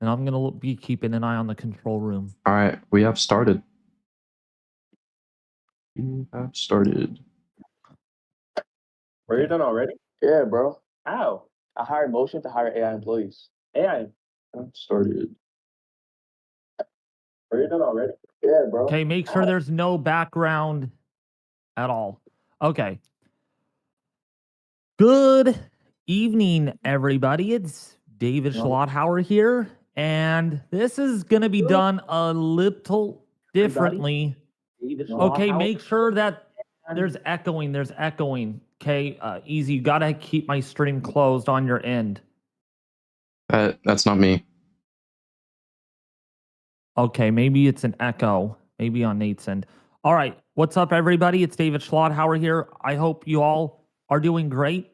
and I'm going to be keeping an eye on the control room. All right, we have started. We have started. Were you done already? Yeah, bro. How? I hired Motion to hire AI employees. AI. Have started. Were you done already? Yeah, bro. Okay, make sure there's no background at all. Okay. Good evening, everybody. It's David Schlotthauer here, and this is going to be done a little differently. Okay, make sure that there's echoing. There's echoing. Okay, easy. You got to keep my stream closed on your end. That's not me. Okay, maybe it's an echo. Maybe on Nate's end. All right, what's up, everybody? It's David Schlotthauer here. I hope you all are doing great.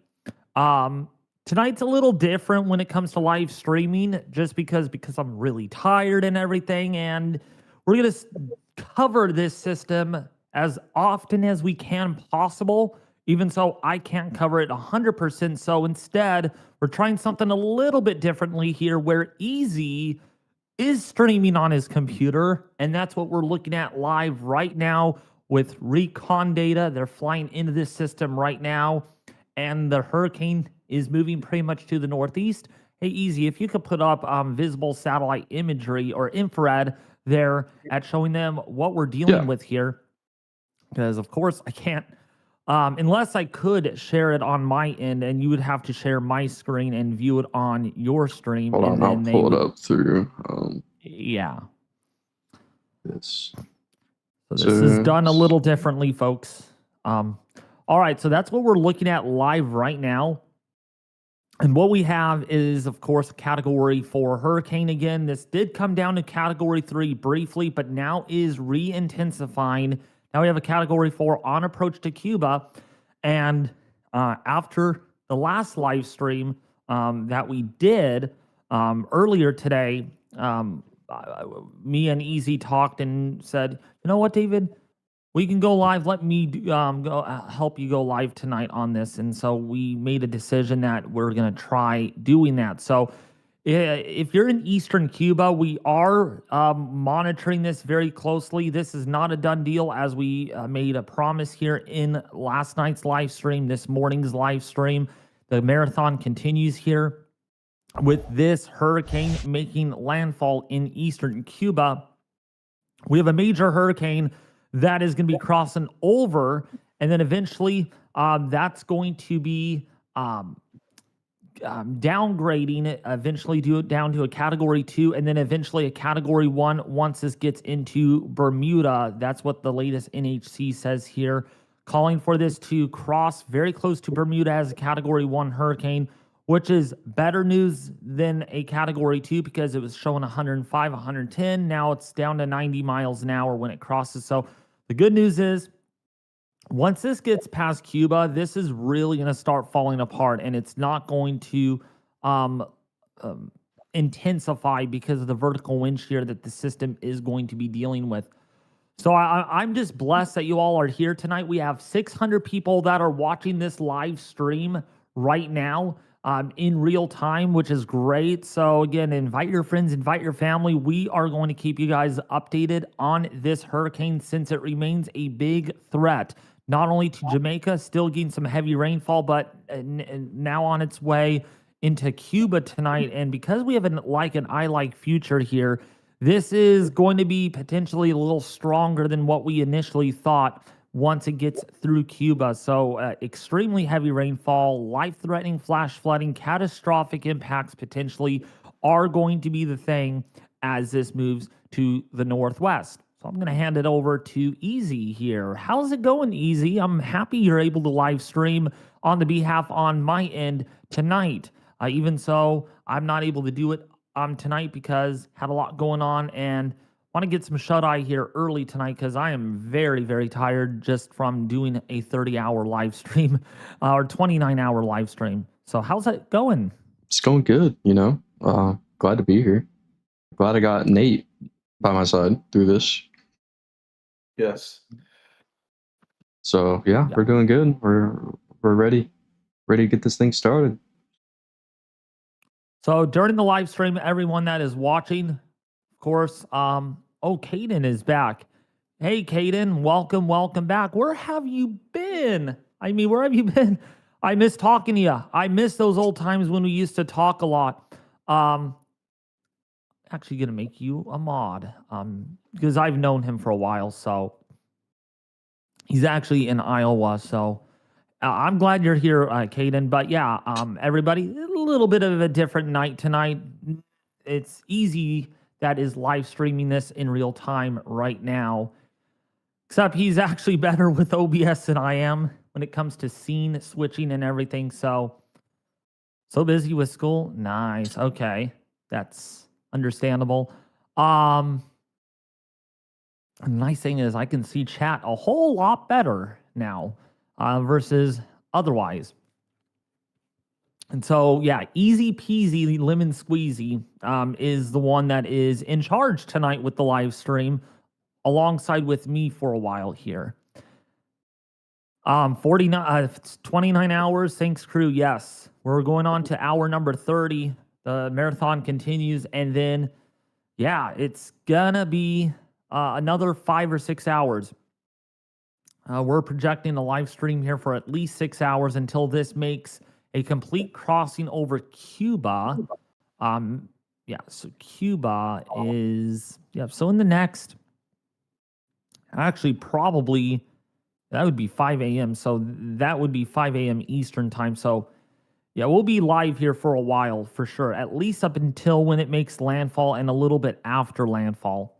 Tonight's a little different when it comes to live streaming, just because I'm really tired and everything, and we're gonna cover this system as often as we can possible. Even so, I can't cover it 100%. So instead, we're trying something a little bit differently here, where Easy is streaming on his computer, and that's what we're looking at live right now with recon data. They're flying into this system right now, and the hurricane is moving pretty much to the northeast. Hey, Easy, if you could put up visible satellite imagery or infrared there at showing them what we're dealing with here, because of course I can't, unless I could share it on my end, and you would have to share my screen and view it on your stream. Hold on, I'll pull it up through. Yeah. This. So this is done a little differently, folks. All right, so that's what we're looking at live right now. And what we have is, of course, Category 4 hurricane again. This did come down to Category 3 briefly, but now is re-intensifying. Now we have a Category 4 on approach to Cuba. And after the last live stream that we did earlier today, me and Easy talked and said, you know what, David? We can go live. Let me help you go live tonight on this. And so we made a decision that we're going to try doing that. So if you're in Eastern Cuba, we are monitoring this very closely. This is not a done deal, as we made a promise here in last night's live stream, this morning's live stream. The marathon continues here with this hurricane making landfall in Eastern Cuba. We have a major hurricane that is going to be crossing over, and then eventually that's going to be downgrading it, eventually do it down to a Category 2, and then eventually a Category 1 once this gets into Bermuda. That's what the latest NHC says here, calling for this to cross very close to Bermuda as a Category 1 hurricane, which is better news than a Category 2 because it was showing 105, 110. Now it's down to 90 miles an hour when it crosses. So the good news is, once this gets past Cuba, this is really going to start falling apart, and it's not going to intensify because of the vertical wind shear that the system is going to be dealing with. So I'm just blessed that you all are here tonight. We have 600 people that are watching this live stream right now in real time, which is great. So again, invite your friends, invite your family. We are going to keep you guys updated on this hurricane, since it remains a big threat, not only to Jamaica, still getting some heavy rainfall, but now on its way into Cuba tonight. And because we have an eye-like future here, this is going to be potentially a little stronger than what we initially thought once it gets through Cuba. So extremely heavy rainfall, life-threatening flash flooding, catastrophic impacts potentially are going to be the thing as this moves to the northwest. So I'm going to hand it over to Easy here. How's it going, Easy? I'm happy you're able to live stream on the behalf on my end tonight. Even so, I'm not able to do it tonight because had a lot going on, and want to get some shut-eye here early tonight because I am very, very tired just from doing a 30-hour live stream or 29-hour live stream. So how's that going? It's going good, you know. Glad to be here. Glad I got Nate by my side through this. Yes. So yeah, we're doing good. We're ready to get this thing started. So during the live stream, everyone that is watching, of course, Caden is back. Hey, Caden, welcome back. Where have you been? I mean, where have you been? I miss talking to you. I miss those old times when we used to talk a lot. Actually gonna make you a mod, because I've known him for a while, so he's actually in Iowa, so I'm glad you're here, Caden. But yeah, everybody, a little bit of a different night tonight. It's easy that is live streaming this in real time right now, except he's actually better with OBS than I am when it comes to scene switching and everything. So busy with school. Nice. Okay, that's understandable. The nice thing is I can see chat a whole lot better now versus otherwise. And so, yeah, easy peasy lemon squeezy is the one that is in charge tonight with the live stream alongside with me for a while here. 29 hours. Thanks, crew. Yes, we're going on to hour number 30. The marathon continues, and then, yeah, it's gonna be another 5 or 6 hours. We're projecting a live stream here for at least 6 hours until this makes a complete crossing over Cuba. So Cuba is, so in the next, actually probably, that would be 5 a.m. So that would be 5 a.m. Eastern time. So yeah, we'll be live here for a while for sure, at least up until when it makes landfall and a little bit after landfall.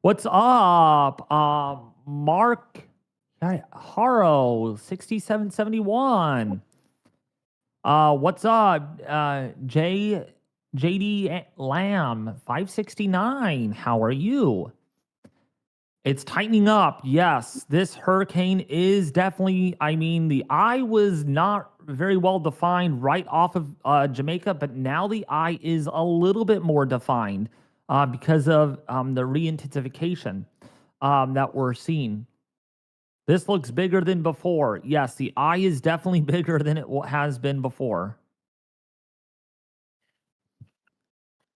What's up? Mark Haro, 6771. What's up? JD Lamb, 569. How are you? It's tightening up. Yes, this hurricane is definitely, I mean, the eye was not very well defined right off of Jamaica, but now the eye is a little bit more defined because of the re-intensification that we're seeing. This looks bigger than before. Yes, the eye is definitely bigger than it has been before.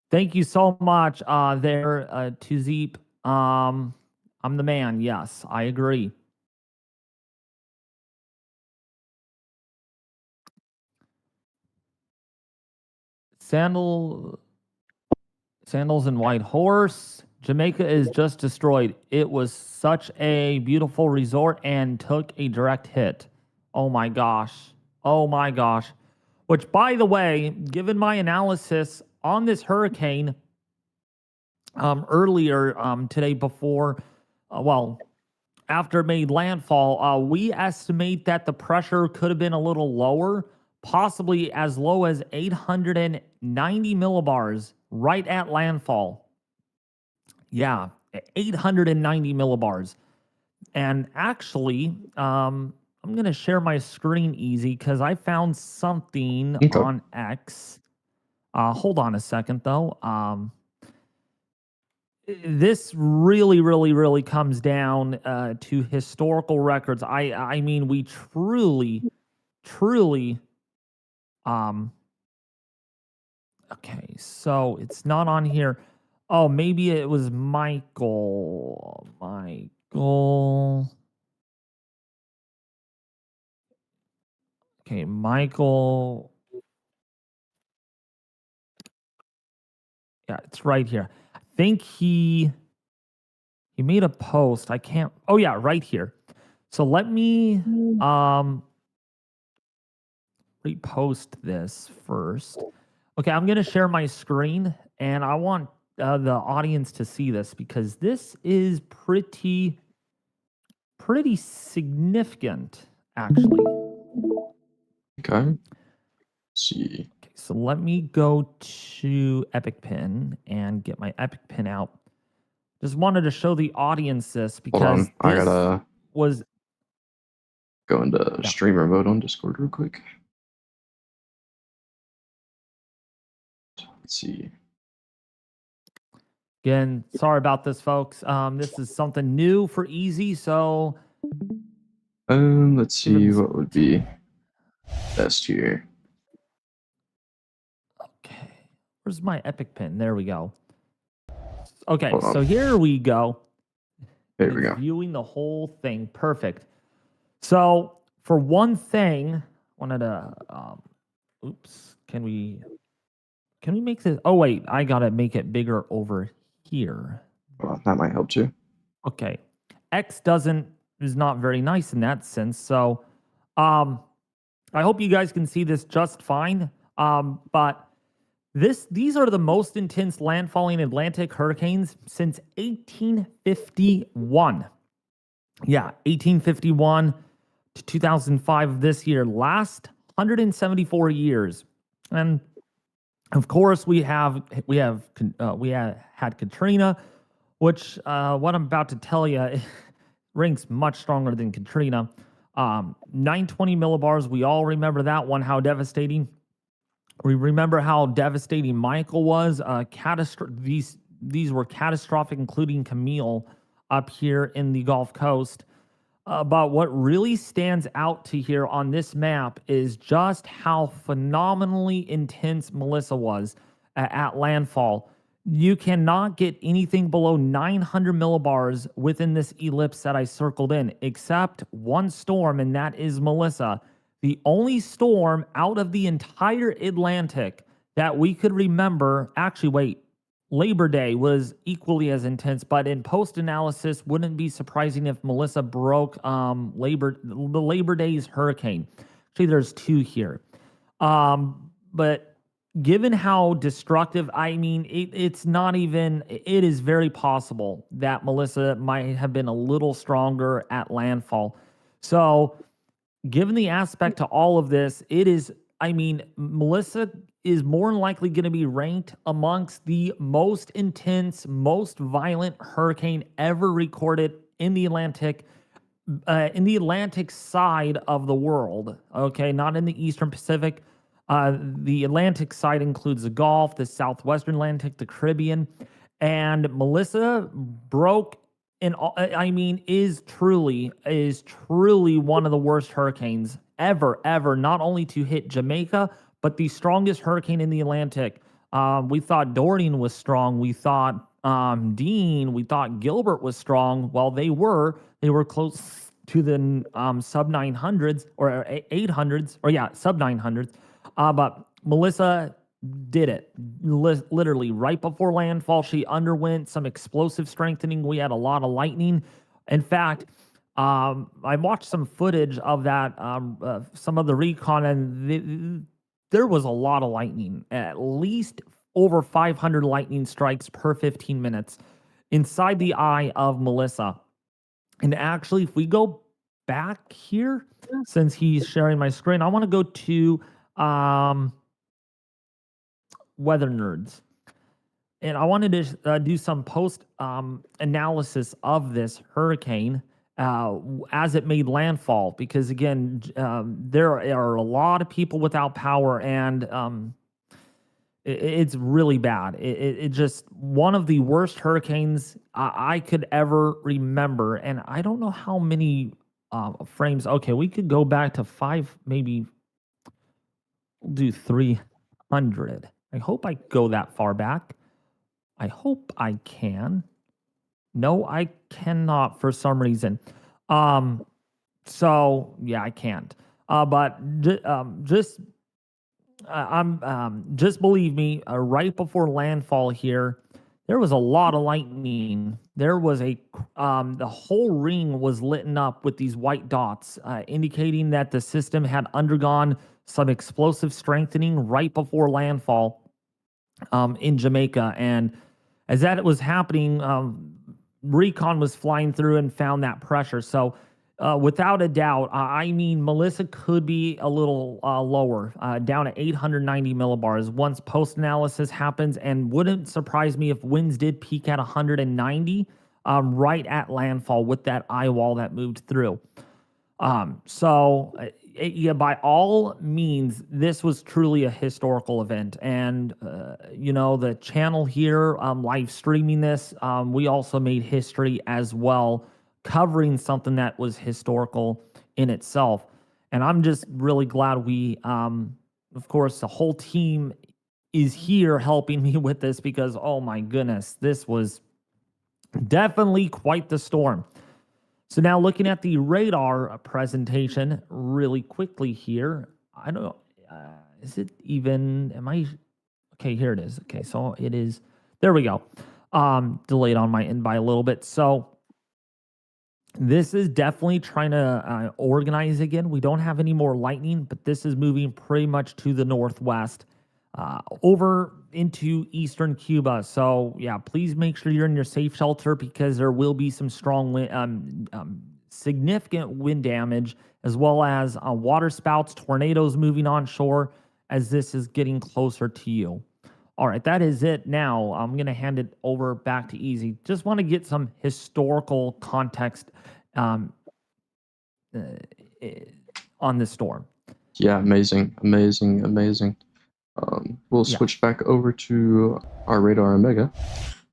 Thank you so much there, Tuzeep. I'm the man. Yes, I agree. Sandals and White Horse. Jamaica is just destroyed. It was such a beautiful resort and took a direct hit. Oh my gosh. Oh my gosh. Which, by the way, given my analysis on this hurricane earlier today before, after it made landfall, we estimate that the pressure could have been a little lower, possibly as low as 890 millibars right at landfall. Yeah, 890 millibars. And actually, I'm going to share my screen easy because I found something on X. Hold on a second, though. This really comes down to historical records. I mean, we truly, okay, so it's not on here. Oh, maybe it was Michael. Okay, Michael. Yeah, it's right here. I think he made a post. I can't. Oh yeah, right here. So let me repost this first. Okay, I'm going to share my screen and I want the audience to see this because this is pretty significant actually. Okay. Let's see. Okay, so let me go to Epic Pin and get my Epic Pin out. Just wanted to show the audience this because hold on. I gotta was go into streamer mode on Discord real quick. Let's see. Again, sorry about this, folks. This is something new for Easy, so let's see what would be best here. Where's my epic pin? There we go. Okay, Hold on. so here we go. There we It's go. viewing the whole thing. Perfect. So for one thing, wanted to oops, can we make this? Oh wait, I gotta make it bigger over here. Well, that might help too. Okay. X is not very nice in that sense. So I hope you guys can see this just fine. But these are the most intense landfalling Atlantic hurricanes since 1851. Yeah, 1851 to 2005 this year, last 174 years. And of course, we had Katrina, which what I'm about to tell you rings much stronger than Katrina. 920 millibars. We all remember that one. How devastating. We remember how devastating Michael was. These were catastrophic, including Camille up here in the Gulf Coast. But what really stands out to here on this map is just how phenomenally intense Melissa was at landfall. You cannot get anything below 900 millibars within this ellipse that I circled in, except one storm, and that is Melissa. The only storm out of the entire Atlantic that we could remember, actually, wait, Labor Day was equally as intense, but in post-analysis, wouldn't be surprising if Melissa broke the Labor Day's hurricane. Actually, there's two here. But given how destructive, I mean, it's not even, it is very possible that Melissa might have been a little stronger at landfall. So given the aspect to all of this, it is, I mean, Melissa is more than likely going to be ranked amongst the most intense, most violent hurricane ever recorded in the Atlantic side of the world. Okay, not in the Eastern Pacific. The Atlantic side includes the Gulf, the Southwestern Atlantic, the Caribbean, and Melissa broke. I mean, is truly one of the worst hurricanes ever, not only to hit Jamaica, but the strongest hurricane in the Atlantic. We thought Dorian was strong. We thought Dean. We thought Gilbert was strong. Well, they were close to the sub 900s or 800s, or yeah, sub 900s. But Melissa did it literally right before landfall. She underwent some explosive strengthening. We had a lot of lightning. In fact, I watched some footage of that, some of the recon, and there was a lot of lightning, at least over 500 lightning strikes per 15 minutes inside the eye of Melissa. And actually, if we go back here, since he's sharing my screen, I want to go to Weather Nerds. And I wanted to do some post analysis of this hurricane as it made landfall, because again, there are a lot of people without power, and it's really bad. It just one of the worst hurricanes I could ever remember, and I don't know how many frames. Okay, we could go back to 5, maybe we'll do 300. I hope I go that far back. I hope I can. No, I cannot for some reason. So yeah, I can't. But just believe me. Right before landfall here, there was a lot of lightning. There was the whole ring was lit up with these white dots, indicating that the system had undergone some explosive strengthening right before landfall in Jamaica. And as that was happening, recon was flying through and found that pressure. So without a doubt, I mean, Melissa could be a little lower, down to 890 millibars once post-analysis happens, and wouldn't surprise me if winds did peak at 190 right at landfall with that eyewall that moved through. Yeah, by all means, this was truly a historical event. And, the channel here, live streaming this, we also made history as well, covering something that was historical in itself. And I'm just really glad we, of course, the whole team is here helping me with this because, oh my goodness, this was definitely quite the storm. So now looking at the radar presentation really quickly here. I don't know. Is it even, okay, here it is. Okay, so it is, there we go. Delayed on my end by a little bit. So this is definitely trying to organize again. We don't have any more lightning, but this is moving pretty much to the northwest, over into eastern Cuba. So yeah, please make sure you're in your safe shelter because there will be some strong wind, significant wind damage, as well as water spouts, tornadoes moving onshore as this is getting closer to you. All right, that is it. Now I'm going to hand it over back to Easy. Just want to get some historical context on this storm. Yeah, amazing. We'll switch back over to our radar Omega.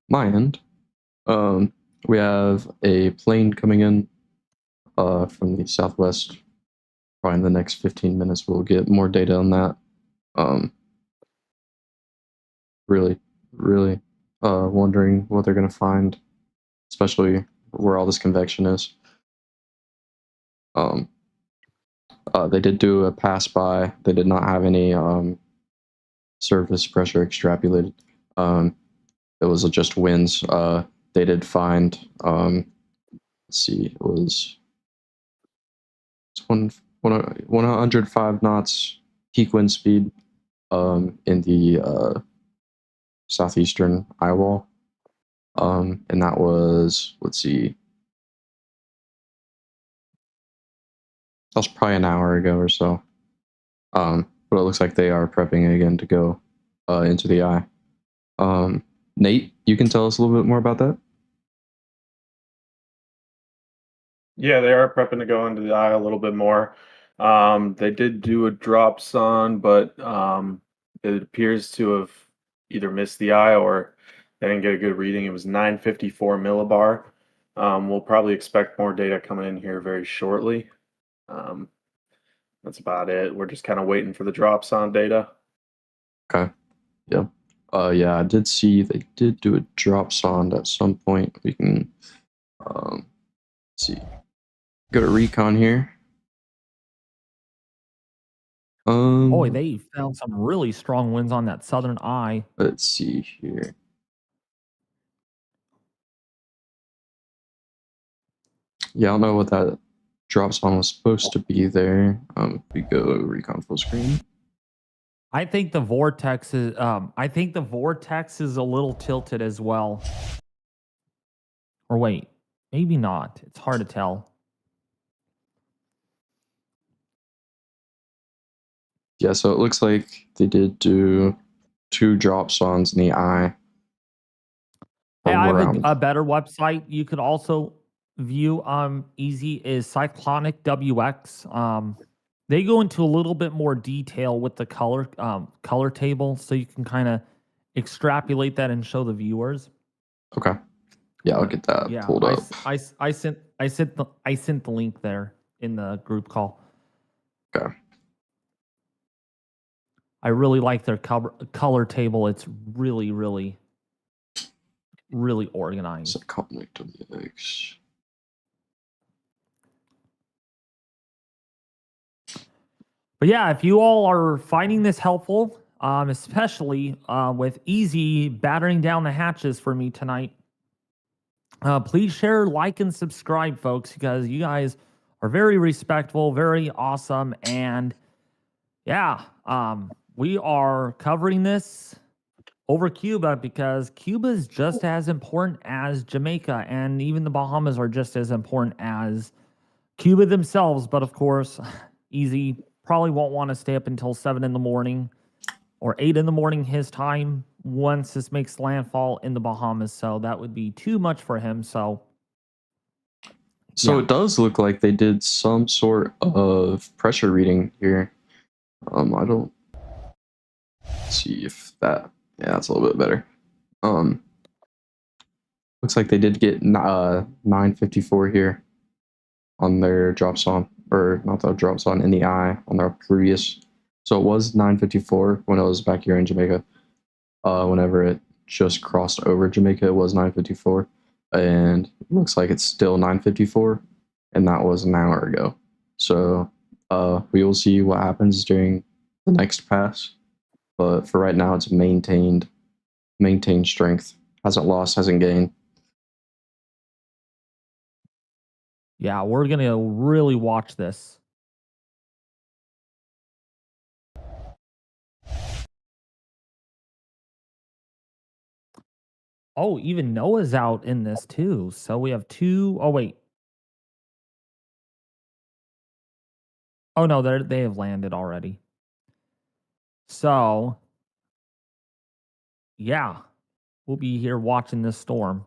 My end. We have a plane coming in from the southwest. Probably in the next 15 minutes, we'll get more data on that. Really wondering what they're going to find, especially where all this convection is. They did do a pass by. They did not have any surface pressure extrapolated. It was just winds. They did find, let's see, it was 105 knots peak wind speed in the southeastern eyewall. And that was, let's see, that was probably an hour ago or so. But it looks like they are prepping again to go into the eye. Nate, you can tell us a little bit more about that? Yeah, they are prepping to go into the eye a little bit more. They did do a drop sun, but it appears to have either missed the eye or they didn't get a good reading. It was 954 millibar. We'll probably expect more data coming in here very shortly. That's about it. We're just kind of waiting for the drop sun data. Okay. Yeah. Yeah, I did see they did do a drop sonde at some point. We can see. Go to recon here. Boy, they found some really strong winds on that southern eye. Let's see here. Yeah, I don't know what that drop sonde was supposed to be there. We go recon full screen. I think the vortex is a little tilted as well. Or wait, maybe not. It's hard to tell. Yeah, so it looks like they did do 2 drop sondes in the eye. Hey, I have a better website you could also view easy is Cyclonic WX. They go into a little bit more detail with the color table, so you can kind of extrapolate that and show the viewers. Okay. Yeah, I'll get that pulled up. I sent the link there in the group call. Okay. I really like their color table. It's really organized. Cyclonic WX. But yeah, if you all are finding this helpful, especially with Easy battering down the hatches for me tonight, please share, like, and subscribe, folks, because you guys are very respectful, very awesome, and yeah, we are covering this over Cuba because Cuba is just as important as Jamaica, and even the Bahamas are just as important as Cuba themselves. But of course, Easy probably won't want to stay up until 7 in the morning or 8 in the morning his time once this makes landfall in the Bahamas. So that would be too much for him. So it does look like they did some sort of pressure reading here. I don't see if that, yeah, that's a little bit better. Looks like they did get 954 here on their drop sonde, or not the drop sonde, in the eye on their previous. So it was 954 when it was back here in Jamaica. whenever it just crossed over Jamaica, it was 9:54, and it looks like it's still 9:54, and that was an hour ago. So we will see what happens during the next pass, but for right now, it's maintained strength. Hasn't lost, hasn't gained. Yeah, we're going to really watch this. Oh, even NOAA's out in this too. So we have two. Oh, wait. Oh, no, they have landed already. So, yeah, we'll be here watching this storm.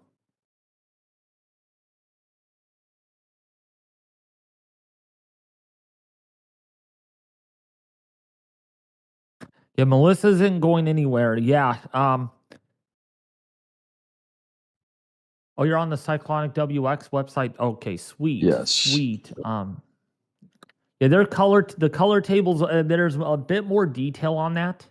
Yeah, Melissa isn't going anywhere. Yeah. Oh, you're on the Cyclonic WX website. Okay, sweet. Yes. Sweet. Yeah, the color tables, there's a bit more detail on that.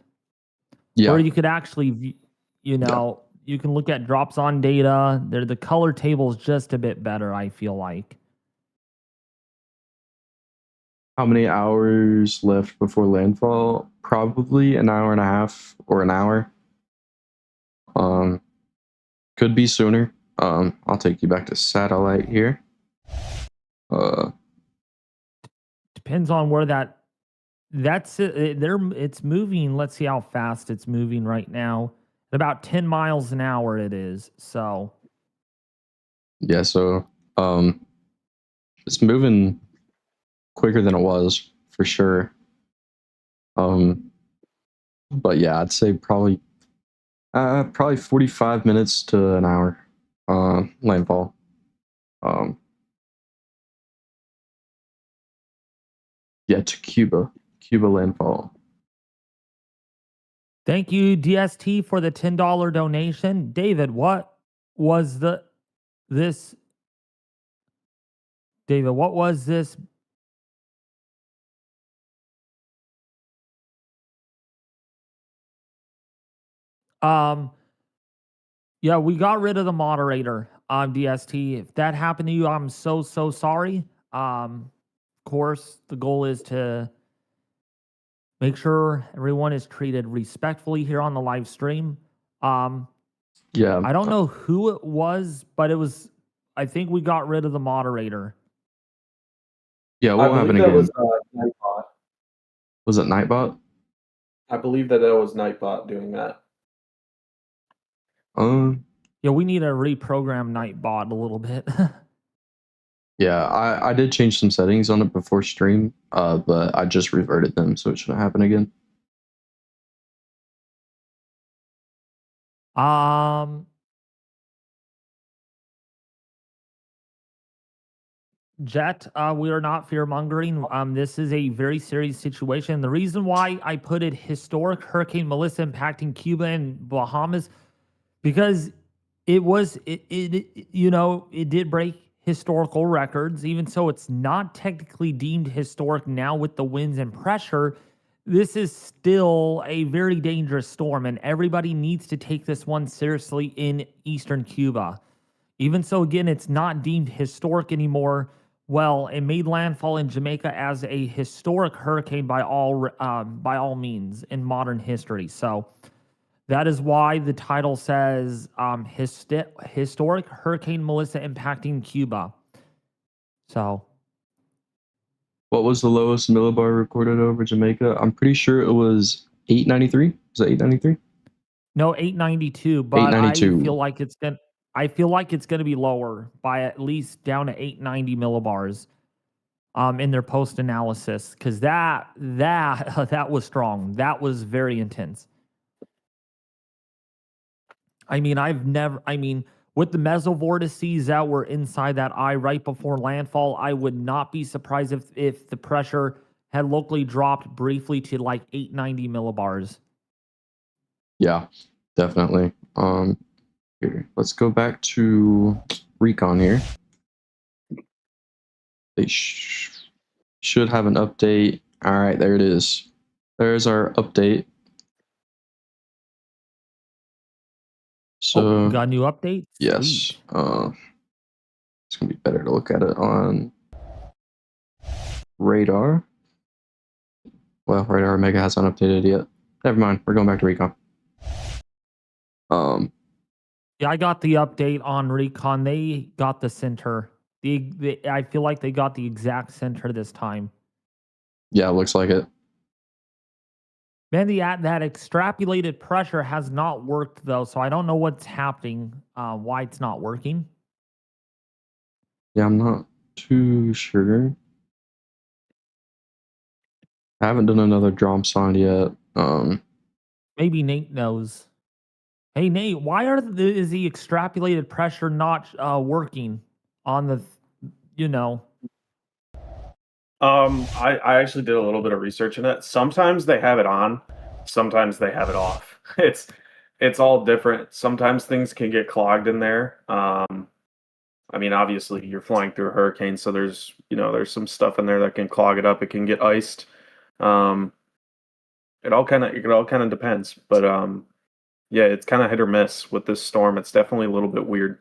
Yeah. Where you could actually, you can look at drops on data. The color table is just a bit better, I feel like. How many hours left before landfall? Probably an hour and a half or an hour. Could be sooner. I'll take you back to satellite here. Depends on where that's it. It's moving. Let's see how fast it's moving right now. At about 10 miles an hour it is. So yeah, so it's moving quicker than it was for sure. But yeah, I'd say probably 45 minutes to an hour landfall. Yeah, to Cuba landfall. thank you, DST, for the $10 donation. David, what was this? David, what was this? Yeah, we got rid of the moderator on DST. If that happened to you, I'm so sorry. Of course, the goal is to make sure everyone is treated respectfully here on the live stream. Yeah. I don't know who it was, but I think we got rid of the moderator. Yeah, what happened again? Was Nightbot. Was it Nightbot? I believe that was Nightbot doing that. Yeah, we need to reprogram Nightbot a little bit. Yeah, I did change some settings on it before stream, but I just reverted them, so it shouldn't happen again. Jet, we are not fear mongering. This is a very serious situation. The reason why I put it historic Hurricane Melissa impacting Cuba and Bahamas, because it did break historical records. Even so, it's not technically deemed historic now with the winds and pressure. This is still a very dangerous storm, and everybody needs to take this one seriously in eastern Cuba. Even so, again, it's not deemed historic anymore. Well, it made landfall in Jamaica as a historic hurricane by all means in modern history. So that is why the title says historic Hurricane Melissa impacting Cuba. So what was the lowest millibar recorded over Jamaica? I'm pretty sure it was 893. Was it 893? No, 892. But 892. I feel like it's gonna be lower by at least down to 890 millibars. In their post analysis, because that was strong. That was very intense. I mean, with the mesovortices that were inside that eye right before landfall, I would not be surprised if the pressure had locally dropped briefly to like 890 millibars. Yeah, definitely. Here, let's go back to Recon here. They should have an update. All right, there it is. There's our update. So got a new update? yes, Sweet. it's gonna be better to look at it on radar. Well, radar Omega hasn't updated yet. Never mind. We're going back to recon. Yeah, I got the update on Recon. They got the center. I feel like they got the exact center this time. Yeah, it looks like it. Man, that extrapolated pressure has not worked though, so I don't know what's happening. Why it's not working. Yeah, I'm not too sure. I haven't done another drum sound yet. Maybe Nate knows. Hey Nate, why is the extrapolated pressure not working on the, you know? I actually did a little bit of research in it. Sometimes they have it on, sometimes they have it off. It's all different. Sometimes things can get clogged in there. I mean, obviously you're flying through a hurricane, so there's some stuff in there that can clog it up. It can get iced. It all kind of depends, but yeah, it's kind of hit or miss with this storm. It's definitely a little bit weird.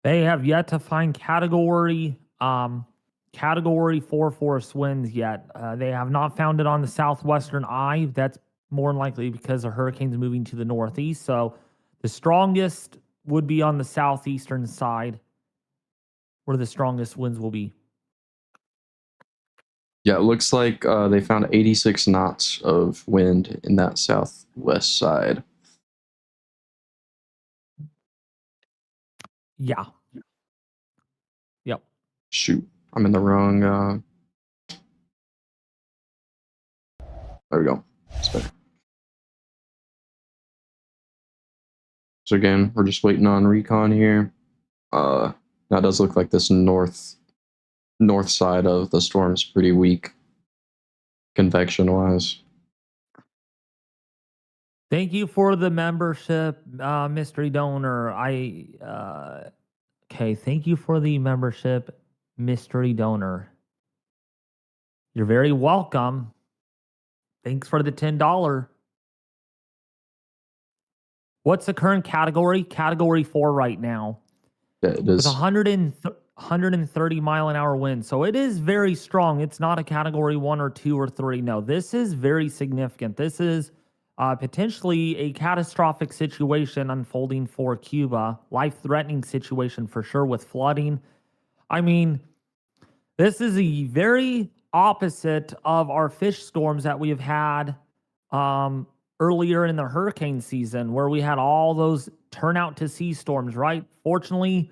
They have yet to find category 4 force winds yet. They have not found it on the southwestern eye. That's more than likely because the hurricane's moving to the northeast. So the strongest would be on the southeastern side, where the strongest winds will be. Yeah, it looks like they found 86 knots of wind in that southwest side. Yeah. Yep. Shoot, I'm in the wrong. There we go. That's better. So again, we're just waiting on recon here. Now it does look like this north side of the storm's pretty weak, convection wise. Thank you for the membership, mystery donor. Okay, thank you for the membership, mystery donor. You're very welcome. Thanks for the $10. What's the current category? Category 4 right now. Yeah, it With is. 130 mile an hour wind. So it is very strong. It's not a category 1 or 2 or 3. No, this is very significant. This is potentially a catastrophic situation unfolding for Cuba. Life-threatening situation for sure with flooding. I mean, this is a very opposite of our fish storms that we've had earlier in the hurricane season, where we had all those turnout to sea storms, right? Fortunately,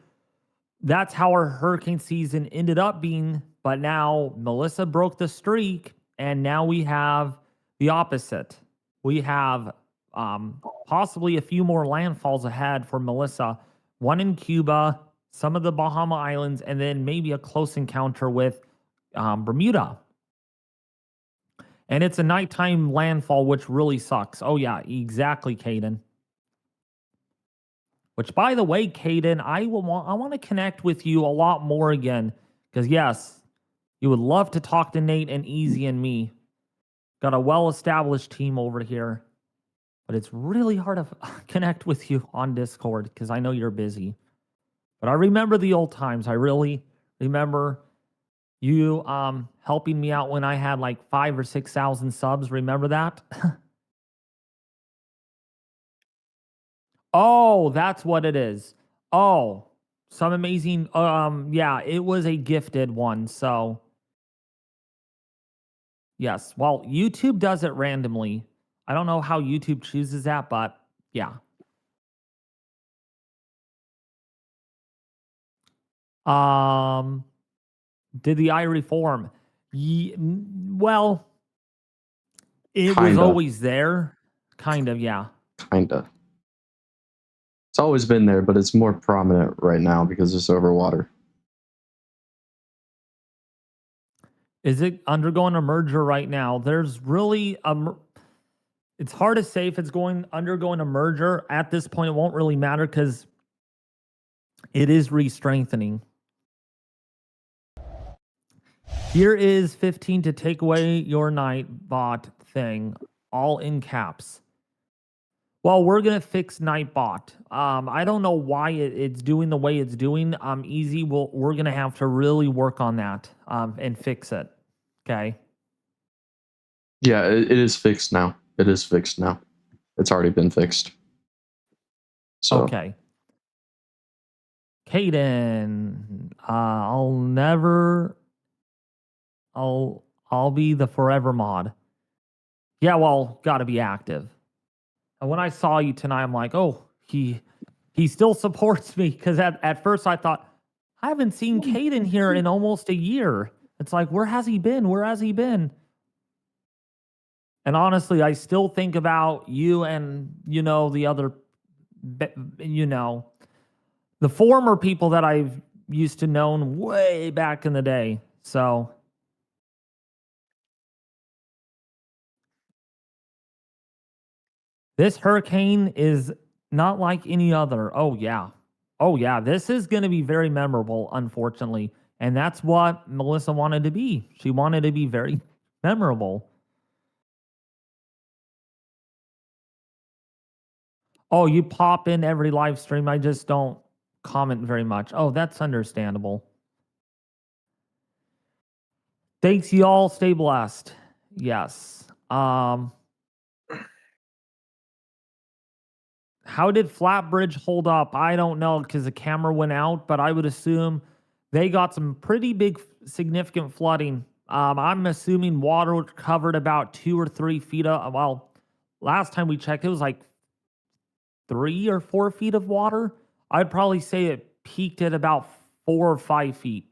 that's how our hurricane season ended up being. But now Melissa broke the streak, and now we have the opposite. We have possibly a few more landfalls ahead for Melissa, one in Cuba, some of the Bahama Islands, and then maybe a close encounter with Bermuda. And it's a nighttime landfall, which really sucks. Oh, yeah, exactly, Caden. Which, by the way, Caden, I want to connect with you a lot more again. Because, yes, you would love to talk to Nate and Easy and me. Got a well-established team over here. But it's really hard to connect with you on Discord because I know you're busy. But I remember the old times. I really remember you helping me out when I had like 5,000 or 6,000 subs. Remember that? Oh, that's what it is. Oh, some amazing. Yeah, it was a gifted one. So, yes. Well, YouTube does it randomly. I don't know how YouTube chooses that, but yeah. Did the eye reform? Well, it was always there. Kind of, yeah. Kinda. It's always been there, but it's more prominent right now because it's over water. Is it undergoing a merger right now? There's really it's hard to say if it's undergoing a merger. At this point, it won't really matter because it is re-strengthening. Here is 15 to take away your night bot thing, all in caps. Well, we're gonna fix Nightbot. I don't know why it's doing the way it's doing. Easy. We're gonna have to really work on that. And fix it. Okay. Yeah, it is fixed now. It is fixed now. It's already been fixed. So Okay. Caden, I'll be the forever mod. Yeah, well, gotta be active. And when I saw you tonight, I'm like, oh, he still supports me. Because at first I thought, I haven't seen Caden here in almost a year. It's like, where has he been? Where has he been? And honestly, I still think about you and, the other, the former people that I've used to known way back in the day. So this hurricane is not like any other. Oh, yeah. Oh, yeah. This is going to be very memorable, unfortunately. And that's what Melissa wanted to be. She wanted to be very memorable. Oh, you pop in every live stream. I just don't comment very much. Oh, that's understandable. Thanks, y'all. Stay blessed. Yes. How did Flatbridge hold up? I don't know because the camera went out, but I would assume they got some pretty big, significant flooding. I'm assuming water covered about 2 or 3 feet of, well, last time we checked, it was like 3 or 4 feet of water. I'd probably say it peaked at about 4 or 5 feet.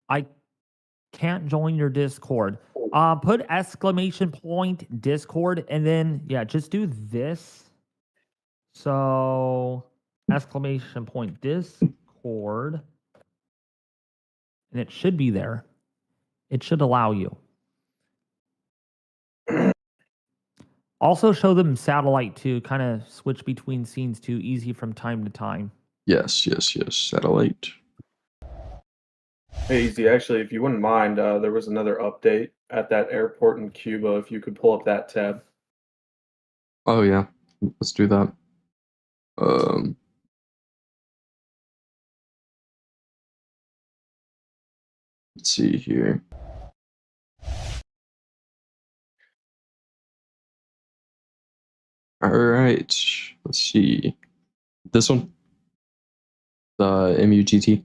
I can't join your Discord. Put exclamation point Discord and then, yeah, just do this. So exclamation point Discord. And it should be there. It should allow you. Also show them satellite too, kind of switch between scenes too, easy from time to time. yes. Satellite. Hey, Easy. Actually, if you wouldn't mind, there was another update at that airport in Cuba. If you could pull up that tab. Oh yeah. Let's do that. Let's see here. All right. Let's see. This one. The MUTT.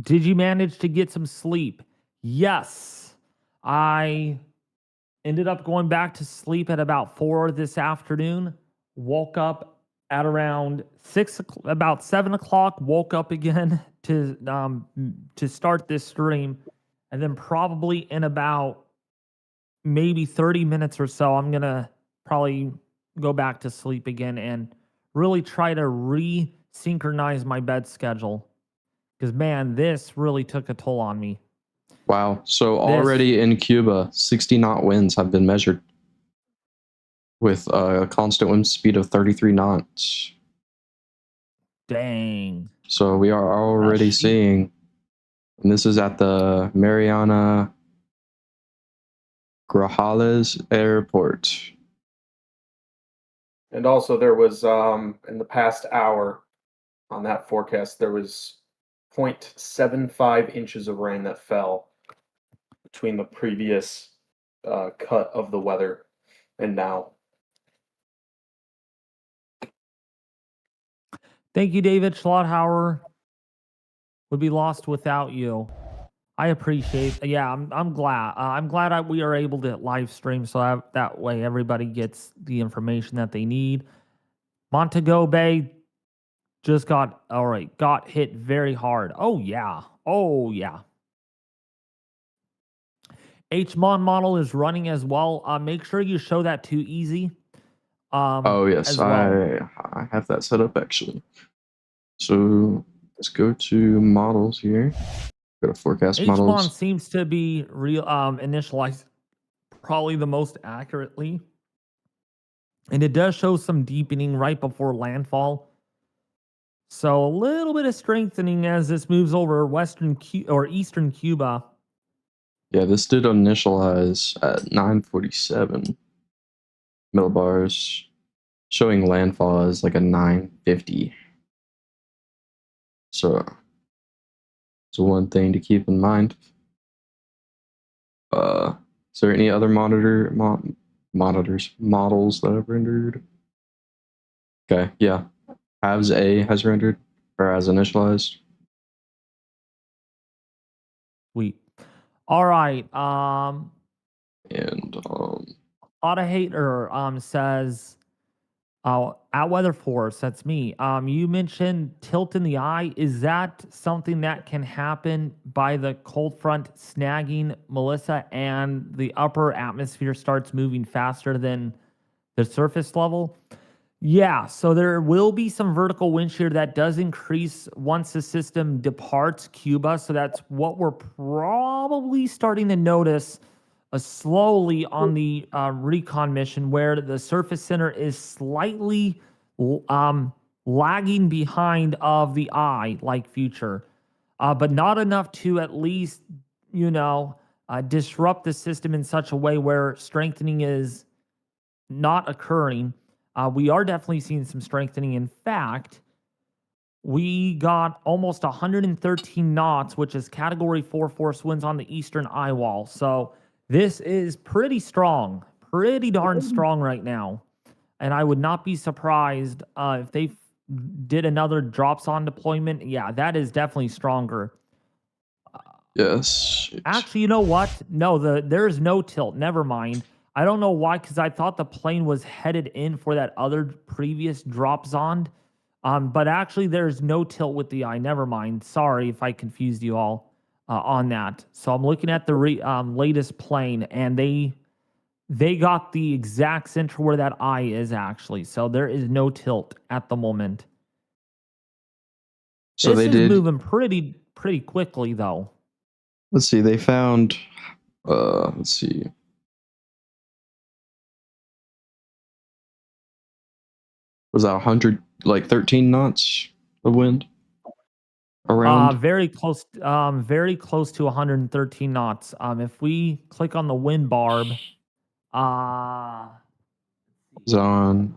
Did you manage to get some sleep? Yes. I ended up going back to sleep at about 4 this afternoon. Woke up at around 6, about 7 o'clock. Woke up again to start this stream, and then probably in about maybe 30 minutes or so, I'm gonna probably go back to sleep again and really try to resynchronize my bed schedule. Because man, this really took a toll on me. Wow. So already in Cuba, 60 knot winds have been measured with a constant wind speed of 33 knots. Dang. So we are already seeing, and this is at the Mariana Grajales Airport. And also, there was in the past hour on that forecast, there was 0.75 inches of rain that fell between the previous cut of the weather and now. Thank you, David. Schlotthauer would be lost without you. I appreciate. Yeah, I'm glad. I'm glad we are able to live stream, so that way everybody gets the information that they need. Montego Bay just got hit very hard. Oh yeah. HMON model is running as well. Make sure you show that to Easy. Oh yes, well. I have that set up actually. So let's go to models here. Go to forecast models. HMON seems to be initialized probably the most accurately, and it does show some deepening right before landfall. So a little bit of strengthening as this moves over eastern Cuba. Yeah, this did initialize at 947 millibars, showing landfall as like a 950. So it's one thing to keep in mind. Is there any other models that I've rendered? Okay, yeah. Halves A has rendered or has initialized. Sweet. All right. And Auto Hater says, at Weather Force, that's me. You mentioned tilt in the eye. Is that something that can happen by the cold front snagging Melissa and the upper atmosphere starts moving faster than the surface level? Yeah, so there will be some vertical wind shear that does increase once the system departs Cuba. So that's what we're probably starting to notice slowly on the recon mission, where the surface center is slightly lagging behind of the eye like future, but not enough to at least, disrupt the system in such a way where strengthening is not occurring. We are definitely seeing some strengthening. In fact, we got almost 113 knots, which is Category 4 force winds on the eastern eyewall. So this is pretty strong, pretty darn strong right now. And I would not be surprised if they did another drops on deployment. Yeah, that is definitely stronger. yes. Actually, you know what? No, there's no tilt. Never mind. I don't know why, because I thought the plane was headed in for that other previous drop zone. But actually, there's no tilt with the eye. Never mind. Sorry if I confused you all on that. So I'm looking at the latest plane, and they got the exact center where that eye is actually. So there is no tilt at the moment. So this they is did moving pretty quickly though. Let's see, they found let's see. Was that 100 like 13 knots of wind around? Very close to 113 knots. If we click on the wind barb, Is on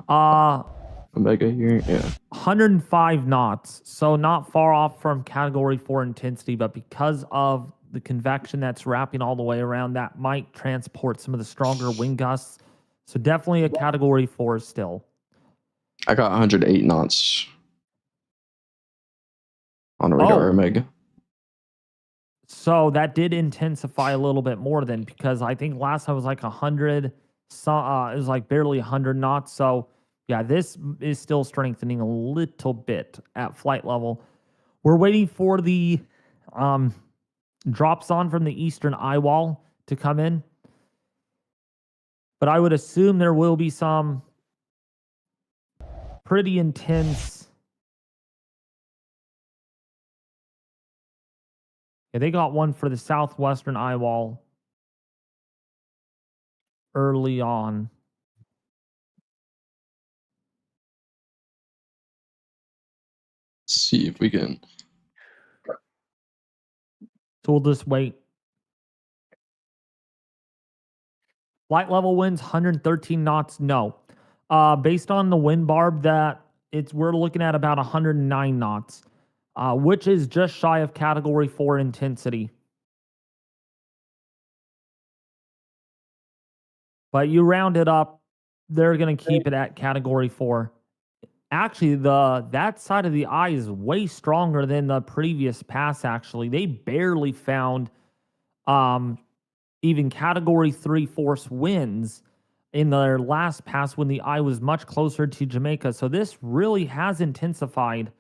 Omega here? Yeah. 105 knots. So not far off from Category 4 intensity, but because of the convection that's wrapping all the way around, that might transport some of the stronger wind gusts. So definitely a Category 4 still. I got 108 knots on radar Omega. So that did intensify a little bit more then, because I think last time was like 100. So it was like barely 100 knots. So yeah, this is still strengthening a little bit at flight level. We're waiting for the drops on from the eastern eyewall to come in, but I would assume there will be some pretty intense. Yeah, they got one for the southwestern eyewall early on. Let's see if we can. So we'll just wait. Flight level winds 113 knots. No. Based on the wind barb that we're looking at about 109 knots, which is just shy of Category 4 intensity. But you round it up, they're going to keep it at Category 4. Actually, that side of the eye is way stronger than the previous pass, actually. They barely found even Category 3 force winds in their last pass when the eye was much closer to Jamaica. So this really has intensified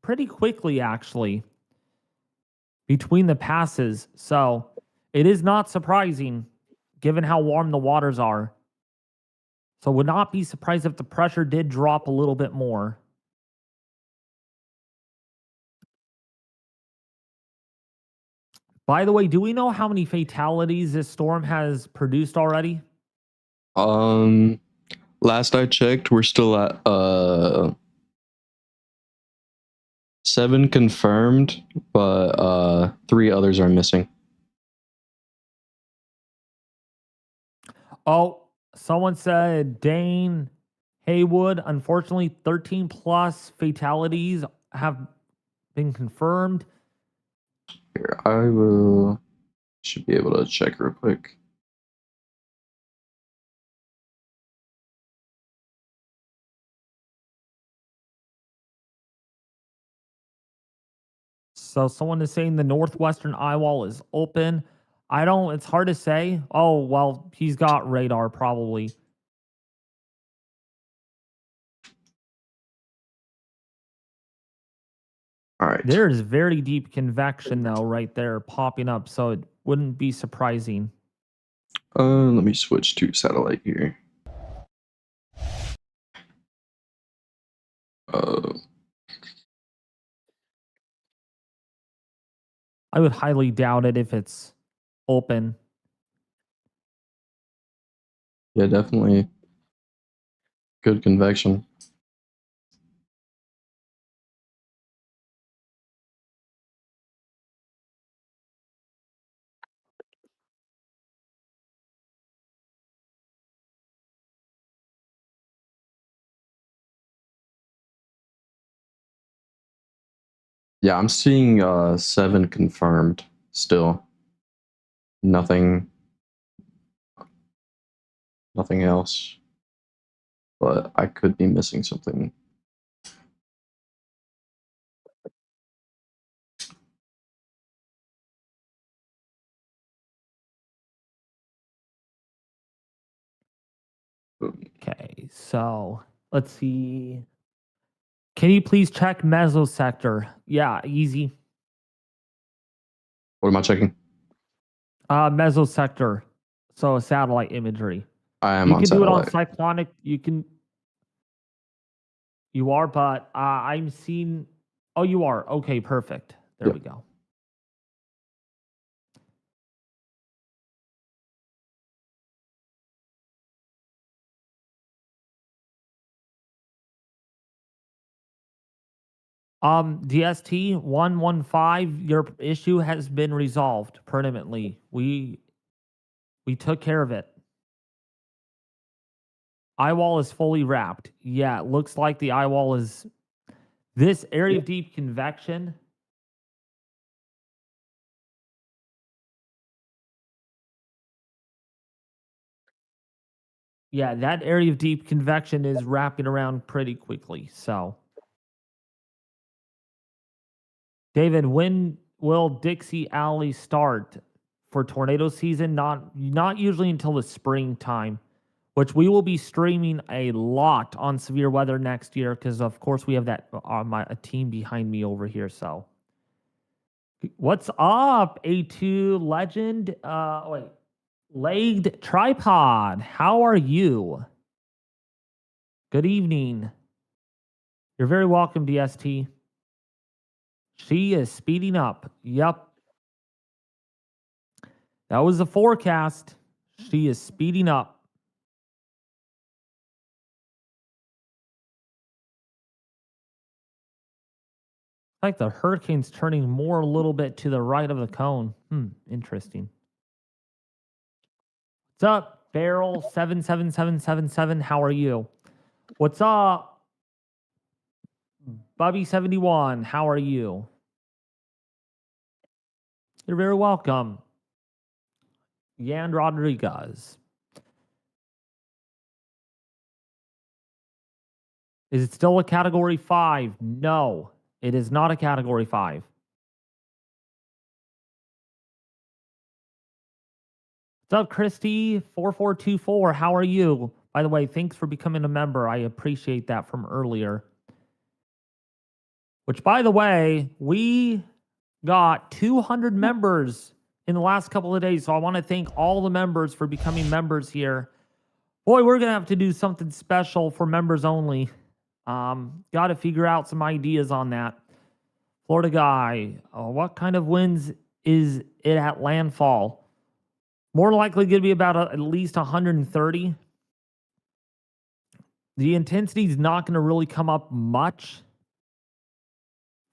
pretty quickly, actually, between the passes. So it is not surprising, given how warm the waters are. So would not be surprised if the pressure did drop a little bit more. By the way, do we know how many fatalities this storm has produced already? Last I checked, we're still at 7 confirmed, but 3 others are missing. Oh, someone said Dane Haywood. Unfortunately, 13 plus fatalities have been confirmed. Here, I will should be able to check real quick. So someone is saying the northwestern eyewall is open. It's hard to say. Oh, well, he's got radar probably. All right. There's very deep convection though right there popping up, so it wouldn't be surprising. Let me switch to satellite here. I would highly doubt it if it's open. Yeah, definitely good convection. Yeah, I'm seeing 7 confirmed still. Nothing else. But I could be missing something. Okay, so let's see. Can you please check mesosector? Yeah, easy. What am I checking? Mesosector. So satellite imagery. I am You on can do it on satellite. cyclonic. You are, but I'm seeing. Oh, you are. Okay, perfect. There Yep. we go. DST 115, your issue has been resolved permanently. We took care of it. Eyewall is fully wrapped. Yeah, it looks like the eyewall is this area of deep convection. Yeah, that area of deep convection is wrapping around pretty quickly. So, David, when will Dixie Alley start for tornado season? Not usually until the springtime, which we will be streaming a lot on severe weather next year because, of course, we have that a team behind me over here. So, what's up, A2 Legend? Wait, Legged Tripod. How are you? Good evening. You're very welcome, DST. She is speeding up. Yep. That was the forecast. She is speeding up. Like the hurricane's turning more a little bit to the right of the cone. Interesting. What's up, Barrel 77777? How are you? What's up, Bubby71? How are you? You're very welcome. Yan Rodriguez. Is it still a category 5? No, it is not a category 5. What's up, Christy? 4424. How are you? By the way, thanks for becoming a member. I appreciate that from earlier. Which, by the way, we got 200 members in the last couple of days. So I want to thank all the members for becoming members here. Boy, we're going to have to do something special for members only. Got to figure out some ideas on that. Florida guy, what kind of winds is it at landfall? More likely going to be about at least 130. The intensity is not going to really come up much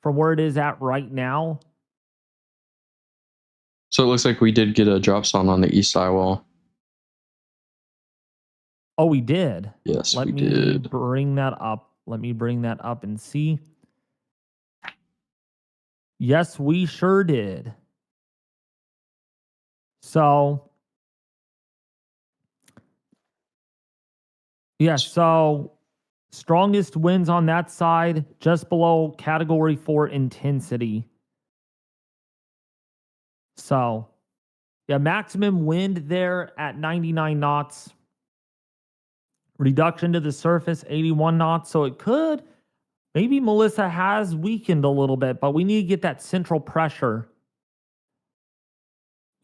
from where it is at right now. So it looks like we did get a drop zone on the east eyewall. Oh, we did. Yes, Let we me did. bring that up. Let me bring that up and see. Yes, we sure did. So, yeah, so strongest winds on that side, just below category 4 intensity. So, yeah, maximum wind there at 99 knots. Reduction to the surface, 81 knots. So it could, maybe Melissa has weakened a little bit, but we need to get that central pressure.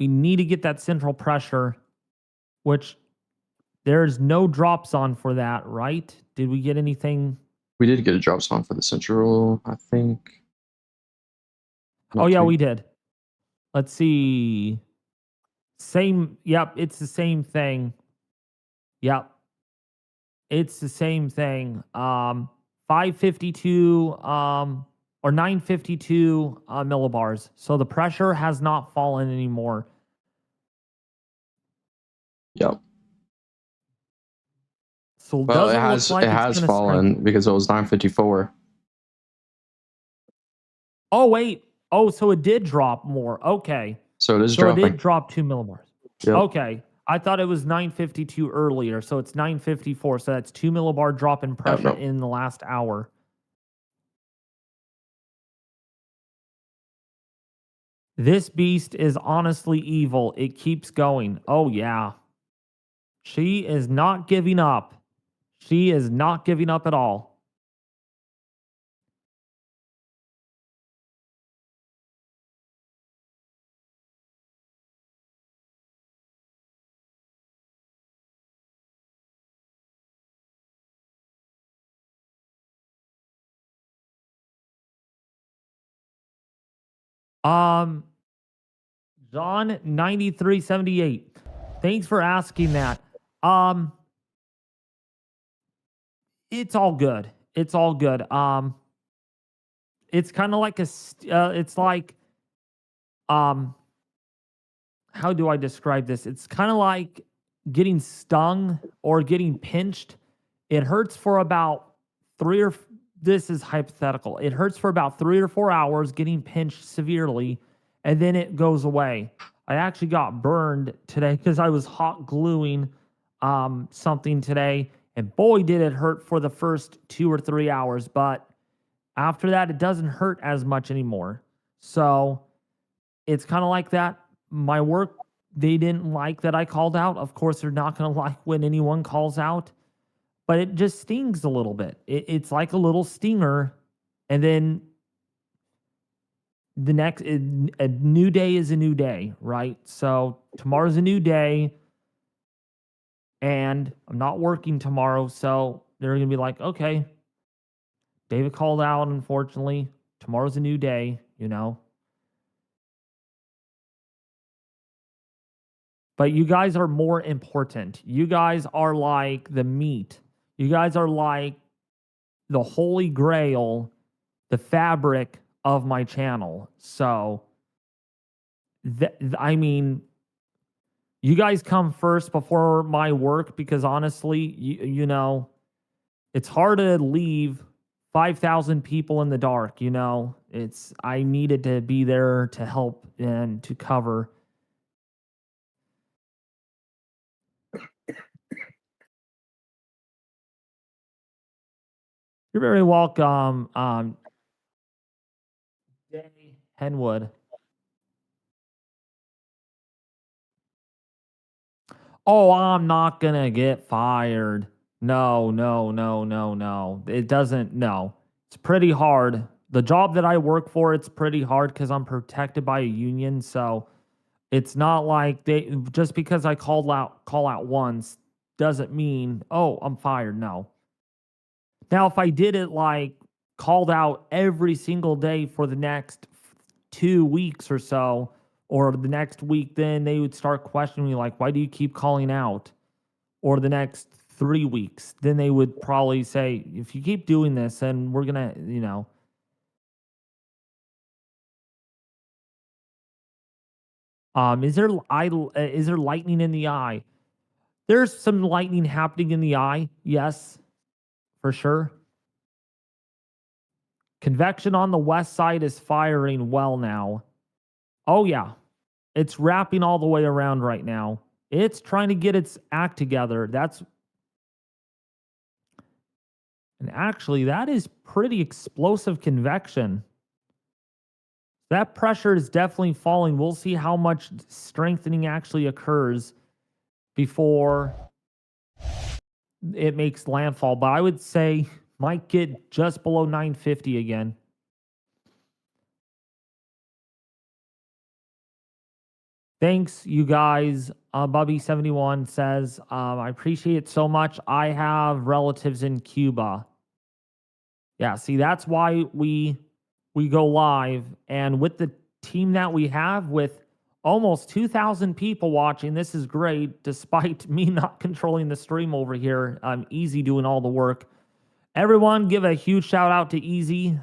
We need to get that central pressure, which there's no drops on for that, right? Did we get anything? We did get a drop zone for the central, I think. Oh, yeah, we did. Let's see. Same. Yep, it's the same thing. Yep. It's the same thing. 552 or 952 millibars. So the pressure has not fallen anymore. Yep. So Well, doesn't look like it has gonna fallen strengthen. because it was 954. Oh, wait. Oh, so it did drop more. Okay. So it is So dropping. it did drop 2 millibars. Yep. Okay. I thought it was 952 earlier. So it's 954. So that's 2 millibar drop in pressure no. in the last hour. This beast is honestly evil. It keeps going. Oh, yeah. She is not giving up. She is not giving up at all. John 9378. Thanks for asking that. It's all good. It's all good. It's kind of like it's like how do I describe this? It's kind of like getting stung or getting pinched. It hurts for about this is hypothetical. It hurts for about 3 or 4 hours getting pinched severely, and then it goes away. I actually got burned today because I was hot gluing something today, and boy, did it hurt for the first 2 or 3 hours. But after that, it doesn't hurt as much anymore. So it's kind of like that. My work, they didn't like that I called out. Of course, they're not going to like when anyone calls out, but it just stings a little bit. It's like a little stinger. And then the next, a new day is a new day, right? So tomorrow's a new day, and I'm not working tomorrow. So they're going to be like, okay, David called out, unfortunately. Tomorrow's a new day, you know. But you guys are more important. You guys are like the meat. You guys are like the holy grail, the fabric of my channel. So, I mean, you guys come first before my work because honestly, you know, it's hard to leave 5,000 people in the dark, you know. I needed to be there to help and to cover. You're very welcome, Jay Henwood. Oh, I'm not gonna get fired. No, no, no, no, no. It doesn't, no. It's pretty hard. The job that I work for, it's pretty hard because I'm protected by a union. So it's not like just because I call out once doesn't mean, oh, I'm fired. No. Now, if I did it like called out every single day for the next 2 weeks or so, or the next week, then they would start questioning me like, why do you keep calling out? Or the next 3 weeks, then they would probably say, if you keep doing this, then we're going to, you know. Is there lightning in the eye? There's some lightning happening in the eye. Yes, for sure. Convection on the west side is firing well now. Oh yeah. It's wrapping all the way around right now. It's trying to get its act together. And actually, that is pretty explosive convection. That pressure is definitely falling. We'll see how much strengthening actually occurs before it makes landfall. But I would say might get just below 950 again. Thanks, you guys. Bubby71 says, I appreciate it so much. I have relatives in Cuba. Yeah, see, that's why we go live. And with the team that we have, with almost 2,000 people watching, this is great, despite me not controlling the stream over here. I'm Easy doing all the work. Everyone, give a huge shout out to Easy.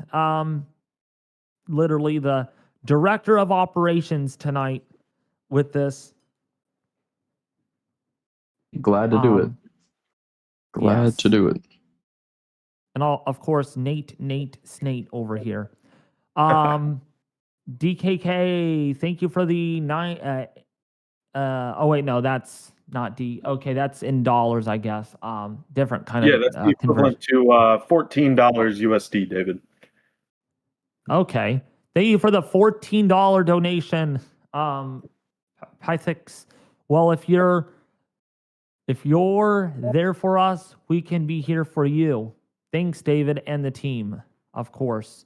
Literally the director of operations tonight with this. Glad to do it. Glad to do it. And of course, Nate Snate over here. DKK, thank you for the 9. Oh wait, no, that's not D. Okay, that's in dollars, I guess. Different kind of. Yeah, that's the equivalent to $14 USD, David. Okay, thank you for the $14 donation. Pythix. Well, if you're there for us, we can be here for you. Thanks, David and the team, of course.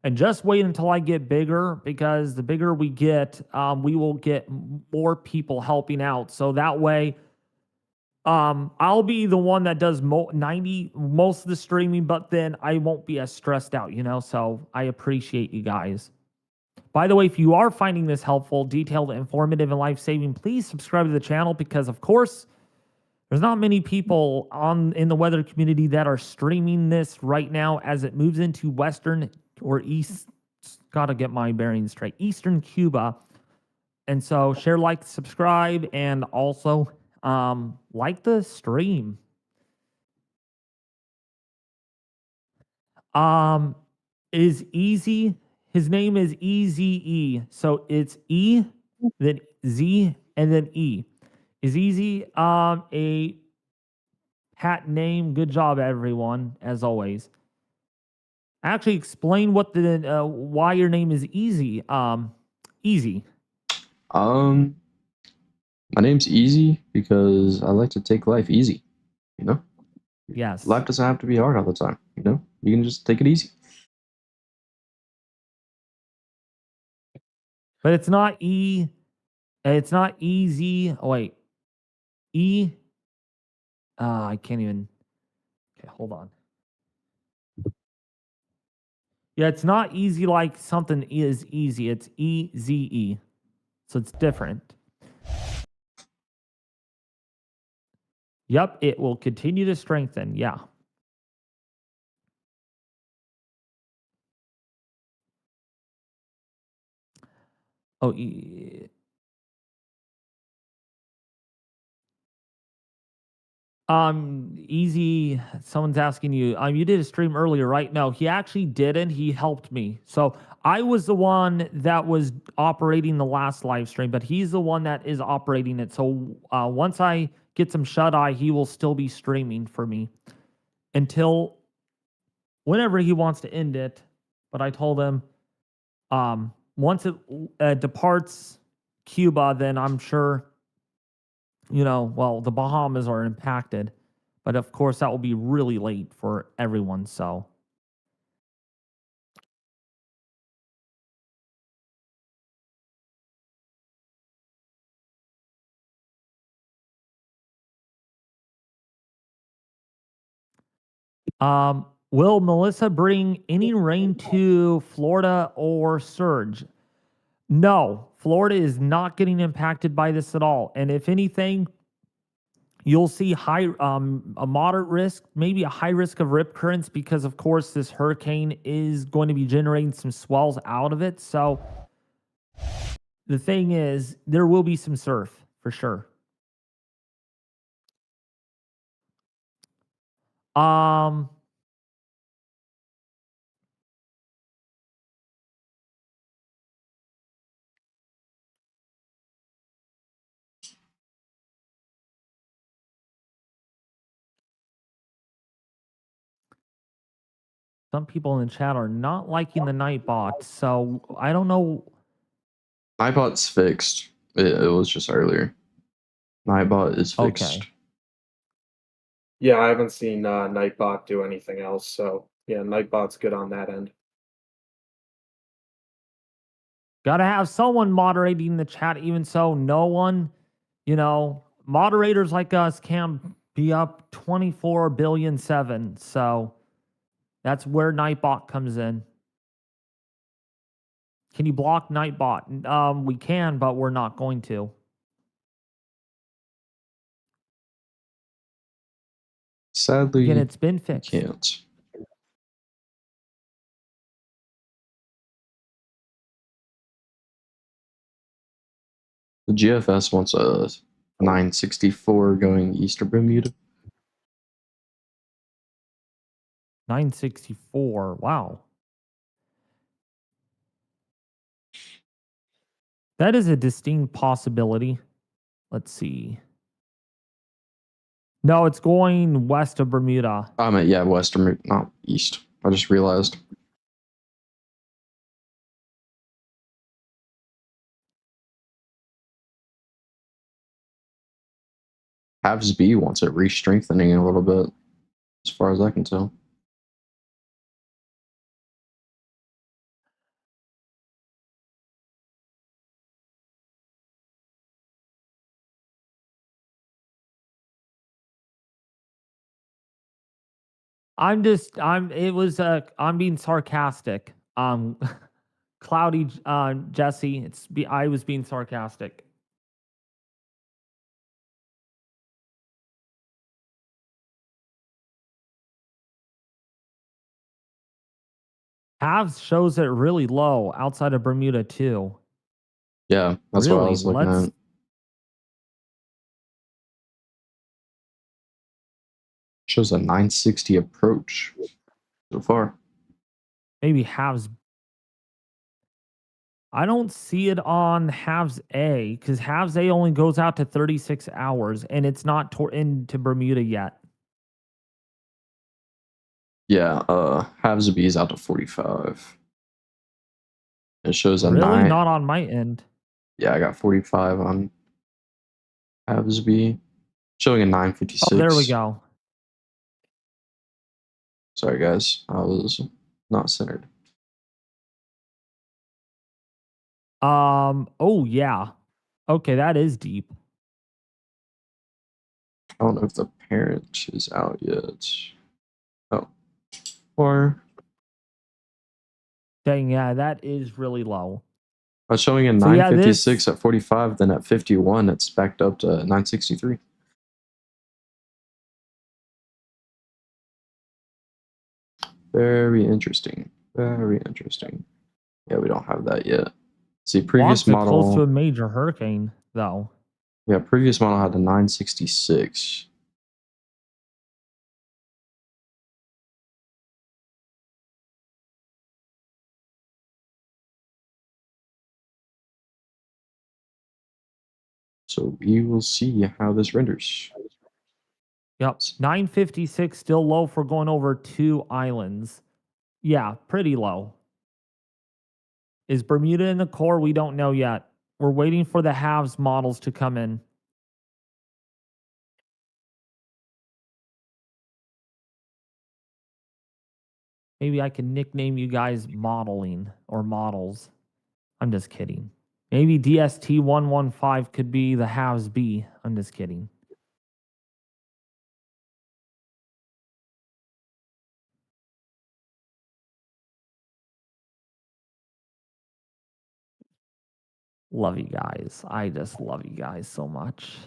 And just wait until I get bigger, because the bigger we get, we will get more people helping out. So that way, I'll be the one that does most of the streaming, but then I won't be as stressed out, So I appreciate you guys. By the way, if you are finding this helpful, detailed, informative, and life-saving, please subscribe to the channel, because, of course, there's not many people in the weather community that are streaming this right now as it moves into Western or East. Gotta get my bearings straight. Eastern Cuba. And so share, like, subscribe, and also like the stream. Is Easy. His name is EZE. So it's E, then Z, and then E. Is Easy a hat name? Good job, everyone, as always. Actually, explain what why your name is Easy. Easy. My name's Easy because I like to take life easy. Yes. Life doesn't have to be hard all the time. You can just take it easy. But it's not E. It's not easy. Oh, wait. E. I can't even. Okay, hold on. Yeah, it's not easy like something is easy. It's EZE. So it's different. Yep, it will continue to strengthen. Yeah. Oh, Easy. Someone's asking you. You did a stream earlier, right? No, he actually didn't. He helped me. So I was the one that was operating the last live stream, but he's the one that is operating it. So once I get some shut eye, he will still be streaming for me until whenever he wants to end it. But I told him, once it departs Cuba, then I'm sure. The Bahamas are impacted, but of course that will be really late for everyone. So, will Melissa bring any rain to Florida or surge? No, Florida is not getting impacted by this at all. And if anything, you'll see a moderate risk, maybe a high risk of rip currents, because of course this hurricane is going to be generating some swells out of it. So the thing is, there will be some surf for sure. Some people in the chat are not liking the Nightbot, so I don't know. Nightbot's fixed. It was just earlier. Nightbot is fixed. Okay. Yeah, I haven't seen Nightbot do anything else, so yeah, Nightbot's good on that end. Gotta have someone moderating the chat, even so, no one, moderators like us can't be up 24,000,000,007. So that's where Nightbot comes in. Can you block Nightbot? We can, but we're not going to. Sadly, Again, it's been fixed. can't. The GFS wants a 964 going east of Bermuda. 964. Wow. That is a distinct possibility. Let's see. No, it's going west of Bermuda. Yeah, west of Bermuda, not east. I just realized. Halves B wants it re-strengthening a little bit, as far as I can tell. I'm being sarcastic. Cloudy, Jesse, I was being sarcastic. Halves shows it really low outside of Bermuda too. Yeah, that's what I was looking at. Shows a 960 approach so far. Maybe halves. I don't see it on halves A because halves A only goes out to 36 hours and it's not into Bermuda yet. Yeah, halves B is out to 45. It shows a really 9. Not on my end. Yeah, I got 45 on halves B. Showing a 956. Oh, there we go. Sorry, guys. I was not centered. Oh, yeah. Okay, that is deep. I don't know if the parent is out yet. Oh. Or... Dang, yeah, that is really low. I was showing a 956 at 45, then at 51, it's backed up to 963. Very interesting. Very interesting. Yeah, we don't have that yet. See, previous model... close to a major hurricane, though. Yeah, previous model had a 966. So we will see how this renders. Yep, 956 still low for going over 2 islands. Yeah, pretty low. Is Bermuda in the core? We don't know yet. We're waiting for the halves models to come in. Maybe I can nickname you guys modeling or models. I'm just kidding. Maybe DST115 could be the halves B. I'm just kidding. Love you guys. I just love you guys so much.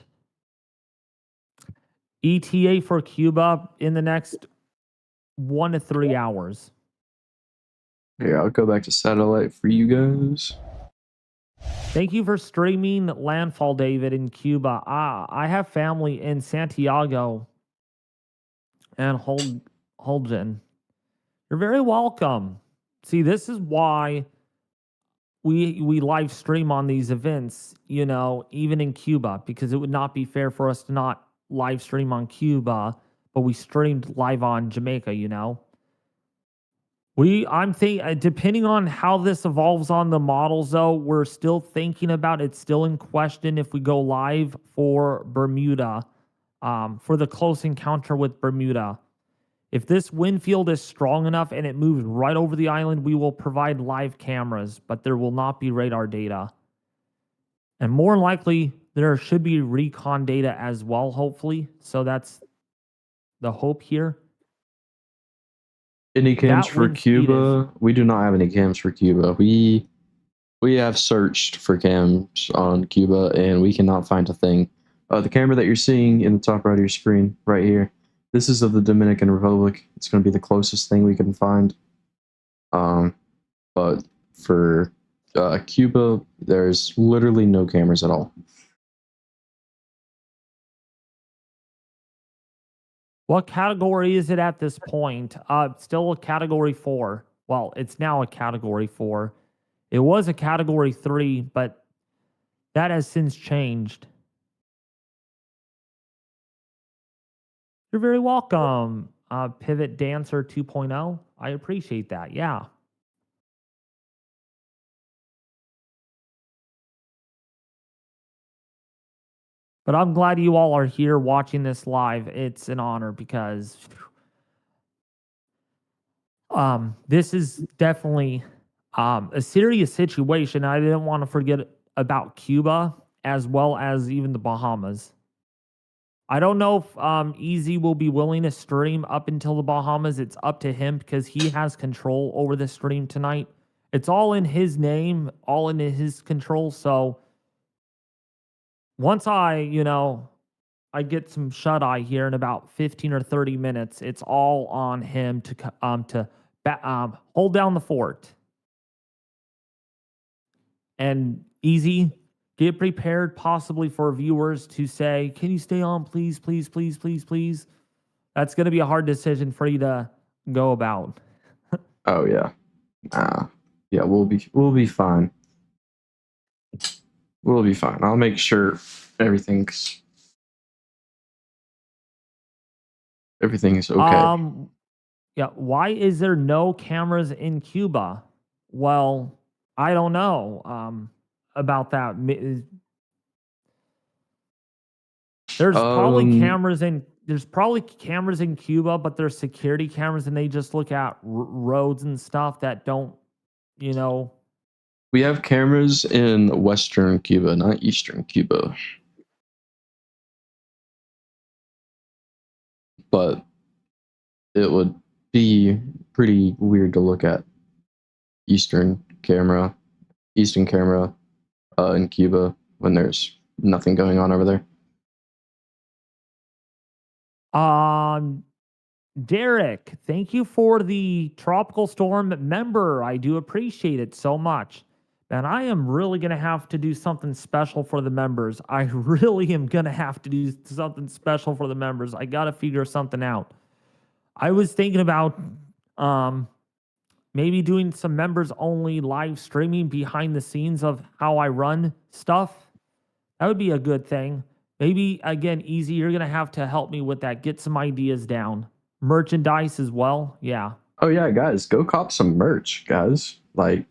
ETA for Cuba in the next 1 to 3 hours. Yeah, I'll go back to satellite for you guys. Thank you for streaming Landfall, David, in Cuba. I have family in Santiago and Holgen. You're very welcome. See, this is why we live stream on these events, you know, even in Cuba, because it would not be fair for us to not live stream on Cuba, but we streamed live on Jamaica, you know. I'm thinking, depending on how this evolves on the models, though, we're still thinking about it's still in question if we go live for Bermuda, for the close encounter with Bermuda. If this wind field is strong enough and it moves right over the island, we will provide live cameras, but there will not be radar data. And more likely, there should be recon data as well, hopefully. So that's the hope here. Any cams That for wind speed Cuba? We do not have any cams for Cuba. We have searched for cams on Cuba and we cannot find a thing. The camera that you're seeing in the top right of your screen, right here, this is of the Dominican Republic. It's going to be the closest thing we can find. But for Cuba, there's literally no cameras at all. What category is it at this point? Still a category 4. Well, it's now a category 4. It was a category 3, but that has since changed. You're very welcome, Pivot Dancer 2.0. I appreciate that. Yeah. But I'm glad you all are here watching this live. It's an honor because this is definitely a serious situation. I didn't want to forget about Cuba as well as even the Bahamas. I don't know if Easy will be willing to stream up until the Bahamas. It's up to him because he has control over the stream tonight. It's all in his name, all in his control. So once I get some shut eye here in about 15 or 30 minutes, it's all on him to hold down the fort. And Easy, get prepared possibly for viewers to say, can you stay on, please, please, please, please, please? That's going to be a hard decision for you to go about. Oh yeah. Yeah, we'll be fine. We'll be fine. I'll make sure everything's okay. Yeah, why is there no cameras in Cuba? Well, I don't know about that. There's probably cameras in Cuba, but there's security cameras and they just look at roads and stuff that don't, We have cameras in Western Cuba, not Eastern Cuba. But it would be pretty weird to look at Eastern camera in Cuba when there's nothing going on over there. Derek, thank you for the Tropical Storm member. I do appreciate it so much. And I am really going to have to do something special for the members. I really am going to have to do something special for the members. I got to figure something out. I was thinking about maybe doing some members only live streaming behind the scenes of how I run stuff. That would be a good thing. Maybe, again, Easy, you're going to have to help me with that. Get some ideas down. Merchandise as well. Yeah. Oh yeah, guys, go cop some merch, guys. Like,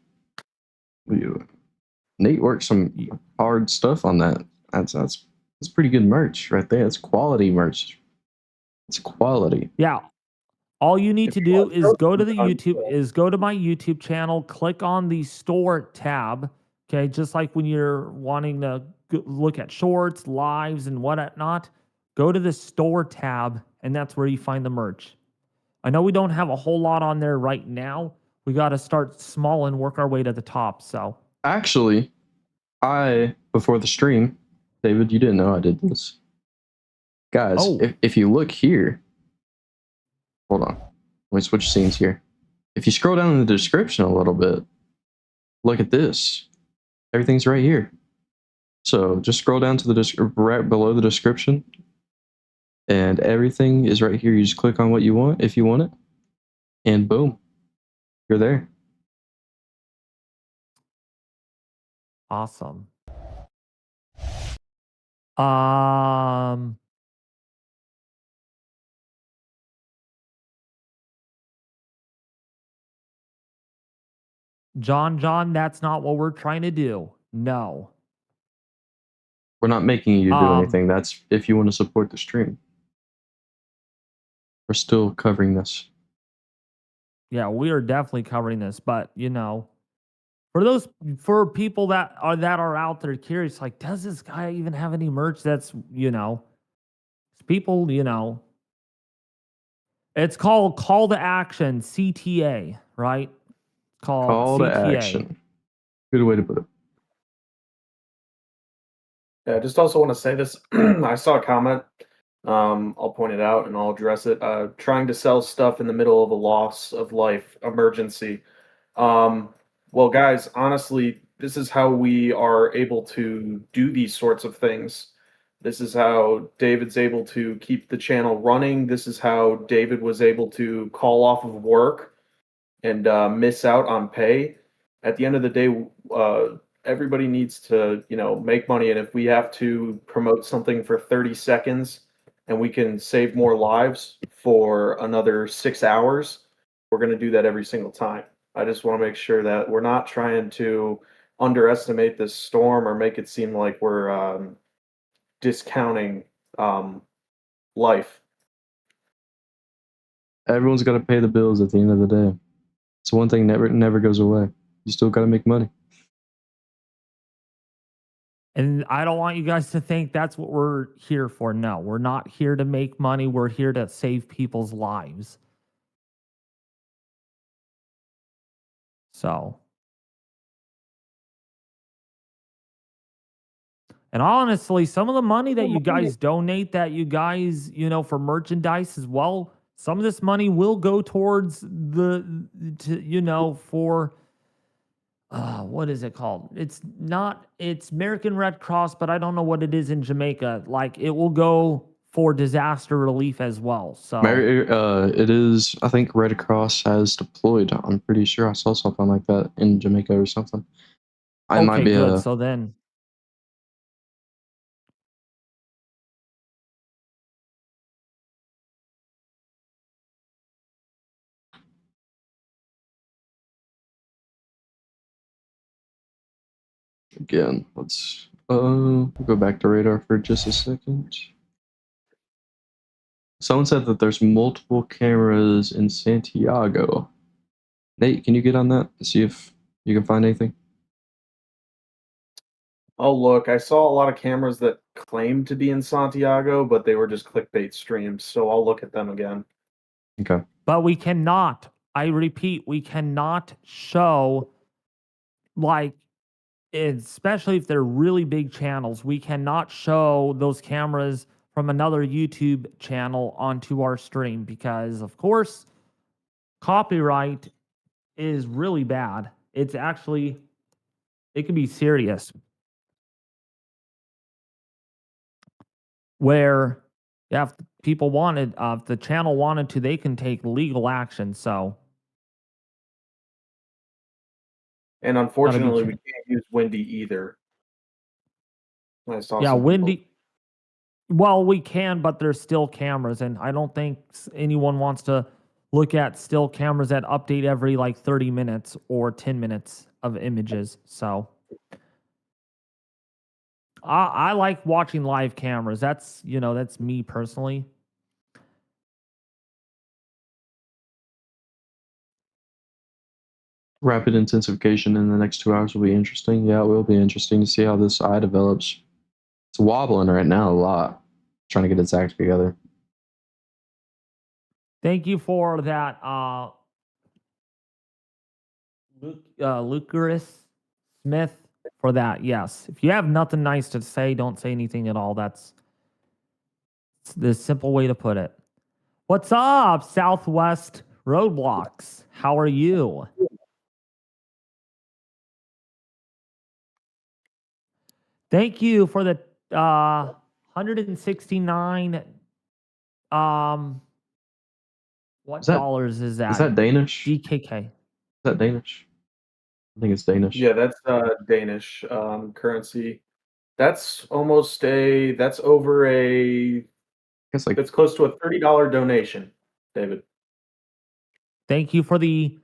Nate worked some hard stuff on that. That's pretty good merch right there. It's quality merch. It's quality. Yeah. All you need to do is go to my YouTube channel, click on the store tab. Okay. Just like when you're wanting to look at shorts, lives, and whatnot, go to the store tab, and that's where you find the merch. I know we don't have a whole lot on there right now. We got to start small and work our way to the top. So actually, before the stream, David, you didn't know I did this. Guys, if you look here, hold on. Let me switch scenes here. If you scroll down in the description a little bit, look at this. Everything's right here. So just scroll down to the right below the description, and everything is right here. You just click on what you want if you want it, and boom, you're there. Awesome. Um, John, that's not what we're trying to do. No. We're not making you do Um, anything. That's if you want to support the stream. We're still covering this. Yeah, we are definitely covering this, but for people that are out there curious, like, does this guy even have any merch that's, people, it's called Call to Action, CTA, right? Called Call to CTA. action. Good way to put it. Yeah, I just also want to say this. I saw a comment. I'll point it out and I'll address it. Trying to sell stuff in the middle of a loss of life emergency. Well, guys, honestly, this is how we are able to do these sorts of things. This is how David's able to keep the channel running. This is how David was able to call off of work and miss out on pay. At the end of the day, everybody needs to, make money. And if we have to promote something for 30 seconds and we can save more lives for another 6 hours, we're going to do that every single time. I just want to make sure that we're not trying to underestimate this storm or make it seem like we're discounting life. Everyone's got to pay the bills at the end of the day. So one thing never goes away. You still got to make money. And I don't want you guys to think that's what we're here for. No, we're not here to make money. We're here to save people's lives. So, and honestly, some of the money that you guys donate, that you guys, for merchandise as well, some of this money will go towards for what is it called? It's American Red Cross, but I don't know what it is in Jamaica. Like, it will go for disaster relief as well. So it is, I think Red Cross has deployed. I'm pretty sure I saw something like that in Jamaica or something. I okay, might be good. So then, again, let's go back to radar for just a second. Someone said that there's multiple cameras in Santiago. Nate, can you get on that to see if you can find anything? Oh, look, I saw a lot of cameras that claimed to be in Santiago, but they were just clickbait streams. So I'll look at them again. Okay. but we cannot, I repeat, we cannot show, like, especially if they're really big channels, we cannot show those cameras from another YouTube channel onto our stream because, of course, copyright is really bad. It's actually, it can be serious. Where, yeah, if people wanted, if the channel wanted to, they can take legal action. So, And unfortunately, we can't use Windy either. I saw yeah, some people- Windy. Well, we can, but there's still cameras, and I don't think anyone wants to look at still cameras that update every like 30 minutes or 10 minutes of images. So I like watching live cameras. That's, that's me personally. Rapid intensification in the next 2 hours will be interesting. Yeah, it will be interesting to see how this eye develops. It's wobbling right now a lot. Trying to get its act together. Thank you for that, Lucas Smith, for that. Yes. If you have nothing nice to say, don't say anything at all. That's the simple way to put it. What's up, Southwest Roadblocks? How are you? Thank you for the 169. What Is that- dollars is that? Is that Danish? DKK. Is that Danish? I think it's Danish. Yeah, that's Danish currency. That's almost a. That's over a. I guess like That's close to a $30 donation, David. Thank you for the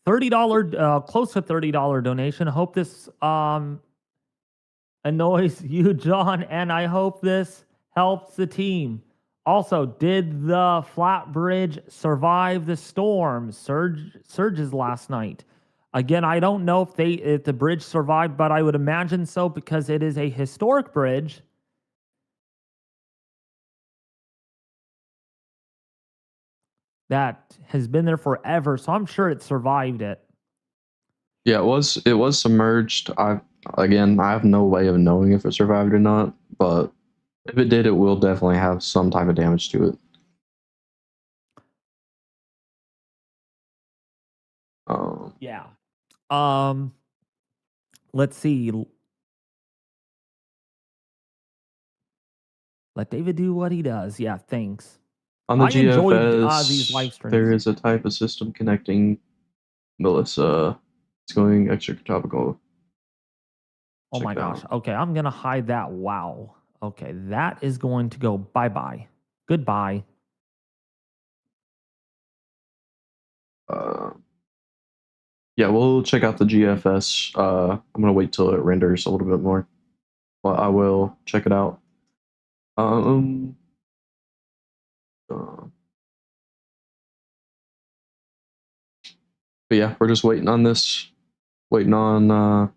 $30, close to $30 donation. Hope this annoys you, John, and I hope this helps the team. Also, did the flat bridge survive the storm surges last night? Again, I don't know if the bridge survived, but I would imagine so because it is a historic bridge. That has been there forever, so I'm sure it survived it. Yeah, it was submerged. I have no way of knowing if it survived or not, but if it did, it will definitely have some type of damage to it. Yeah. Let's see. Let David do what he does. Yeah, thanks. On the I enjoyed, GFS, these live streams. there is a type of system connecting Melissa. It's going extratropical. Oh Check my it gosh. out. Okay, I'm going to hide that. Wow. Okay, that is going to go bye-bye. Goodbye. Yeah, we'll check out the GFS. I'm gonna wait till it renders a little bit more, but I will check it out. But yeah, we're just waiting on this. Waiting on.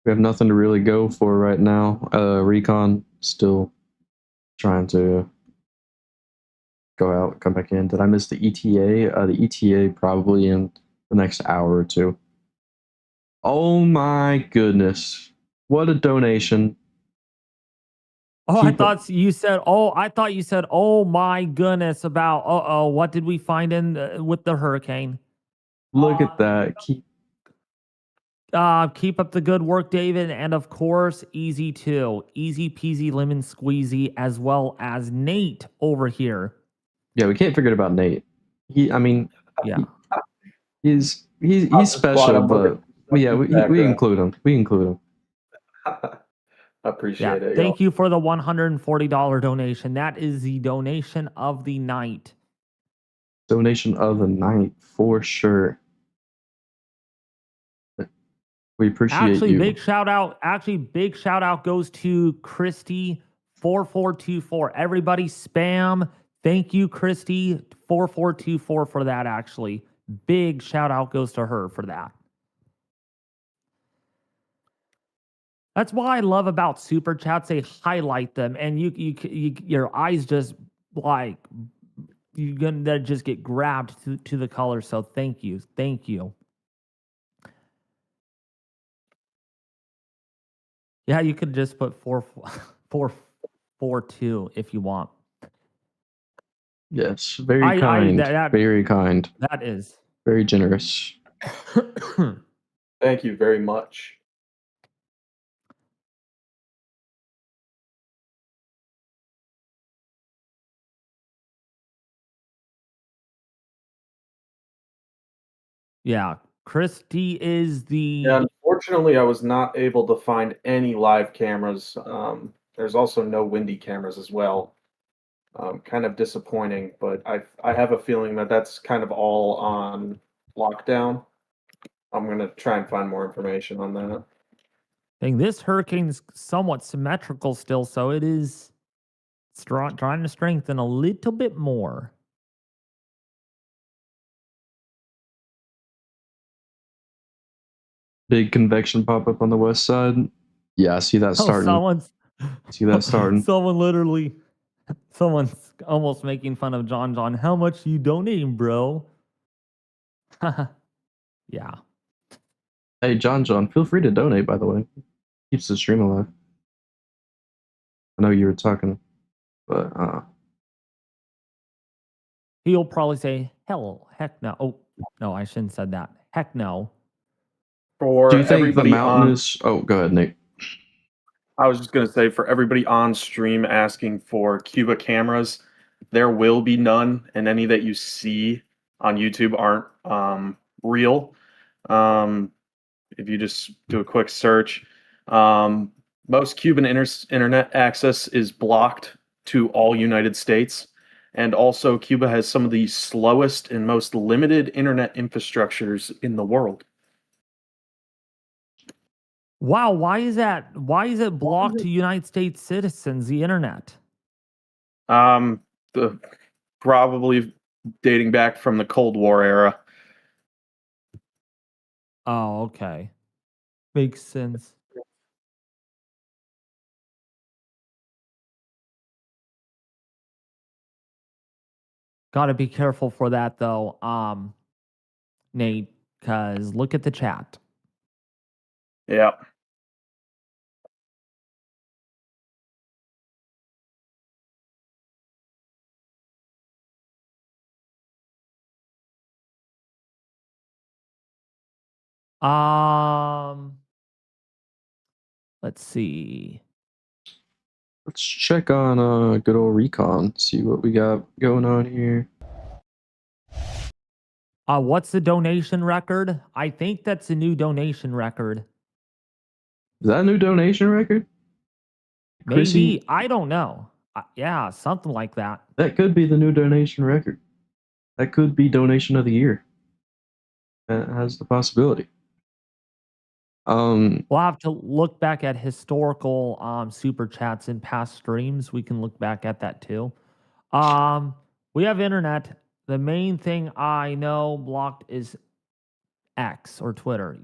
We have nothing to really go for right now. Recon still trying to go out, come back in. Did I miss the ETA? The ETA probably in the next hour or two. Oh my goodness. What a donation. Oh, I thought you said, oh my goodness, about, what did we find in with the hurricane? Look at that. Keep up the good work, David. And of course, Easy too. Easy peasy lemon squeezy, as well as Nate over here. Yeah, we can't forget about Nate. Yeah. He's Squad, special, I'm but yeah, we include him. We include him. Appreciate it. Thank you for the $140 donation. That is the donation of the night. Donation of the night for sure. We appreciate you. Big shout out goes to Christy4424. Everybody spam. Thank you, Christy4424, for that, actually. Big shout out goes to her for that. That's why I love about super chats. They highlight them, and you your eyes just like you're gonna just get grabbed to the color. So thank you. Yeah, you could just put 442 if you want. Yes, very kind. Very kind. That is very generous. Thank you very much. Yeah, Christy is the. Yeah, unfortunately, I was not able to find any live cameras. There's also no windy cameras as well. Kind of disappointing, but I have a feeling that that's kind of all on lockdown. I'm gonna try and find more information on that. Dang, this hurricane's somewhat symmetrical still, so it is trying to strengthen a little bit more. Big convection pop up on the west side. Yeah, I see that starting. Someone's almost making fun of John. How much you donating, bro? Yeah. Hey, John, feel free to donate, by the way. Keeps the stream alive. I know you were talking, but he'll probably say, heck no. Oh, no, I shouldn't have said that. Heck no. For do you think the mountain is... Oh, go ahead, Nick. I was just going to say, for everybody on stream asking for Cuba cameras, there will be none, and any that you see on YouTube aren't real. If you just do a quick search, most Cuban internet access is blocked to all United States. And also, Cuba has some of the slowest and most limited internet infrastructures in the world. Wow, why is that? Why is it blocked to United States citizens, the internet? The probably dating back from the Cold War era. Oh, okay. Makes sense. Got to be careful for that though, Nate, because look at the chat. Yeah. Let's see. Let's check on good old recon, see what we got going on here. What's the donation record? I think that's a new donation record. Is that a new donation record? Chrissy? Maybe. I don't know. Yeah, something like that. That could be the new donation record. That could be donation of the year. That has the possibility. We'll have to look back at historical super chats in past streams. We can look back at that too. We have internet. The main thing I know blocked is X or Twitter.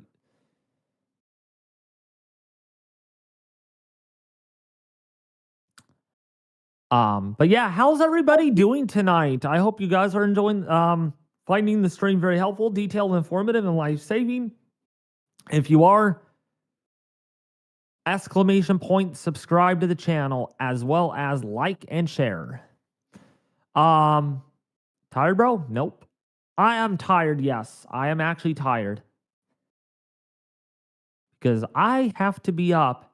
But yeah, how's everybody doing tonight? I hope you guys are enjoying finding the stream very helpful, detailed, informative, and life-saving. If you are, subscribe to the channel, as well as like and share. Tired, bro? Nope. I am tired, yes. I am actually tired. Because I have to be up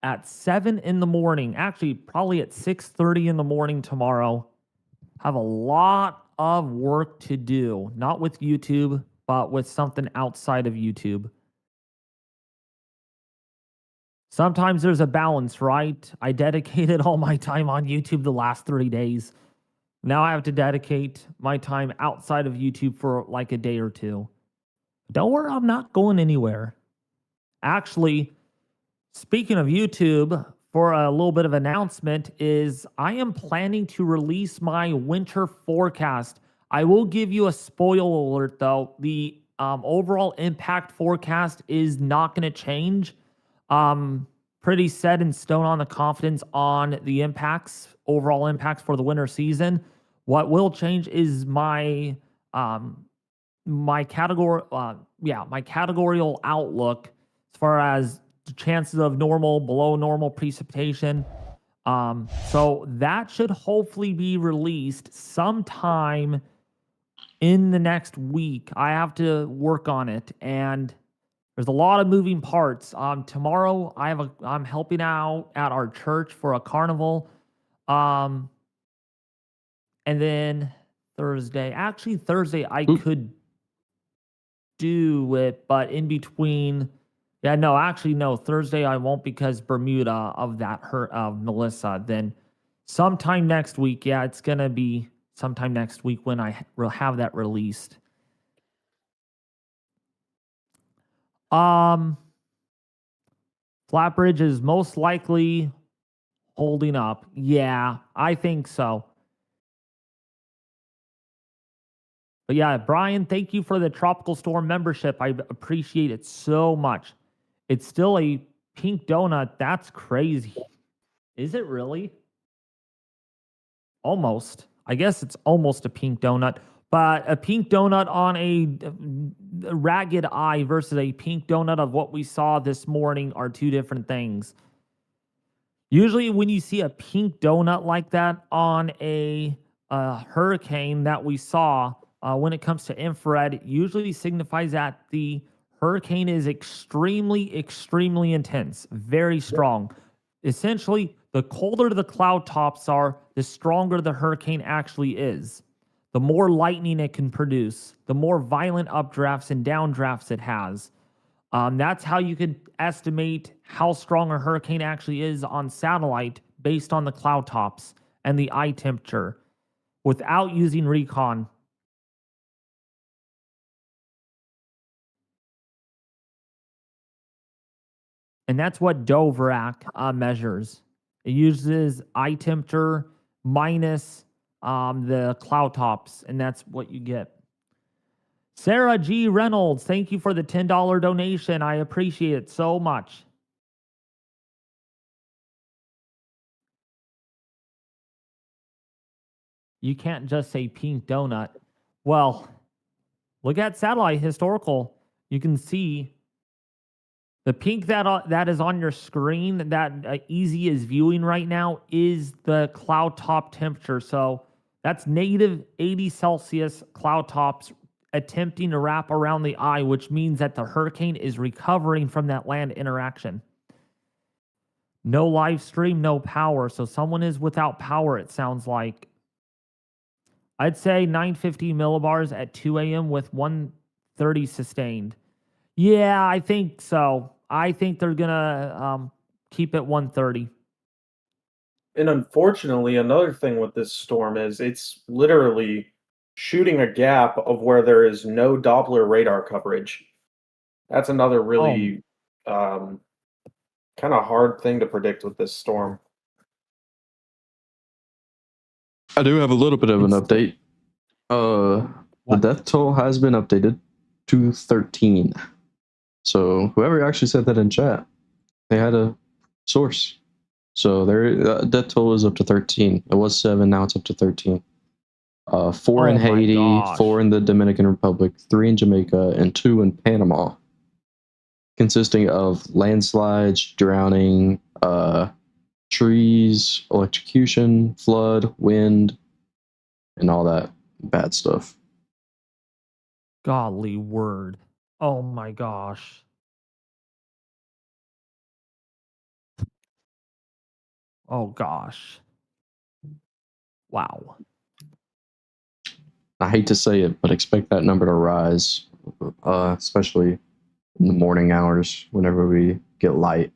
at 7 in the morning. Actually, probably at 6:30 in the morning tomorrow. Have a lot of work to do. Not with YouTube, but with something outside of YouTube. Sometimes there's a balance, right? I dedicated all my time on YouTube the last 3 days. Now I have to dedicate my time outside of YouTube for like a day or two. Don't worry, I'm not going anywhere. Actually, speaking of YouTube, for a little bit of announcement is I am planning to release my winter forecast. I will give you a spoiler alert though. The overall impact forecast is not going to change. Pretty set in stone on the confidence on the impacts, overall impacts for the winter season. What will change is my my categorical outlook as far as the chances of normal, below normal precipitation. So that should hopefully be released sometime in the next week. I have to work on it, and there's a lot of moving parts. Tomorrow I'm helping out at our church for a carnival. And then Thursday I could do it, but in between, Thursday I won't because Bermuda of Melissa. Then sometime next week, it's gonna be sometime next week when I will have that released. Flatbridge is most likely holding up. Yeah, I think so. But yeah, Brian, thank you for the Tropical Storm membership. I appreciate it so much. It's still a pink donut. That's crazy. Is it really? Almost. I guess it's almost a pink donut. But a pink donut on a ragged eye versus a pink donut of what we saw this morning are two different things. Usually when you see a pink donut like that on a hurricane that we saw, when it comes to infrared, it usually signifies that the hurricane is extremely, extremely intense, very strong. essentially, the colder the cloud tops are, the stronger the hurricane actually is. The more lightning it can produce, the more violent updrafts and downdrafts it has. That's how you could estimate how strong a hurricane actually is on satellite based on the cloud tops and the eye temperature without using recon. And that's what Doverac measures. It uses eye temperature minus the cloud tops, and that's what you get. Sarah G. Reynolds, thank you for the $10 donation. I appreciate it so much. You can't just say pink donut. Well, look at satellite historical. You can see the pink that is on your screen that Easy is viewing right now is the cloud top temperature. So that's negative 80 Celsius cloud tops attempting to wrap around the eye, which means that the hurricane is recovering from that land interaction. No live stream, no power. So someone is without power, it sounds like. I'd say 950 millibars at 2 a.m. with 130 sustained. Yeah, I think so. I think they're going to keep it 130. And unfortunately, another thing with this storm is it's literally shooting a gap of where there is no Doppler radar coverage. That's another really kind of hard thing to predict with this storm. I do have a little bit of an update. The What? death toll has been updated to 13. So whoever actually said that in chat, they had a source. So their death toll is up to 13. It was 7, now it's up to 13. 4 in Oh my Haiti, gosh. 4 in the Dominican Republic, 3 in Jamaica, and 2 in Panama, consisting of landslides, drowning, trees, electrocution, flood, wind, and all that bad stuff. Golly word. Oh my gosh. Oh gosh. Wow. I hate to say it, but expect that number to rise, especially in the morning hours whenever we get light.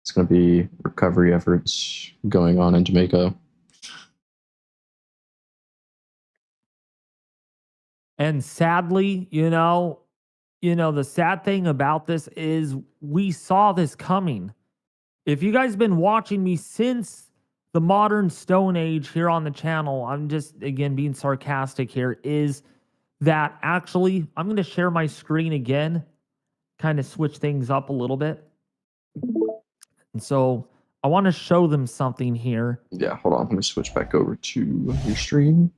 It's going to be recovery efforts going on in Jamaica. And sadly, the sad thing about this is we saw this coming. If you guys been watching me since the modern Stone Age here on the channel, I'm just, again, being sarcastic here, is that actually, I'm going to share my screen again, kind of switch things up a little bit. And so I want to show them something here. Yeah, hold on. Let me switch back over to your stream.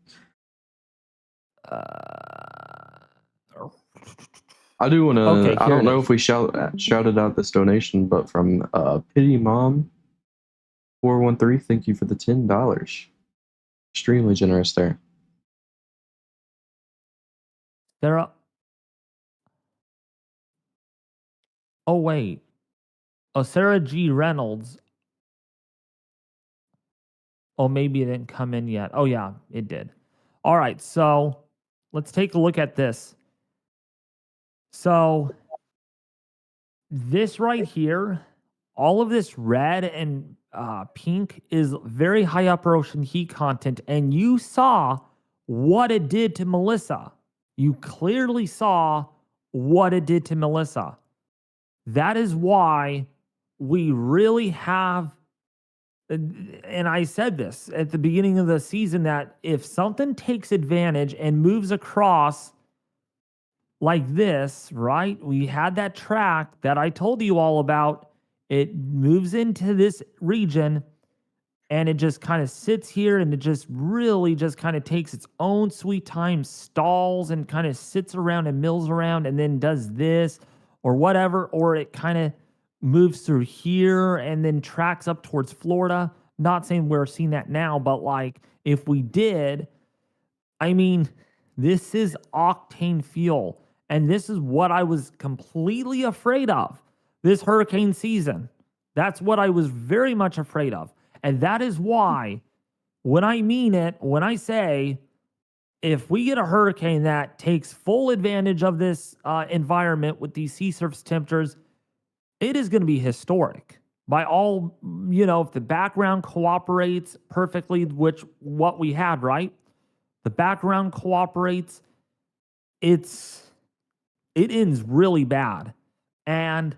I do want to. Okay, I here don't it know is. if we shouted out this donation, but from Pity Mom 413, thank you for the $10. Extremely generous there. Sarah. Oh, wait. Oh, Sarah G. Reynolds. Oh, maybe it didn't come in yet. Oh, yeah, it did. All right, so let's take a look at this. So this right here, all of this red and pink is very high upper ocean heat content, and you saw what it did to Melissa. You clearly saw what it did to Melissa. That is why we really have, and I said this at the beginning of the season, that if something takes advantage and moves across like this, right? We had that track that I told you all about. It moves into this region and it just kind of sits here and it just really just kind of takes its own sweet time, stalls and kind of sits around and mills around and then does this or whatever, or it kind of moves through here and then tracks up towards Florida. Not saying we're seeing that now, but like if we did, I mean, this is octane fuel. And this is what I was completely afraid of this hurricane season. That's what I was very much afraid of. And that is why, when I mean it, when I say, if we get a hurricane that takes full advantage of this environment with these sea surface temperatures, it is going to be historic. By all, if the background cooperates perfectly, which what we had, right? The background cooperates, it ends really bad. And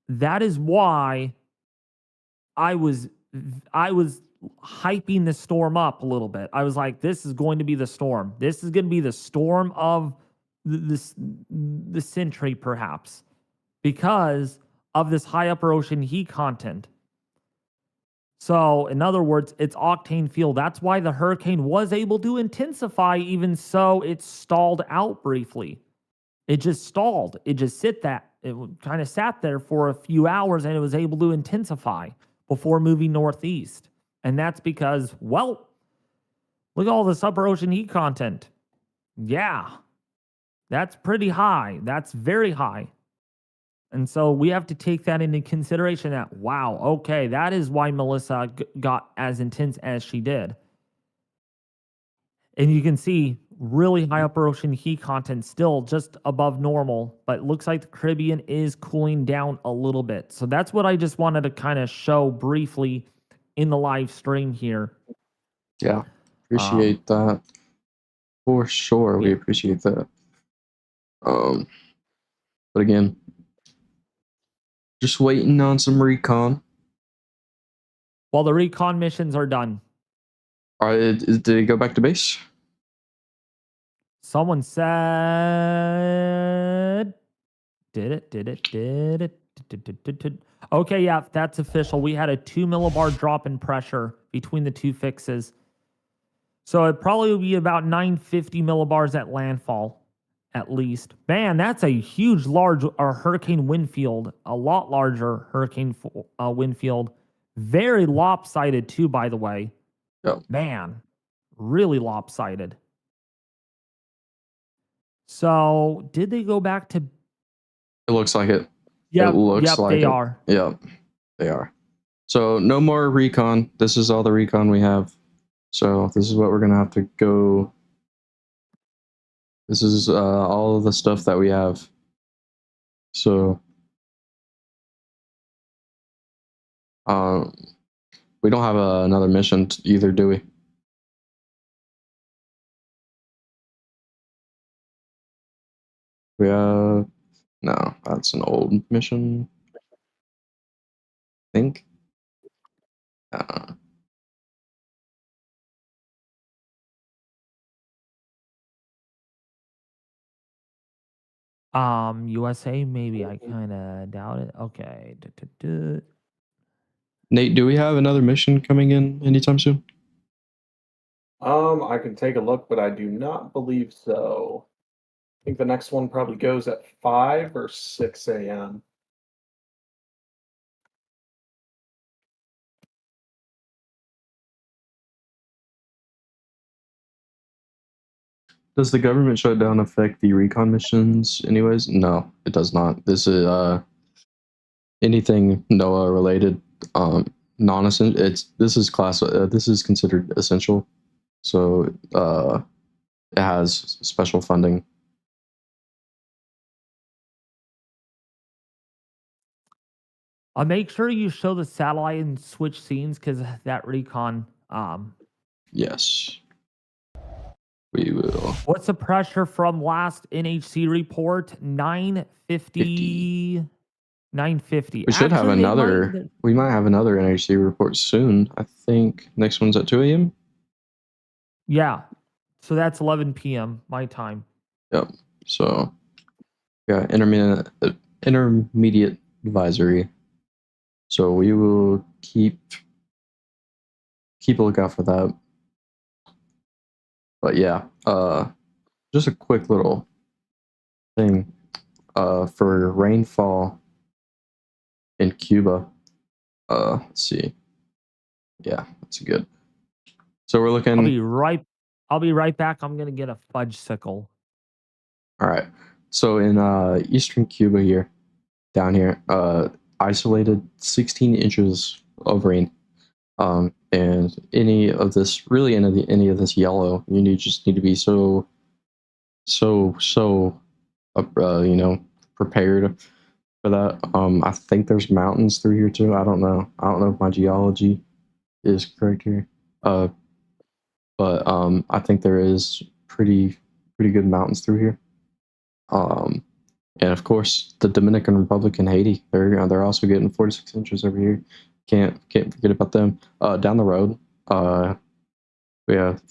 that is why I was hyping the storm up a little bit. I was like, this is going to be the storm. This is going to be the storm of the century, perhaps, because of this high upper ocean heat content. So, in other words, it's octane fuel. That's why the hurricane was able to intensify, even so it stalled out briefly. It just stalled. It just it kind of sat there for a few hours, and it was able to intensify before moving northeast. And that's because, well, look at all this upper ocean heat content. Yeah, that's pretty high. That's very high. And so we have to take that into consideration that, wow, okay, that is why Melissa got as intense as she did. And you can see really high upper ocean heat content still just above normal, but it looks like the Caribbean is cooling down a little bit. So that's what I just wanted to kind of show briefly in the live stream here. Yeah, appreciate that. For sure, we appreciate that. But again, just waiting on some recon. Well, the recon missions are done. Did it go back to base? Someone said, did it. Okay, yeah, that's official. We had a 2 millibar drop in pressure between the two fixes. So it probably will be about 950 millibars at landfall, at least. Man, that's a huge, large hurricane wind field. A lot larger hurricane wind field. Very lopsided, too, by the way. Yep. Man, really lopsided. So, did they go back to... It looks like it. Yep, it looks like they it. are. Yep, they are. So no more recon. This is all the recon we have. So this is what we're going to have to go. This is all of the stuff that we have. So we don't have another mission either, do we? We have... No, that's an old mission. I think. USA, maybe. I kind of doubt it. Okay. Nate, do we have another mission coming in anytime soon? I can take a look, but I do not believe so. I think the next one probably goes at 5 or 6 a.m. Does the government shutdown affect the recon missions anyways? No, it does not. This is anything NOAA related, non-essential. This is considered essential. So it has special funding. Make sure you show the satellite and switch scenes because that recon. Yes. We will. What's the pressure from last NHC report? 950. 950. We should have another. We might have another NHC report soon. I think next one's at 2 a.m. Yeah. So that's 11 p.m. my time. Yep. So yeah, intermediate advisory. So we will keep a lookout for that. But yeah, just a quick little thing for rainfall in Cuba. Let's see. Yeah, that's good. So we're looking. I'll be right back. I'm gonna get a fudge sickle. All right. So in eastern Cuba here, down here, isolated 16 inches of rain. And any of this yellow, just need to be so prepared for that. I think there's mountains through here too. I don't know if my geology is correct here. But I think there is pretty good mountains through here. And of course, the Dominican Republic and Haiti, they're also getting 46 inches over here. Can't forget about them. Down the road, we have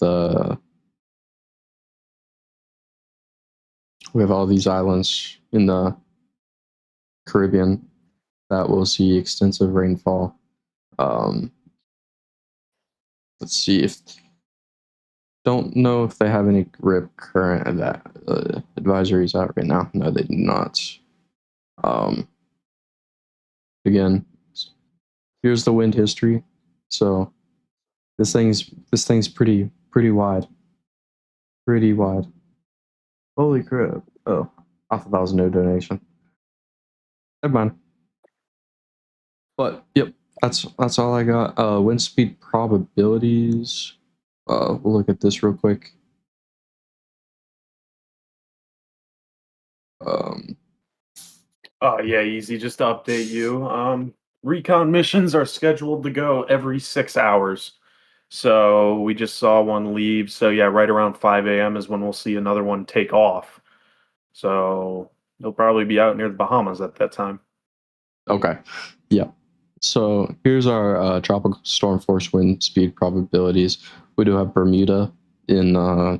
all these islands in the Caribbean that will see extensive rainfall. Let's see if don't know if they have any rip current of that advisories out right now. No, they do not. Again, here's the wind history. So this thing's pretty wide. Pretty wide. Holy crap. Oh, I thought that was no donation. Never mind. But yep, that's all I got. Wind speed probabilities. We'll look at this real quick. Yeah, easy. Just to update you. Recon missions are scheduled to go every 6 hours. So we just saw one leave. So yeah, right around 5 a.m. is when we'll see another one take off. So they'll probably be out near the Bahamas at that time. Okay. Yeah. So here's our tropical storm force wind speed probabilities. We do have Bermuda in I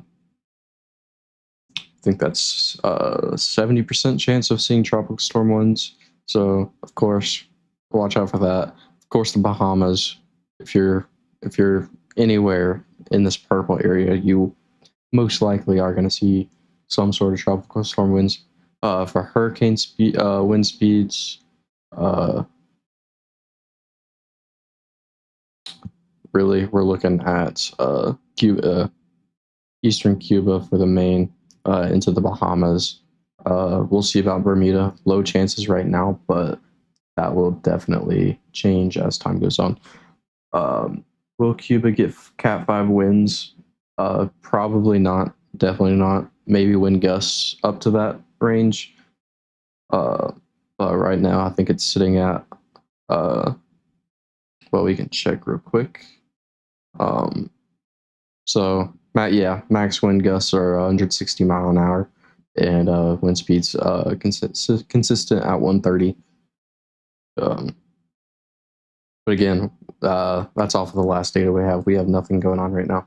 think that's 70% chance of seeing tropical storm winds. So of course, watch out for that. Of course, the Bahamas. If you're anywhere in this purple area, you most likely are going to see some sort of tropical storm winds. For hurricane wind speeds, really we're looking at Cuba, eastern Cuba for the main, into the Bahamas. We'll see about Bermuda. Low chances right now, but that will definitely change as time goes on. Will Cuba get Cat 5 winds? Probably not. Definitely not. Maybe wind gusts up to that range. But right now, I think it's sitting at. Well, we can check real quick. So max wind gusts are 160 mile an hour, and wind speeds consistent at 130. But again, that's off of the last data we have. We have nothing going on right now.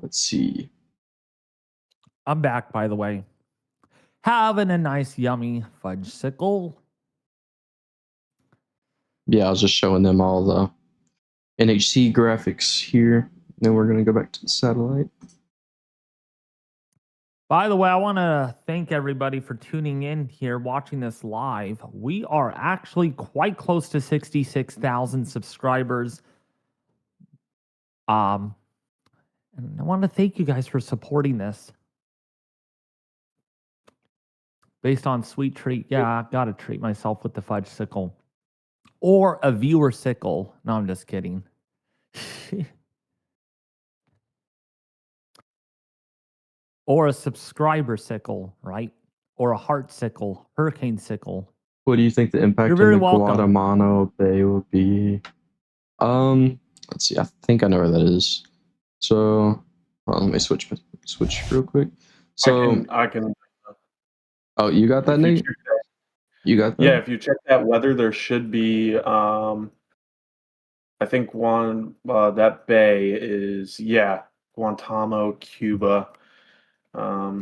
Let's see. I'm back, by the way. Having a nice, yummy fudge sickle. Yeah, I was just showing them all the NHC graphics here. Then we're going to go back to the satellite. By the way, I want to thank everybody for tuning in here, watching this live. We are actually quite close to 66,000 subscribers. And I want to thank you guys for supporting this. Based on sweet treat. Yeah, I got to treat myself with the fudge sickle. Or a viewer sickle. No, I'm just kidding. Or a subscriber sickle, right? Or a heart sickle, hurricane sickle. What do you think the impact You're on very the welcome. Guatemala Bay will be? Let's see. I think I know where that is. So, well, let me switch real quick. So I can. Oh, you got that, Nate? You got that? Yeah, if you check that weather, there should be. I think that bay is Guantanamo, Cuba. I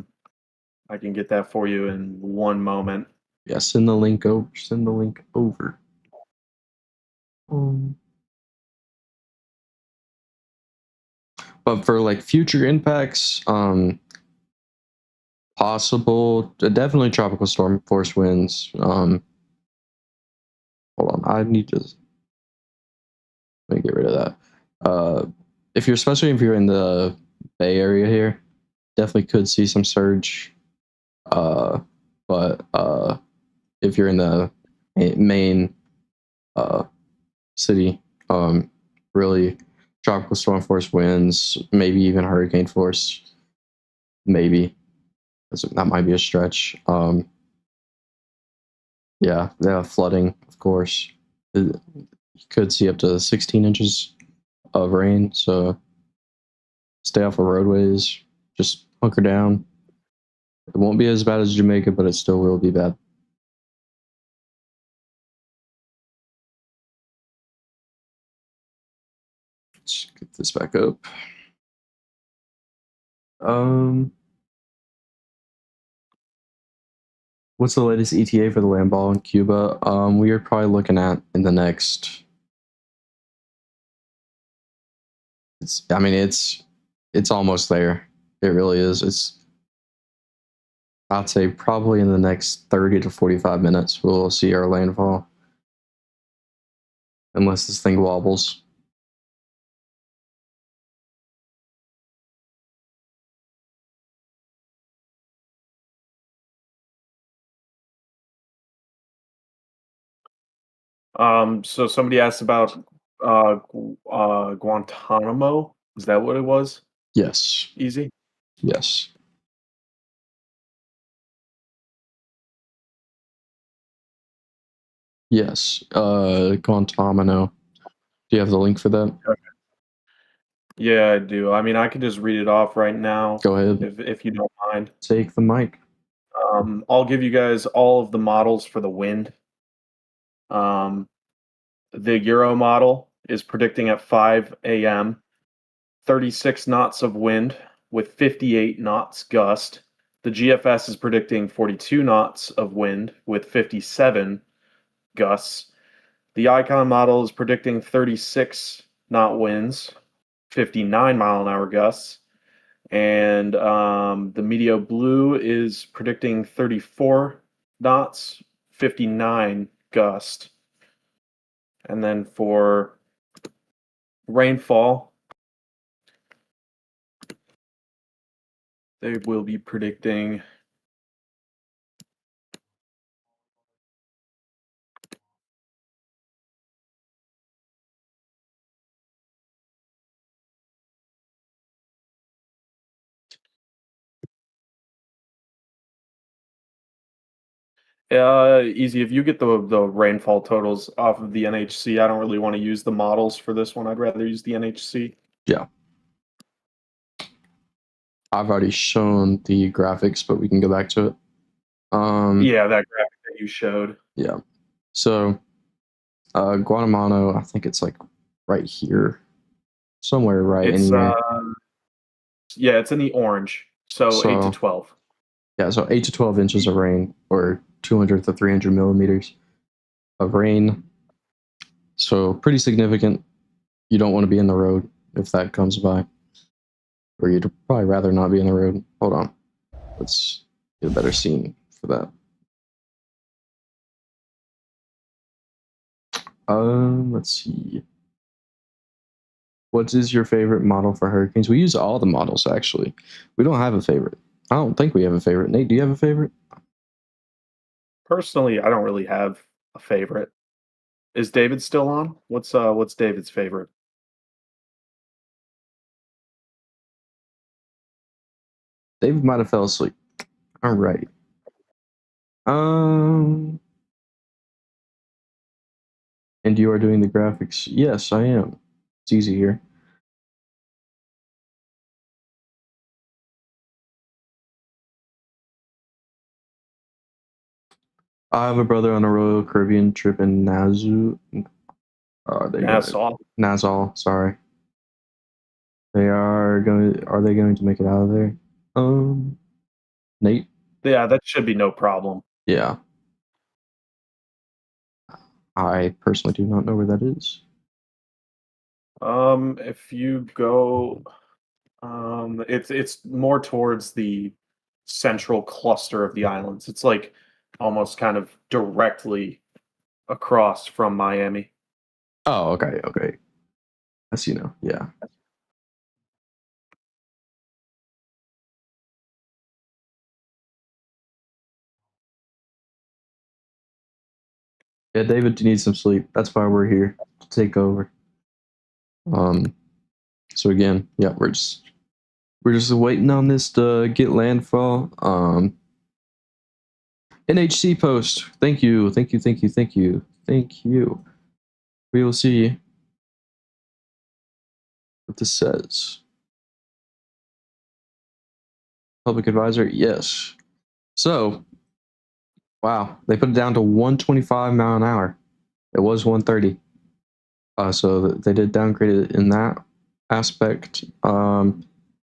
can get that for you in one moment. Yeah, send the link over. Send the link over. But for like future impacts, possible, definitely tropical storm force winds. Hold on, let me get rid of that. Especially if you're in the Bay Area here, definitely could see some surge. But if you're in the main city, really tropical storm force winds, maybe even hurricane force, maybe that might be a stretch. Yeah, flooding, of course. You could see up to 16 inches of rain, so stay off of roadways, just hunker down. It won't be as bad as Jamaica, but it still will be bad. Let's get this back up. What's the latest ETA for the land ball in Cuba? We are probably looking at in the next. It's almost there. It really is. I'd say probably in the next 30 to 45 minutes we'll see our landfall. Unless this thing wobbles. So somebody asked about Guantanamo. Is that what it was? Yes. Easy. Yes. Yes. Guantanamo. Do you have the link for that? Okay. Yeah, I do. I mean, I could just read it off right now. Go ahead. If you don't mind. Take the mic. I'll give you guys all of the models for the wind. The Euro model is predicting at 5 a.m. 36 knots of wind with 58 knots gust. The GFS is predicting 42 knots of wind with 57 gusts. The Icon model is predicting 36 knot winds, 59 mile an hour gusts. And the Meteo Blue is predicting 34 knots, 59 gust. And then for rainfall, they will be predicting easy. If you get the rainfall totals off of the NHC, I don't really want to use the models for this one. I'd rather use the NHC. Yeah. I've already shown the graphics, but we can go back to it. Yeah, that graphic that you showed. Yeah. So, Guatemala, I think it's like right here, somewhere right It's in here. yeah, it's in the orange. So 8 to 12. Yeah, so 8 to 12 inches of rain, or 200 to 300 millimeters of rain. So pretty significant. You don't want to be in the road if that comes by. Or you'd probably rather not be in the road. Hold on. Let's get a better scene for that. Let's see. What is your favorite model for hurricanes? We use all the models, actually. We don't have a favorite. I don't think we have a favorite. Nate, do you have a favorite? Personally, I don't really have a favorite. Is David still on? What's David's favorite? David might have fell asleep. All right. And you are doing the graphics? Yes, I am. It's easy here. I have a brother on a Royal Caribbean trip in Nassau. Nassau, sorry. Are they going to make it out of there? Nate? Yeah, that should be no problem. Yeah. I personally do not know where that is. If you go, it's more towards the central cluster of the islands. It's like almost kind of directly across from Miami. Oh, okay. I see now. Yeah. Yeah, David needs some sleep. That's why we're here to take over. So again, yeah, we're just waiting on this to get landfall. NHC post. Thank you. We will see what this says. Public advisor, yes. So, wow, they put it down to 125 mile an hour. It was 130. So they did downgrade it in that aspect.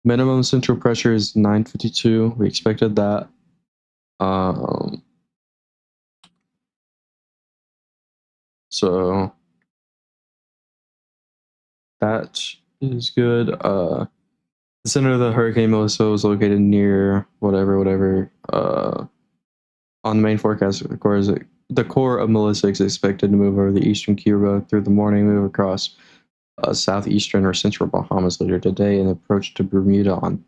Minimum central pressure is 952. We expected that. So that is good. The center of the Hurricane Melissa was located near whatever. On the main forecast, of course, the core of Melissa is expected to move over the eastern Cuba through the morning, move across southeastern or central Bahamas later today, and approach to Bermuda on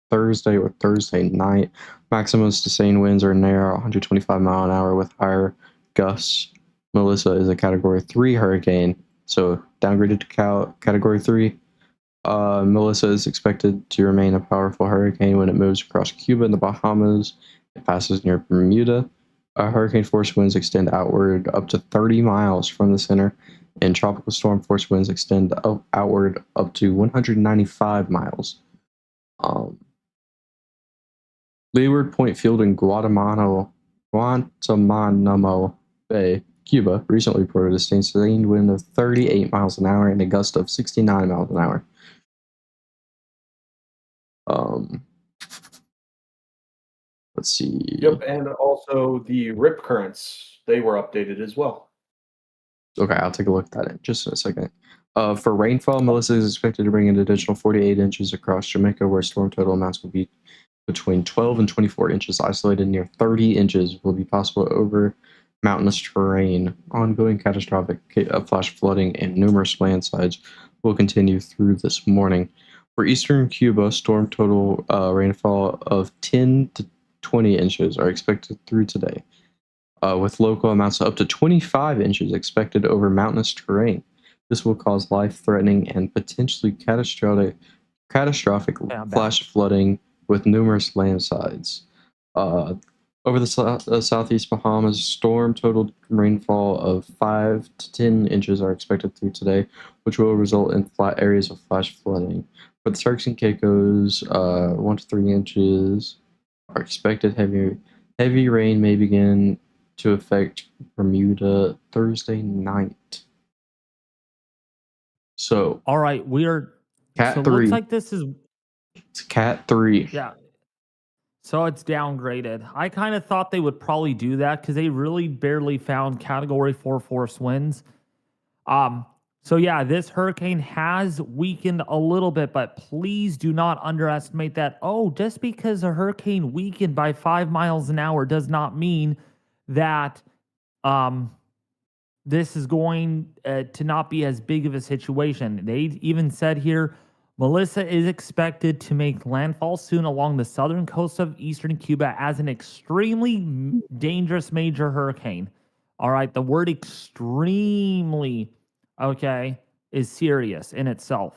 Thursday or Thursday night. Maximum sustained winds are near 125 mile an hour with higher gusts. Melissa is a Category 3 hurricane, so downgraded to Category 3. Melissa is expected to remain a powerful hurricane when it moves across Cuba and the Bahamas. It passes near Bermuda. Hurricane force winds extend outward up to 30 miles from the center, and tropical storm force winds extend outward up to 195 miles. Leeward Point Field in Guantanamo Bay, Cuba, recently reported a sustained wind of 38 miles an hour and a gust of 69 miles an hour. Let's see. Yep, and also the rip currents, they were updated as well. Okay, I'll take a look at that in just a second. For rainfall, Melissa is expected to bring an additional 48 inches across Jamaica, where storm total amounts will be between 12 and 24 inches. Isolated near 30 inches will be possible over mountainous terrain. Ongoing catastrophic flash flooding and numerous landslides will continue through this morning. For eastern Cuba, storm total rainfall of 10 to 20 inches are expected through today, with local amounts up to 25 inches expected over mountainous terrain. This will cause life-threatening and potentially catastrophic flash flooding with numerous landslides. Over the southeast Bahamas, storm total rainfall of 5 to 10 inches are expected through today, which will result in flat areas of flash flooding. For the Turks and Caicos, 1 to 3 inches are expected. Heavy rain may begin to affect Bermuda Thursday night. So, All right, we are. Cat so 3. looks like this is. It's Cat 3. Yeah. So it's downgraded. I kind of thought they would probably do that because they really barely found Category 4 force winds. So yeah, this hurricane has weakened a little bit, but please do not underestimate that. Oh, just because a hurricane weakened by 5 miles an hour does not mean that this is going to not be as big of a situation. They even said here, Melissa is expected to make landfall soon along the southern coast of eastern Cuba as an extremely dangerous major hurricane. All right, the word extremely, okay, is serious in itself.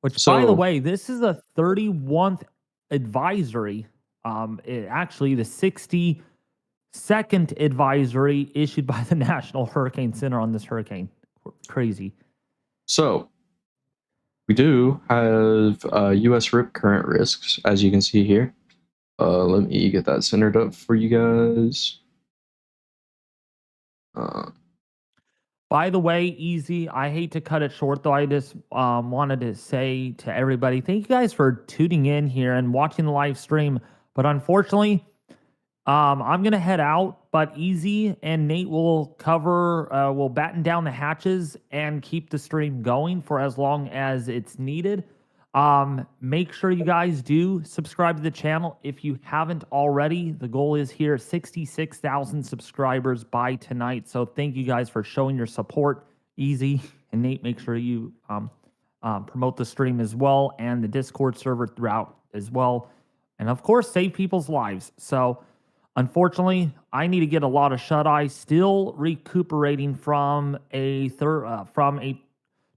Which, by the way, this is a 31st advisory. Actually, the 62nd advisory issued by the National Hurricane Center on this hurricane. Crazy. So, we do have U.S. rip current risks, as you can see here. Let me get that centered up for you guys. By the way, Easy, I hate to cut it short, though. I just wanted to say to everybody, thank you guys for tuning in here and watching the live stream. But unfortunately, I'm going to head out, but Easy and Nate will will batten down the hatches and keep the stream going for as long as it's needed. Make sure you guys do subscribe to the channel if you haven't already. The goal is here 66,000 subscribers by tonight. So thank you guys for showing your support. Easy and Nate, make sure you promote the stream as well and the Discord server throughout as well. And of course, save people's lives. So Unfortunately, I need to get a lot of shut eye. Still recuperating from a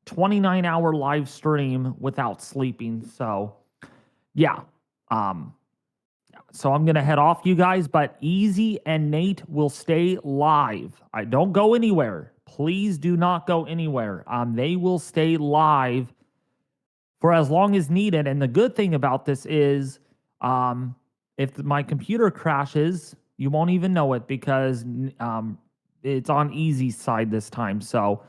29-hour live stream without sleeping. So, yeah. So I'm gonna head off, you guys. But Easy and Nate will stay live. I don't go anywhere. Please do not go anywhere. They will stay live for as long as needed. And the good thing about this is, if my computer crashes, you won't even know it because it's on Easy's side this time. So,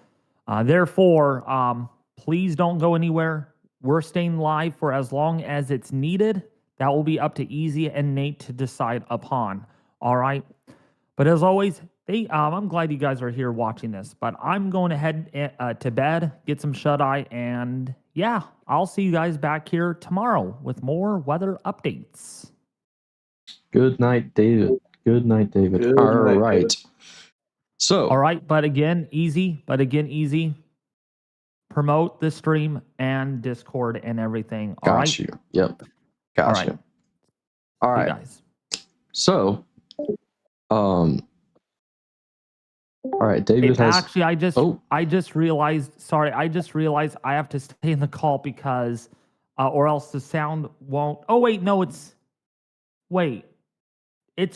therefore, please don't go anywhere. We're staying live for as long as it's needed. That will be up to Easy and Nate to decide upon. All right. But as always, I'm glad you guys are here watching this. But I'm going to head to bed, get some shut eye, and yeah, I'll see you guys back here tomorrow with more weather updates. Good night, David. Good night, David. Good All night, right. David. So, All right, but again, easy. Promote the stream and Discord and everything. All got right. you. Yep. Got All right. you. All See you right. guys. So, all right, David has. Actually, I just realized. Sorry, I just realized I have to stay in the call because, or else the sound won't. Oh wait, no, it's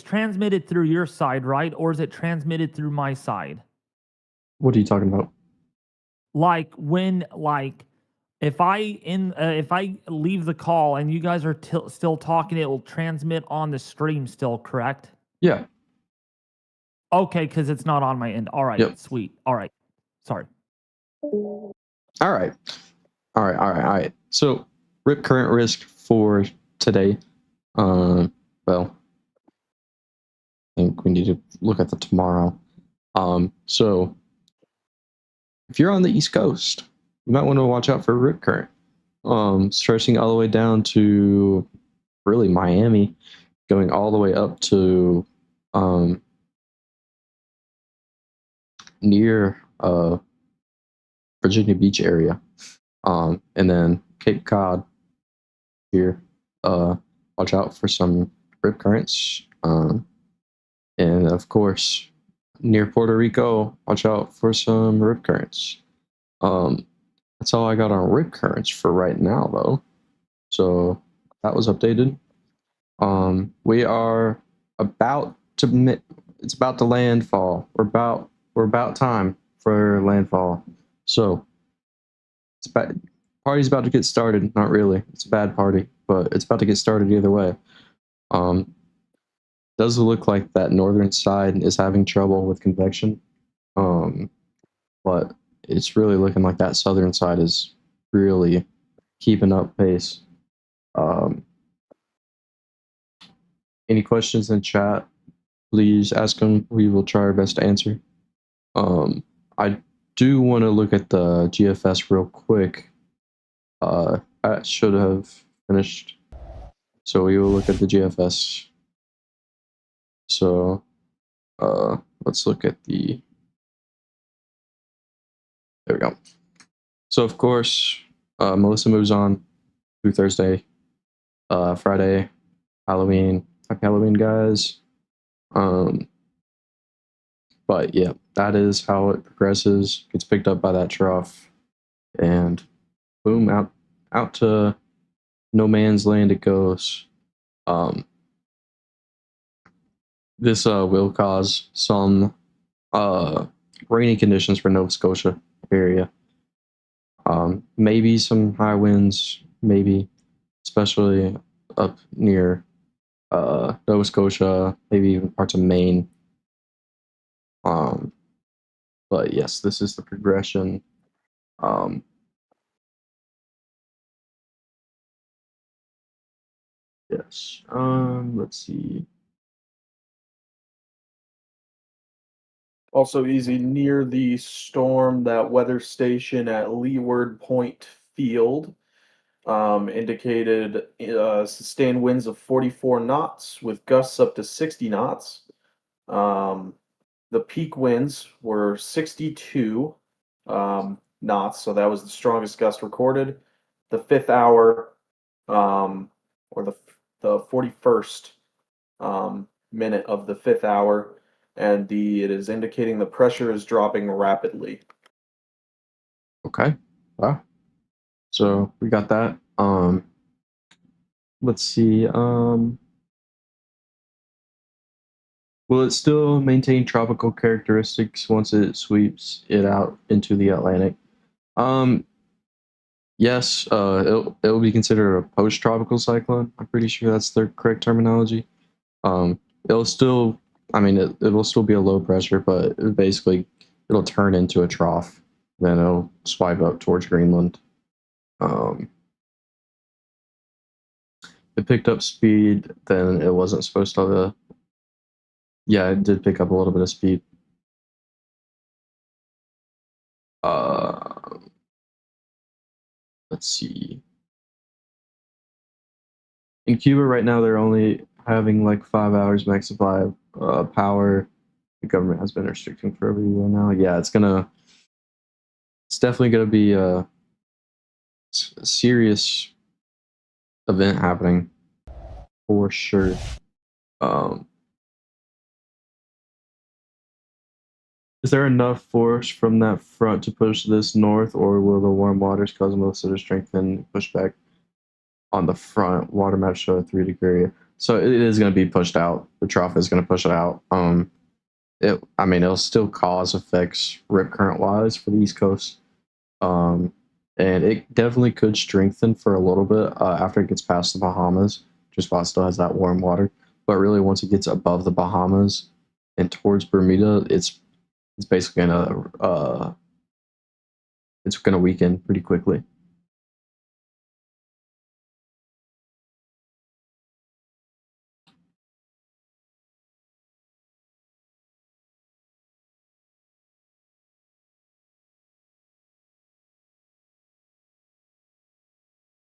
transmitted through your side, right? Or is it transmitted through my side? What are you talking about? Like if I leave the call and you guys are still talking, it will transmit on the stream still, correct? Yeah. Okay, because it's not on my end. All right, Yep. sweet. All right, sorry. All right. All right. So, rip current risk for today. Well, I think we need to look at the tomorrow. So if you're on the East Coast, you might want to watch out for a rip current. Stretching all the way down to really Miami, going all the way up to near Virginia Beach area, and then Cape Cod here. Watch out for some rip currents, and of course, near Puerto Rico, watch out for some rip currents. That's all I got on rip currents for right now, though. So that was updated. We are about to. It's about to landfall. We're about time for landfall. So it's bad. Party's about to get started. Not really. It's a bad party, but it's about to get started either way. Does look like that northern side is having trouble with convection. But it's really looking like that southern side is really keeping up pace. Any questions in chat, please ask them. We will try our best to answer. I do want to look at the GFS real quick. I should have finished. So we will look at the GFS. So let's look at the. There we go. So of course, Melissa moves on through Thursday, Friday, Halloween. Happy Halloween, guys. But yeah, that is how it progresses. Gets picked up by that trough, and boom, out to no man's land it goes. This will cause some rainy conditions for Nova Scotia area. Maybe some high winds, maybe, especially up near Nova Scotia, maybe even parts of Maine. But yes, this is the progression. Yes. Let's see. Also easy near the storm, that weather station at Leeward Point Field indicated sustained winds of 44 knots with gusts up to 60 knots. The peak winds were 62 knots, so that was the strongest gust recorded. The 5th hour, or the 41st, minute of the 5th hour, and it is indicating the pressure is dropping rapidly. Okay. Wow. So we got that. Let's see. Will it still maintain tropical characteristics once it sweeps it out into the Atlantic? Yes, it'll be considered a post-tropical cyclone. I'm pretty sure that's the correct terminology. It'll still, I mean, it will still be a low pressure, but it'll turn into a trough. Then it'll swipe up towards Greenland. It picked up speed, then it wasn't supposed to. Yeah, it did pick up a little bit of speed. Let's see. In Cuba right now, they're only having like 5 hours max supply of power. The government has been restricting for over a year now. Yeah, it's definitely gonna be a serious event happening for sure. Is there enough force from that front to push this north, or will the warm waters cause most of the strength and push back on the front? Water map show a 3-degree. So it is going to be pushed out. The trough is going to push it out. It'll still cause effects rip current wise for the East Coast. And it definitely could strengthen for a little bit after it gets past the Bahamas, just while it still has that warm water. But really, once it gets above the Bahamas and towards Bermuda, it's basically gonna weaken pretty quickly.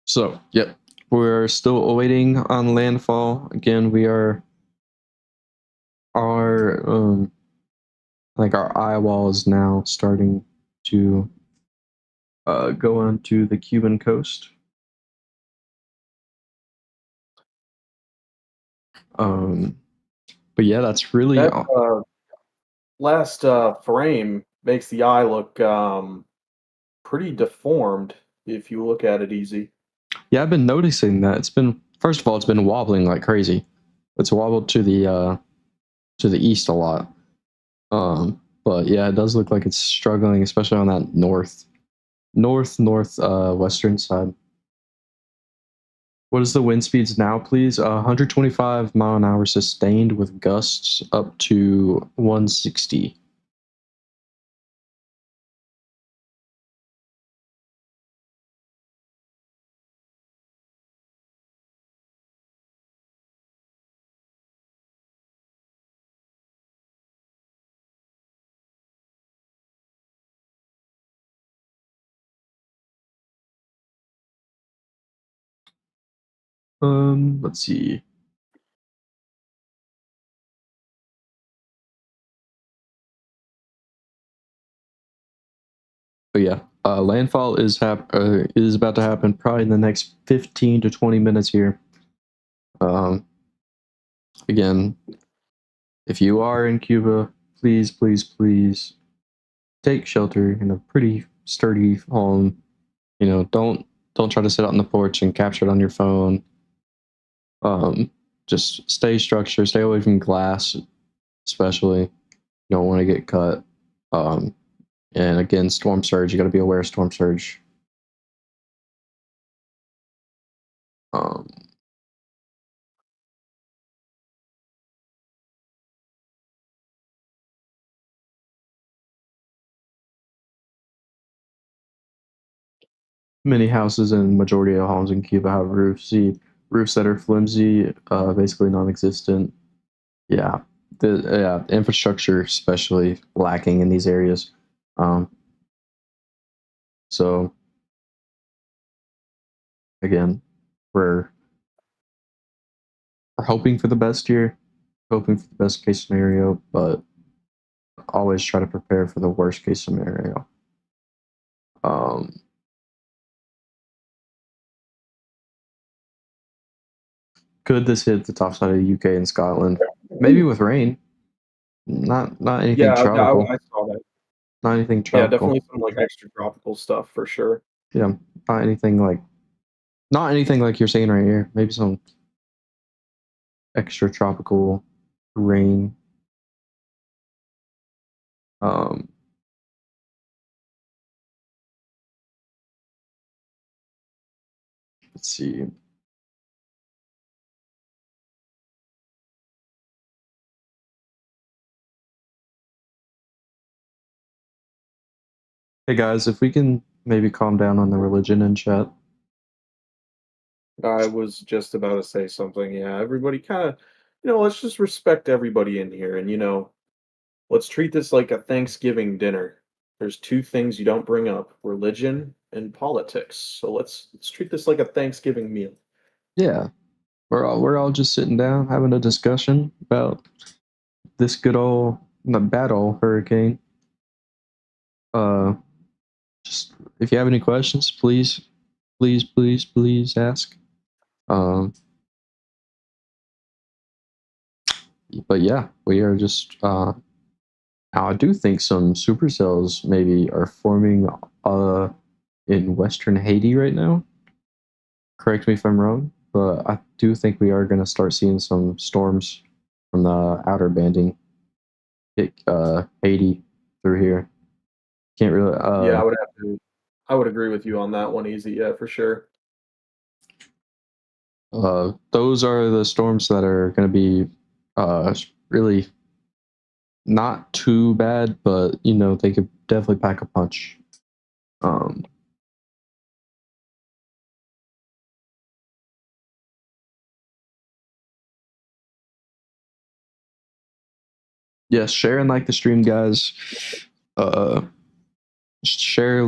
So, yep, we're still awaiting on landfall. Again, we are our eyewall is now starting to go onto the Cuban coast. But yeah, that's really That last frame makes the eye look pretty deformed if you look at it easy. Yeah, I've been noticing that. First of all, it's been wobbling like crazy. It's wobbled to the east a lot. But yeah, it does look like it's struggling, especially on that western side. What is the wind speeds now, please? 125 mile an hour sustained with gusts up to 160. Let's see. Oh yeah, landfall is about to happen probably in the next 15 to 20 minutes here. Again, if you are in Cuba, please take shelter in a pretty sturdy home. Don't try to sit out on the porch and capture it on your phone. Just stay structured, stay away from glass, especially. You don't want to get cut. And again, storm surge, you got to be aware of storm surge. Many houses and majority of homes in Cuba have roofs. See, roofs that are flimsy, basically non-existent. Yeah, the infrastructure especially lacking in these areas. So again, we're hoping for the best here, hoping for the best case scenario, but always try to prepare for the worst case scenario. Could this hit the top side of the UK and Scotland? maybe with rain. Not anything Yeah, tropical. I saw that. Not anything Yeah, tropical. definitely some like extra tropical stuff for sure. Yeah, not anything like you're saying right here. Maybe some extra tropical rain. Um, let's see. Hey guys, if we can maybe calm down on the religion in chat. I was just about to say something. Yeah, everybody kind of, let's just respect everybody in here, and let's treat this like a Thanksgiving dinner. There's two things you don't bring up: religion and politics. So let's treat this like a Thanksgiving meal. Yeah, we're all just sitting down having a discussion about this good old bad old hurricane. Uh, just if you have any questions, please ask. Um, but yeah, we are just. I do think some supercells maybe are forming in Western Haiti right now. Correct me if I'm wrong, but I do think we are going to start seeing some storms from the outer banding hit Haiti through here. Can't really. Yeah, I would agree with you on that one, easy. Yeah, for sure. Those are the storms that are going to be really not too bad, but they could definitely pack a punch. Um, yes, share and like the stream, guys. Share,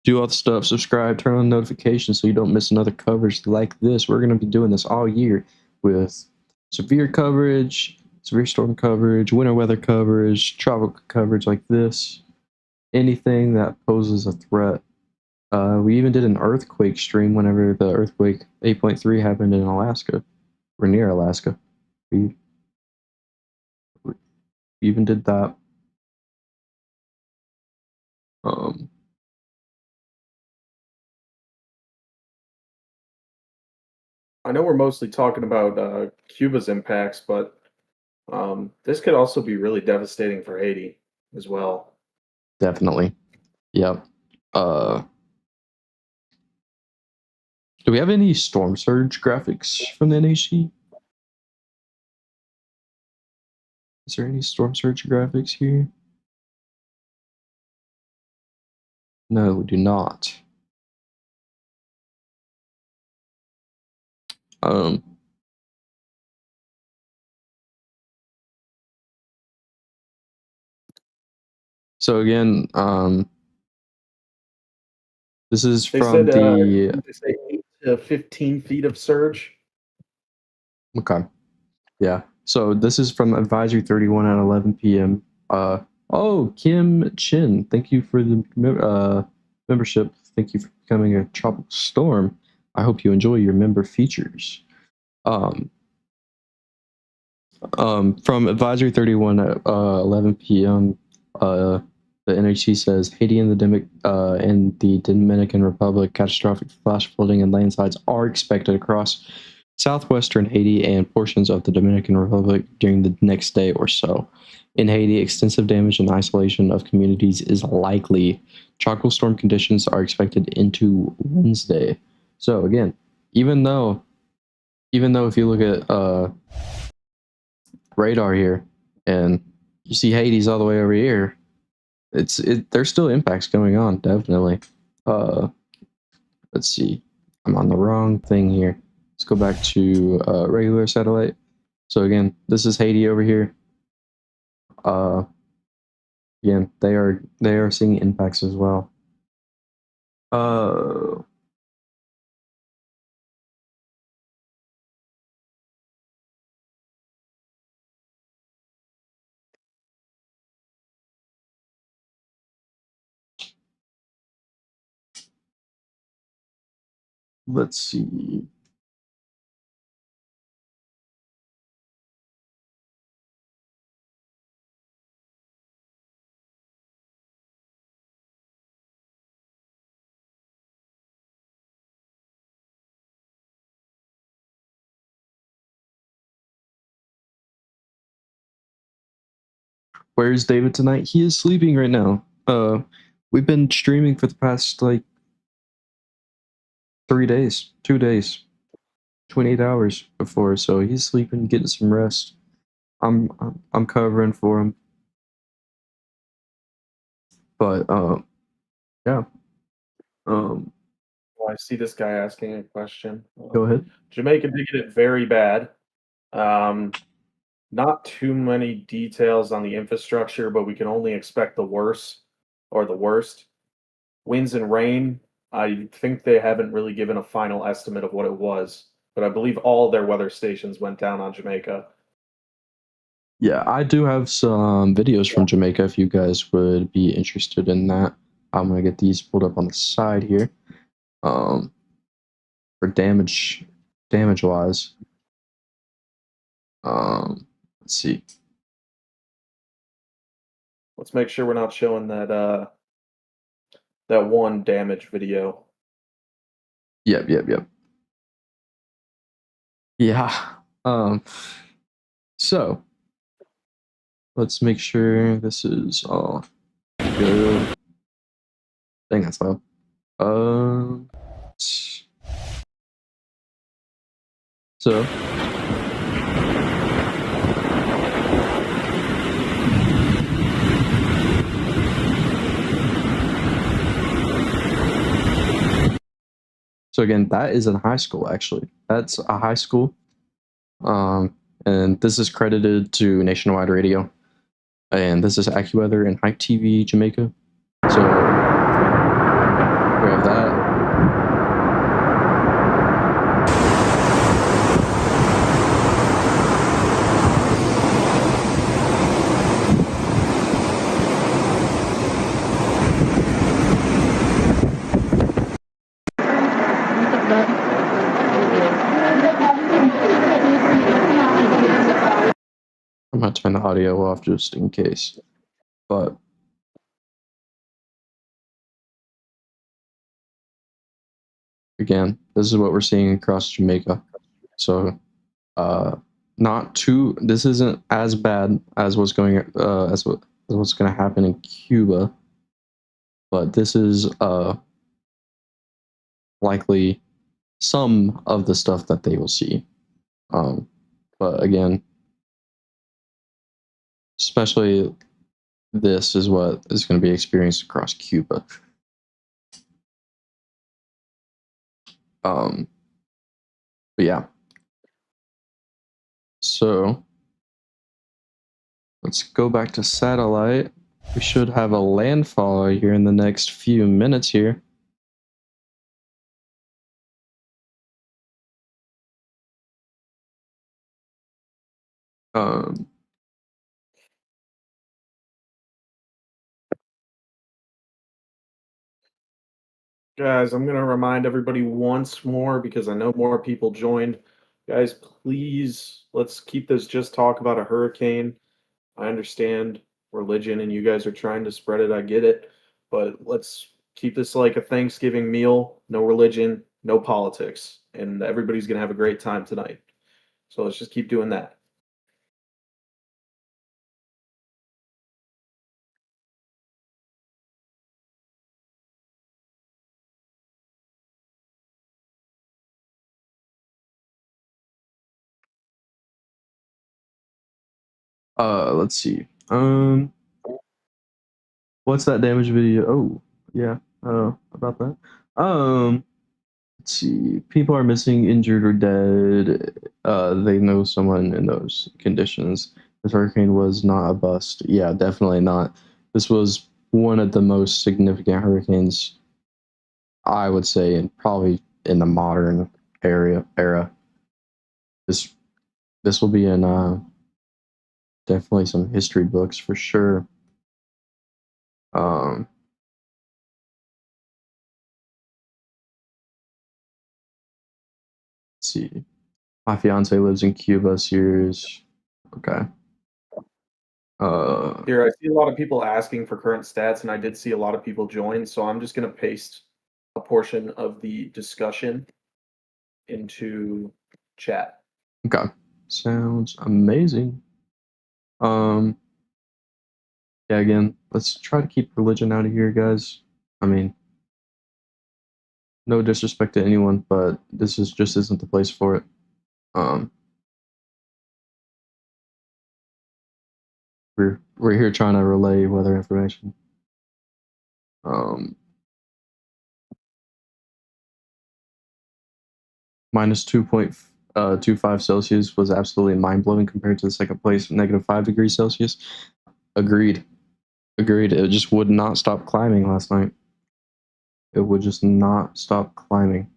do all the stuff, subscribe, turn on notifications so you don't miss another coverage like this. We're going to be doing this all year with severe coverage, severe storm coverage, winter weather coverage, tropical coverage like this. Anything that poses a threat. We even did an earthquake stream whenever the earthquake 8.3 happened in Alaska, or near Alaska. We even did that. I know we're mostly talking about Cuba's impacts, but this could also be really devastating for Haiti as well. Definitely. Yep. Do we have any storm surge graphics from the NHC? Is there any storm surge graphics here? No, we do not. So again, this is They from said the they say 8 to 15 feet of surge. okay, yeah. So this is from Advisory 31 at 11 p.m. Oh, Kim Chin, thank you for the membership. Thank you for becoming a tropical storm. I hope you enjoy your member features. From Advisory 31 at 11 p.m., the NHC says Haiti and the Dominican Republic catastrophic flash flooding and landslides are expected across southwestern Haiti and portions of the Dominican Republic during the next day or so. In Haiti, extensive damage and isolation of communities is likely. Tropical storm conditions are expected into Wednesday. So again, even though if you look at radar here and you see Hades all the way over here, there's still impacts going on, definitely. Let's see, I'm on the wrong thing here. Let's go back to regular satellite. So again, this is Haiti over here. Again, they are seeing impacts as well. Let's see. Where's David tonight? He is sleeping right now. We've been streaming for the past like 2 days, 28 hours before, so he's sleeping, getting some rest. I'm covering for him. But yeah. I see this guy asking a question. Go ahead. Jamaica did get it very bad. Not too many details on the infrastructure, but we can only expect the worst or the worst. Winds and rain, I think they haven't really given a final estimate of what it was, but I believe all their weather stations went down on Jamaica. Yeah, I do have some videos from Jamaica if you guys would be interested in that. I'm gonna get these pulled up on the side here. For damage wise. Let's see. Let's make sure we're not showing that that one damage video. Yep. Yeah. So let's make sure this is all good. Dang, that's loud. So again, that is in high school. Actually, that's a high school. And this is credited to Nationwide Radio, and this is AccuWeather and Hype TV Jamaica. So we have that. I'm gonna turn the audio off just in case, but again, this is what we're seeing across Jamaica. So, this isn't as bad as what's going as what's going to happen in Cuba, but this is likely some of the stuff that they will see. But again, especially this is what is going to be experienced across Cuba. But yeah. So let's go back to satellite. We should have a landfall here in the next few minutes here. Guys, I'm going to remind everybody once more because I know more people joined. Guys, please, let's keep this just talk about a hurricane. I understand religion and you guys are trying to spread it. I get it. But let's keep this like a Thanksgiving meal. No religion, no politics. And everybody's going to have a great time tonight. So let's just keep doing that. Let's see. What's that damage video? Oh, yeah. About that. Let's see. People are missing, injured, or dead. They know someone in those conditions. This hurricane was not a bust. Yeah, definitely not. This was one of the most significant hurricanes, I would say, and probably in the modern era. This will be in definitely some history books for sure. Let's see. My fiance lives in Cuba. Series. Okay. Here, I see a lot of people asking for current stats, and I did see a lot of people join, so I'm just going to paste a portion of the discussion into chat. Okay. Sounds amazing. Yeah, again, let's try to keep religion out of here, guys. I mean, no disrespect to anyone, but this is just isn't the place for it. We're here trying to relay weather information. Minus 2.25 Celsius was absolutely mind-blowing compared to the second place, -5 degrees Celsius. Agreed. It just would not stop climbing last night. It would just not stop climbing.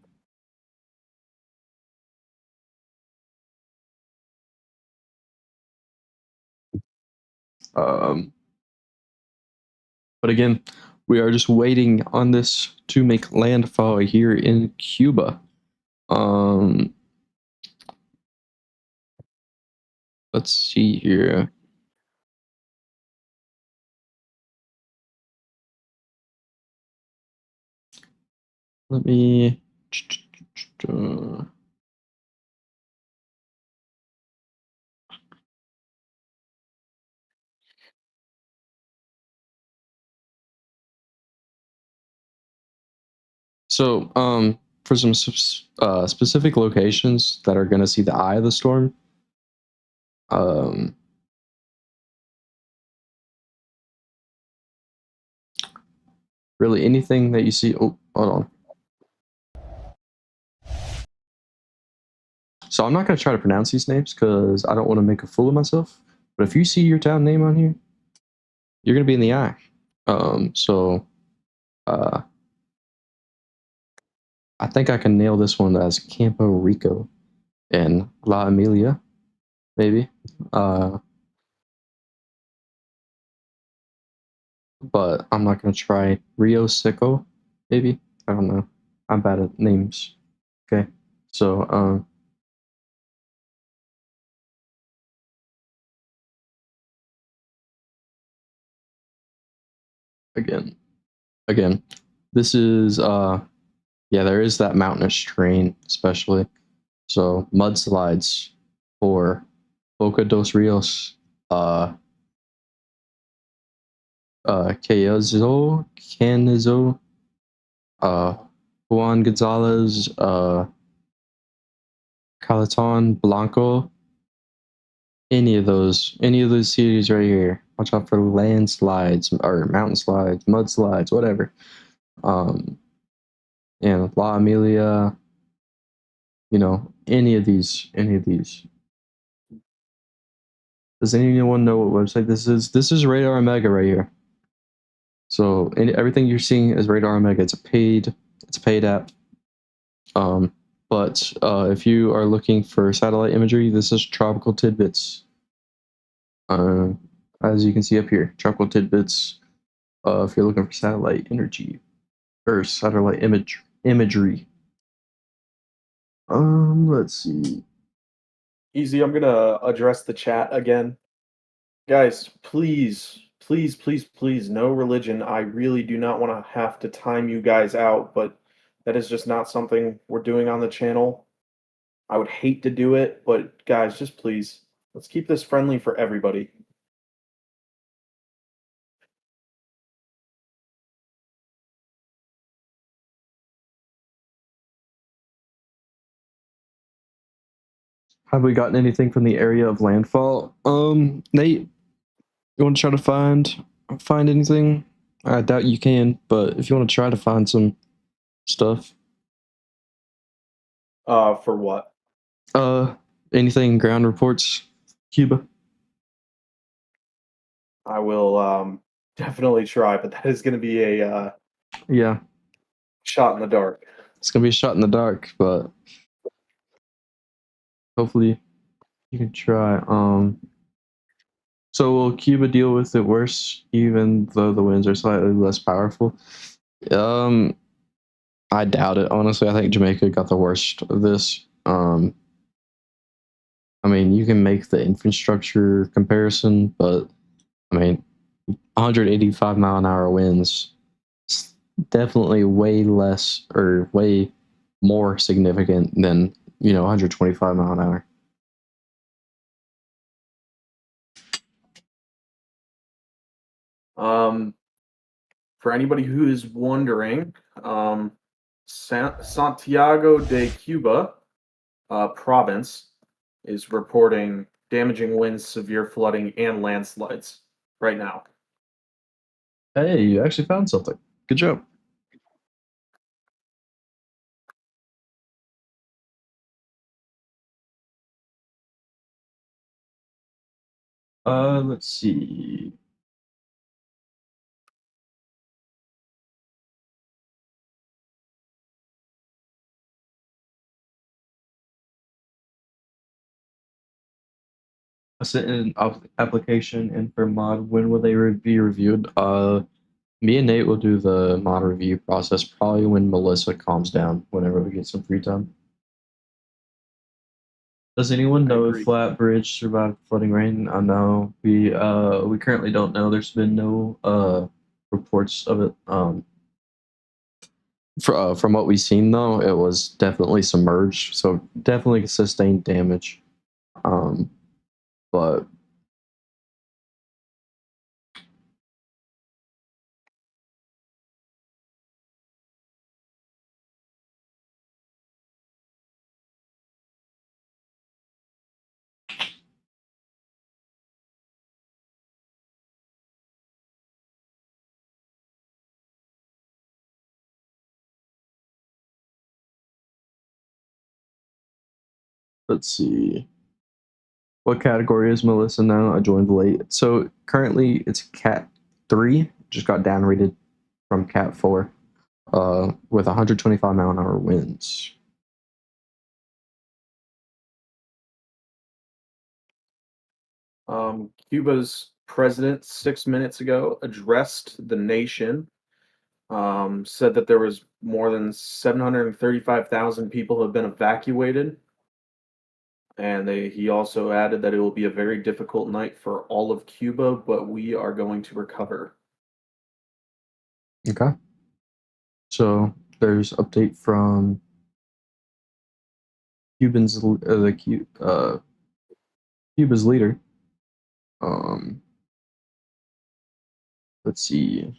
But again, we are just waiting on this to make landfall here in Cuba. Let's see here. Let me. So, for some specific locations that are going to see the eye of the storm, really anything that you see. Oh, hold on. So I'm not going to try to pronounce these names because I don't want to make a fool of myself. But if you see your town name on here, you're going to be in the eye. I think I can nail this one as Campo Rico and La Emilia, maybe. But I'm not going to try Rio Seco, maybe. I don't know. I'm bad at names. Okay. So, again, this is, yeah, there is that mountainous terrain, especially. So, mudslides for Boca dos Rios, Canizo, Juan Gonzalez, Calaton, Blanco, any of those cities right here. Watch out for landslides or mountain slides, mudslides, whatever. And La Emilia, you know, any of these. Does anyone know what website this is? This is Radar Omega right here. So everything you're seeing is Radar Omega. It's a paid app. But if you are looking for satellite imagery, this is Tropical Tidbits. As you can see up here, Tropical Tidbits. If you're looking for satellite energy or satellite imagery. Let's see. Easy, I'm gonna address the chat again. Guys, please, no religion. I really do not want to have to time you guys out, but that is just not something we're doing on the channel. I would hate to do it, but guys, just please, let's keep this friendly for everybody. Have we gotten anything from the area of landfall? Nate, you want to try to find anything? I doubt you can, but if you want to try to find some stuff. For what? Anything ground reports, Cuba? I will definitely try, but that is going to be a Yeah, shot in the dark. it's gonna be a shot in the dark, but hopefully you can try. So will Cuba deal with it worse, even though the winds are slightly less powerful? I doubt it. Honestly, I think Jamaica got the worst of this. I mean, you can make the infrastructure comparison, but I mean, 185 mile an hour winds is definitely way less or way more significant than 125 mile an hour. Um, for anybody who is wondering, Santiago de Cuba province is reporting damaging winds, severe flooding, and landslides right now. Hey, you actually found something. Good job. Let's see. I sent in an application in for mod. When will they be reviewed? Me and Nate will do the mod review process probably when Melissa calms down, whenever we get some free time. Does anyone know if Flat Bridge survived flooding rain? I know we currently don't know. There's been no reports of it. From what we've seen though, it was definitely submerged, so definitely sustained damage. But let's see. What category is Melissa now? I joined late. So currently it's Cat 3, just got downrated from Cat 4, with 125-mile-an-hour winds. Cuba's president 6 minutes ago addressed the nation, said that there was more than 735,000 people have been evacuated. And he also added that it will be a very difficult night for all of Cuba, but we are going to recover. Okay. So there's update from Cuba's Cuba's leader. Let's see.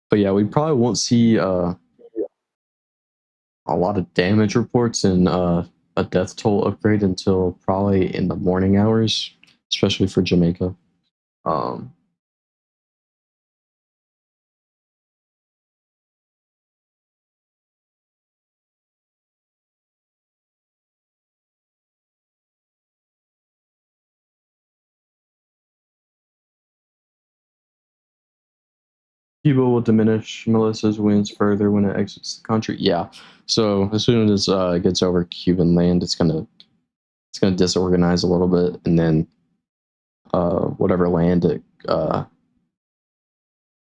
But yeah, we probably won't see a lot of damage reports and a death toll upgrade until probably in the morning hours, especially for Jamaica. Cuba will diminish Melissa's winds further when it exits the country. Yeah. So as soon as it gets over Cuban land, it's gonna disorganize a little bit, and then whatever land it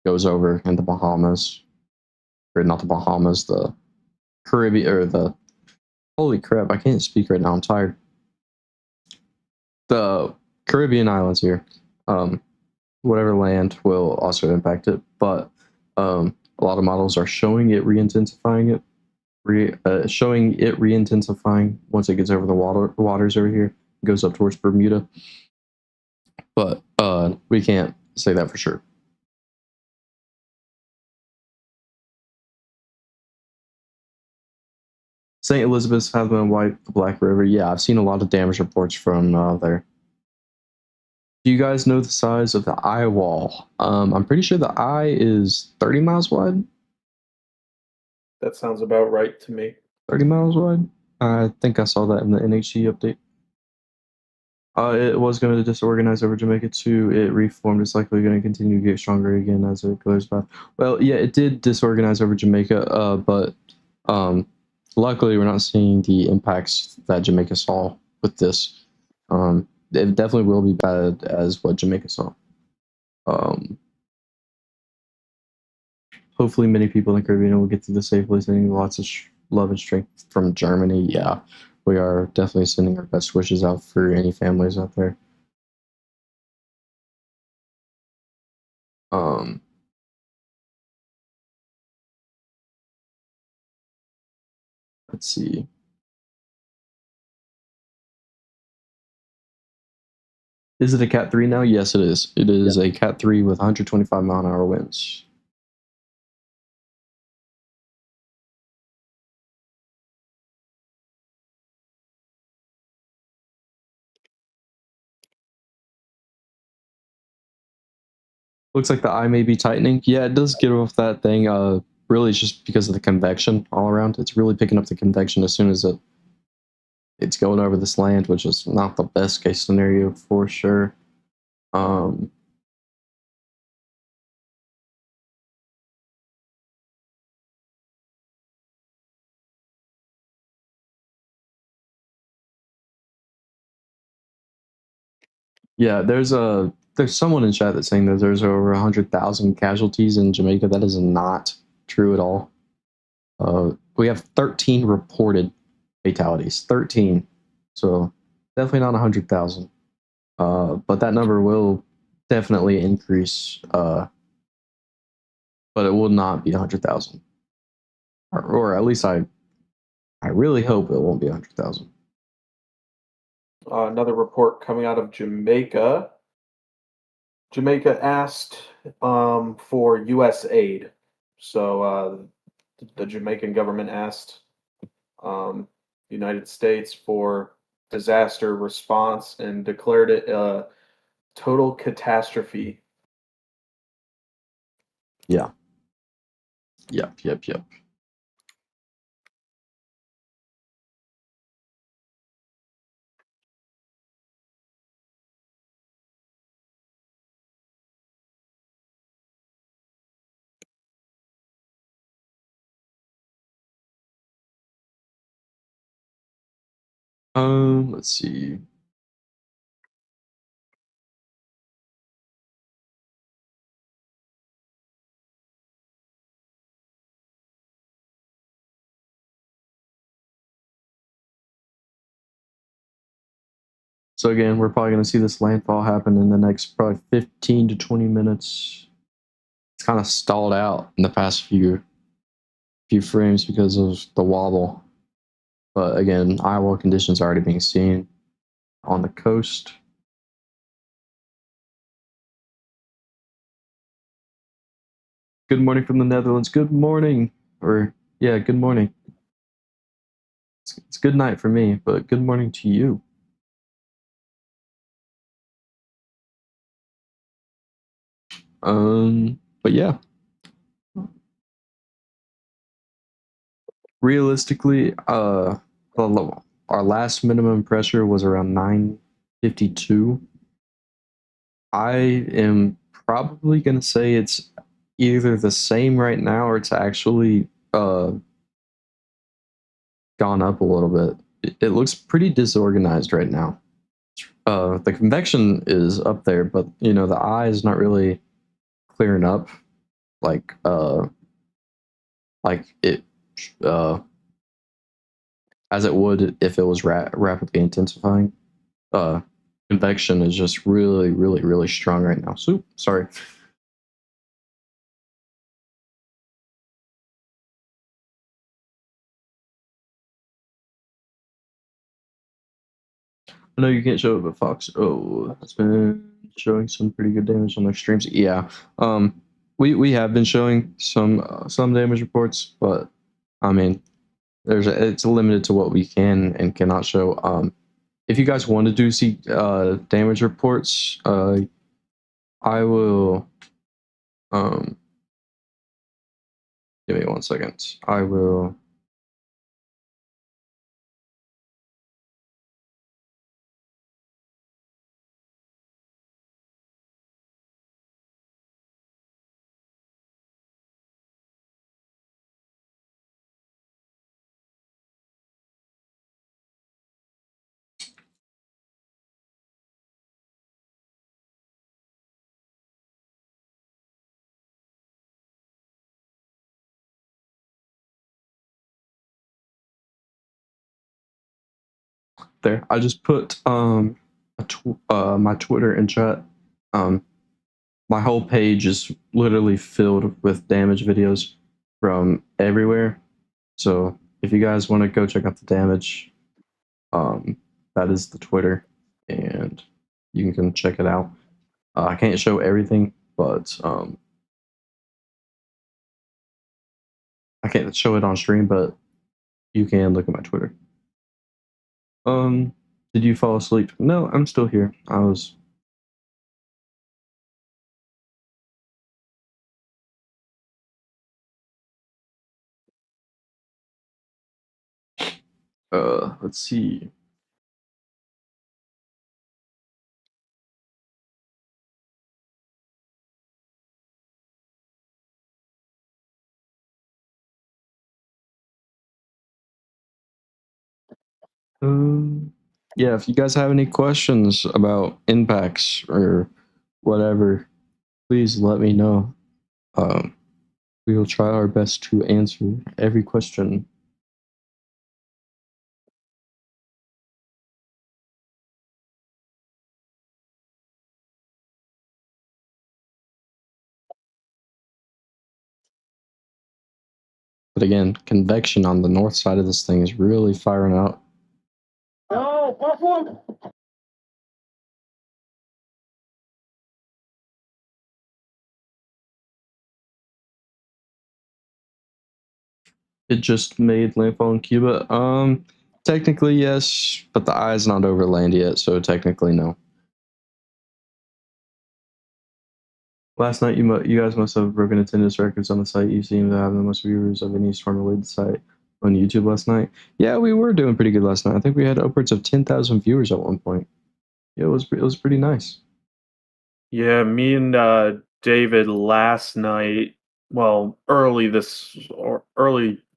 goes over in the Bahamas, or not the Bahamas, the Caribbean, or the holy crap, I can't speak right now. I'm tired. The Caribbean islands here, whatever land will also impact it, but a lot of models are showing it re-intensifying once it gets over the waters over here, goes up towards Bermuda. But we can't say that for sure. St. Elizabeth's have been wiped, the Black River. Yeah, I've seen a lot of damage reports from there. Do you guys know the size of the eye wall? I'm pretty sure the eye is 30 miles wide. That sounds about right to me. 30 miles wide? I think I saw that in the NHC update. It was going to disorganize over Jamaica too. It reformed. It's likely going to continue to get stronger again as it goes by. Well, yeah, it did disorganize over Jamaica, but luckily we're not seeing the impacts that Jamaica saw with this. It definitely will be bad as what Jamaica saw. Hopefully many people in the Caribbean will get to the safely, sending lots of love and strength from Germany. Yeah, we are definitely sending our best wishes out for any families out there. Let's see. Is it a Cat 3 now? Yes, it is. It is a Cat 3 with 125 mile an hour winds. Looks like the eye may be tightening. Yeah, it does get off that thing. Really, it's just because of the convection all around. It's really picking up the convection as soon as it's going over this land, which is not the best case scenario for sure. Yeah, there's someone in chat that's saying that there's over 100,000 casualties in Jamaica. That is not true at all. We have 13 reported fatalities. 13. So definitely not 100,000. But that number will definitely increase. But it will not be 100,000. Or at least I really hope it won't be 100,000. Another report coming out of Jamaica. Jamaica asked for U.S. aid. So the Jamaican government asked the United States for disaster response and declared it a total catastrophe. Yeah. Yep. Let's see. So again, we're probably going to see this landfall happen in the next probably 15 to 20 minutes. It's kind of stalled out in the past few frames because of the wobble. But again, eyewall conditions are already being seen on the coast. Good morning from the Netherlands. Good morning. Or, yeah, good morning. It's good night for me, but good morning to you. But yeah. Realistically, our last minimum pressure was around 952. I am probably going to say it's either the same right now or it's actually gone up a little bit. It looks pretty disorganized right now. The convection is up there, but you know, the eye is not really clearing up like it as it would if it was rapidly intensifying. Convection is just really strong right now. So sorry. I know you can't show it, but Fox has been showing some pretty good damage on their streams. Yeah. We have been showing some damage reports, but I mean, it's limited to what we can and cannot show. If you guys wanted to see damage reports, I will give me 1 second. I will there. I just put my Twitter in chat. My whole page is literally filled with damage videos from everywhere. So if you guys want to go check out the damage, that is the Twitter. And You can check it out. I can't show everything, but I can't show it on stream, but you can look at my Twitter. Did you fall asleep? No, I'm still here. I was. Let's see. Yeah, if you guys have any questions about impacts or whatever, please let me know. We will try our best to answer every question. But again, convection on the north side of this thing is really firing out. It just made landfall in Cuba. Technically yes, but the eye's not over land yet, so technically no. Last night you guys must have broken attendance records on the site. You seem to have the most viewers of any storm-related site on YouTube last night. Yeah, we were doing pretty good last night. I think we had upwards of 10,000 viewers at one point. Yeah, it was pretty nice. Yeah, me and David last night, well, early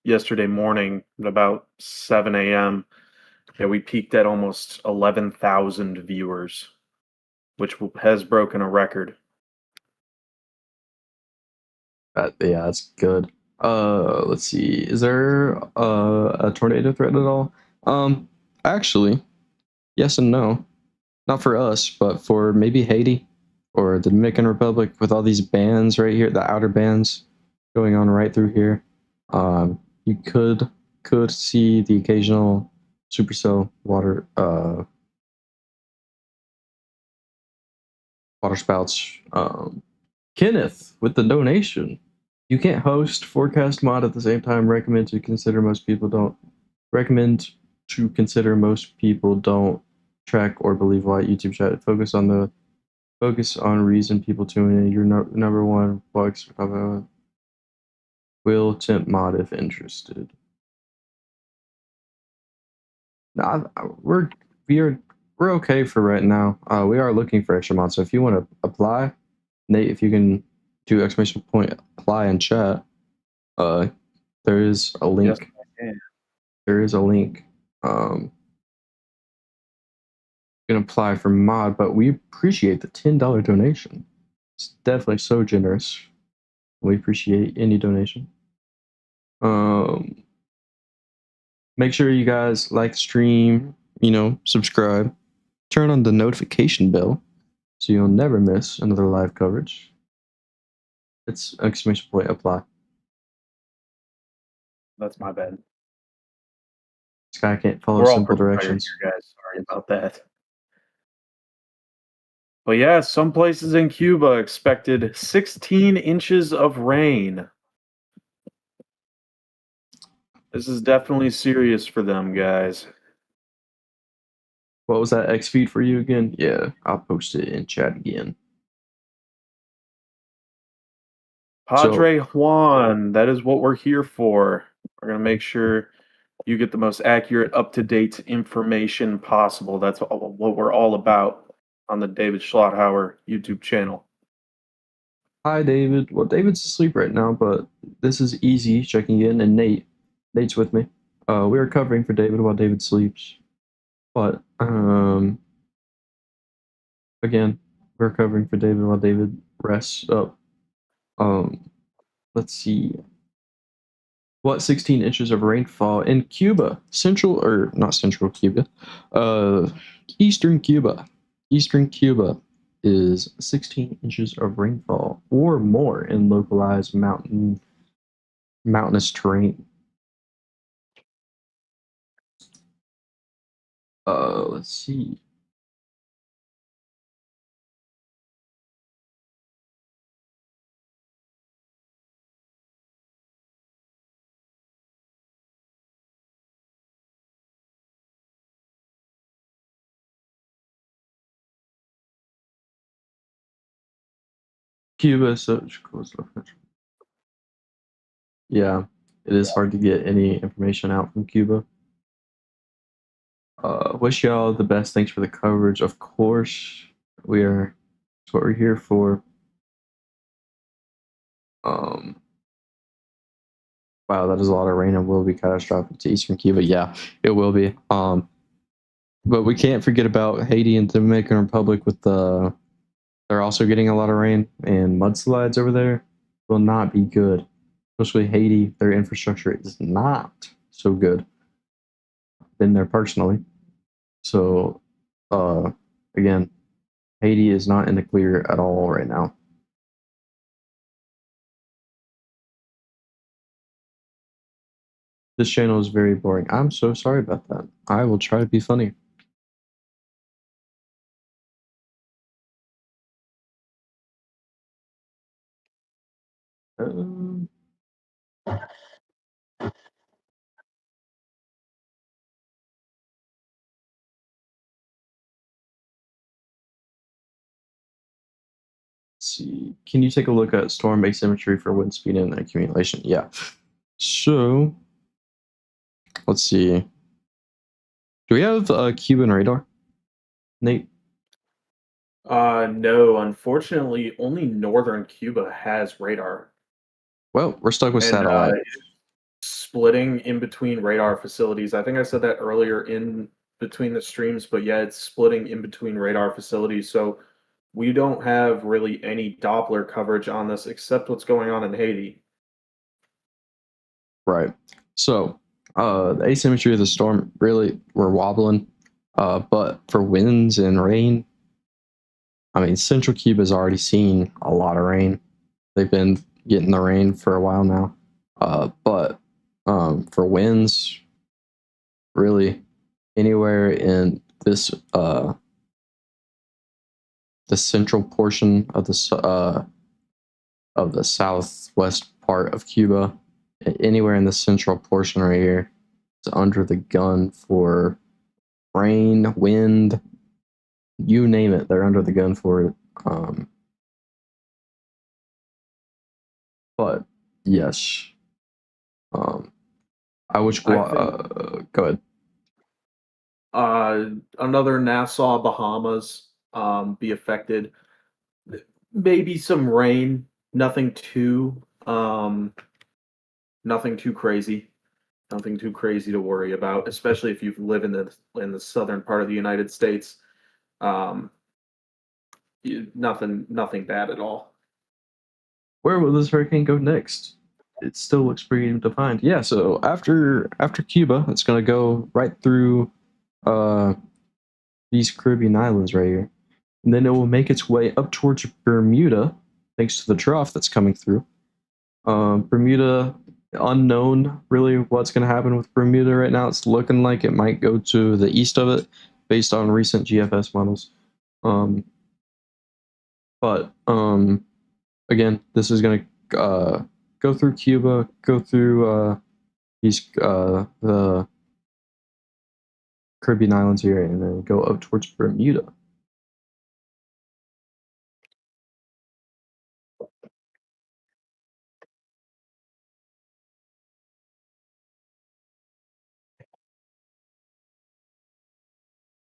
yesterday morning at about 7 a.m. Yeah, we peaked at almost 11,000 viewers, which has broken a record. Yeah, that's good. Let's see. Is there a tornado threat at all? Actually, yes and no. Not for us, but for maybe Haiti or the Dominican Republic with all these bands right here, the outer bands going on right through here. You could see the occasional supercell water spouts. Kenneth with the donation. You can't host forecast mod at the same time. Recommend to consider most people don't track or believe why YouTube chat. Focus on reason people tune in. Your number one bucks. Will temp mod if interested. No, we're okay for right now. We are looking for extra mods. So if you want to apply, Nate, if you can do exclamation point apply in chat. There is a link. Yes, I can. There is a link. You can apply for mod, but we appreciate the $10 donation. It's definitely so generous. We appreciate any donation. Make sure you guys like, stream, subscribe, turn on the notification bell so you'll never miss another live coverage. It's exclamation point apply. That's my bad. This guy can't follow We're all simple pretty tired directions. here, guys. Sorry about that. But yeah, some places in Cuba expected 16 inches of rain. This is definitely serious for them, guys. What was that X feed for you again? Yeah, I'll post it in chat again. Padre Juan, that is what we're here for. We're going to make sure you get the most accurate, up-to-date information possible. That's what we're all about on the David Schlotthauer YouTube channel. Hi, David. Well, David's asleep right now, but this is Easy checking in, and Nate's with me. We are covering for David while David sleeps. But, again, we're covering for David while David rests up. Let's see. What 16 inches of rainfall in Cuba? Not central Cuba. Eastern Cuba. Eastern Cuba is 16 inches of rainfall or more in localized mountainous terrain. Let's see. Cuba, so yeah, it is hard to get any information out from Cuba. Wish y'all the best. Thanks for the coverage. Of course, it's what we're here for. Wow, that is a lot of rain and will be catastrophic to eastern Cuba. Yeah, it will be. But we can't forget about Haiti and Dominican Republic with they're also getting a lot of rain, and mudslides over there will not be good. Especially Haiti, their infrastructure is not so good. Been there personally. So, again, Haiti is not in the clear at all right now. This channel is very boring. I'm so sorry about that. I will try to be funny. See, can you take a look at storm asymmetry for wind speed and accumulation? Yeah. So, let's see. Do we have Cuban radar, Nate? No, unfortunately, only northern Cuba has radar. Well, we're stuck with And satellite. splitting in between radar facilities. I think I said that earlier in between the streams, but yeah, it's splitting in between radar facilities. So we don't have really any Doppler coverage on this except what's going on in Haiti. Right. So, the asymmetry of the storm, really, we're wobbling. But for winds and rain, I mean, central Cuba's already seen a lot of rain. They've been getting the rain for a while now. But for winds, really, anywhere in this the central portion of the southwest part of Cuba, anywhere in the central portion right here is under the gun for rain, wind, you name it, they're under the gun for it. But yes, I wish go ahead. Another Nassau, Bahamas, be affected. Maybe some rain, nothing too crazy. Nothing too crazy to worry about, especially if you live in the southern part of the United States. Nothing bad at all. Where will this hurricane go next? It still looks pretty defined. Yeah, so after Cuba, it's gonna go right through these Caribbean islands right here. And then it will make its way up towards Bermuda, thanks to the trough that's coming through. Bermuda, unknown really what's going to happen with Bermuda right now. It's looking like it might go to the east of it based on recent GFS models. But again, this is going to go through Cuba, go through the Caribbean islands here, and then go up towards Bermuda.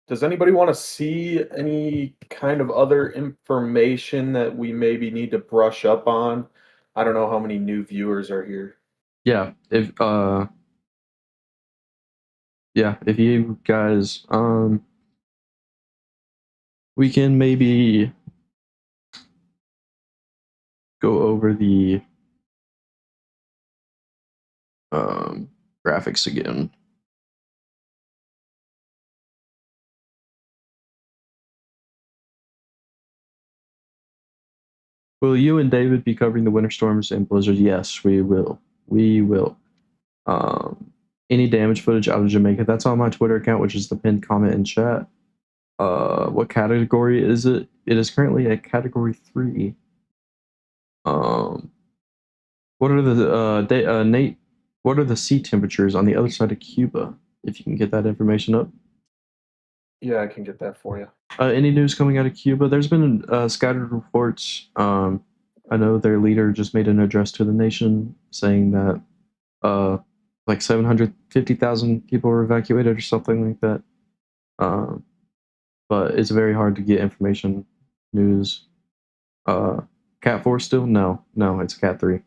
Does anybody want to see any kind of other information that we maybe need to brush up on? I don't know how many new viewers are here. Yeah, if you guys we can maybe go over the graphics again. Will you and David be covering the winter storms and blizzards? Yes, we will. We will. Any damage footage out of Jamaica? That's on my Twitter account, which is the pinned comment in chat. What category is it? It is currently a category 3. What are the Nate? What are the sea temperatures on the other side of Cuba? If you can get that information up. Yeah, I can get that for you. Any news coming out of Cuba? There's been scattered reports I know their leader just made an address to the nation saying that like 750,000 people were evacuated or something like that. But it's very hard to get information, news. Cat 4 still? No, it's Cat 3.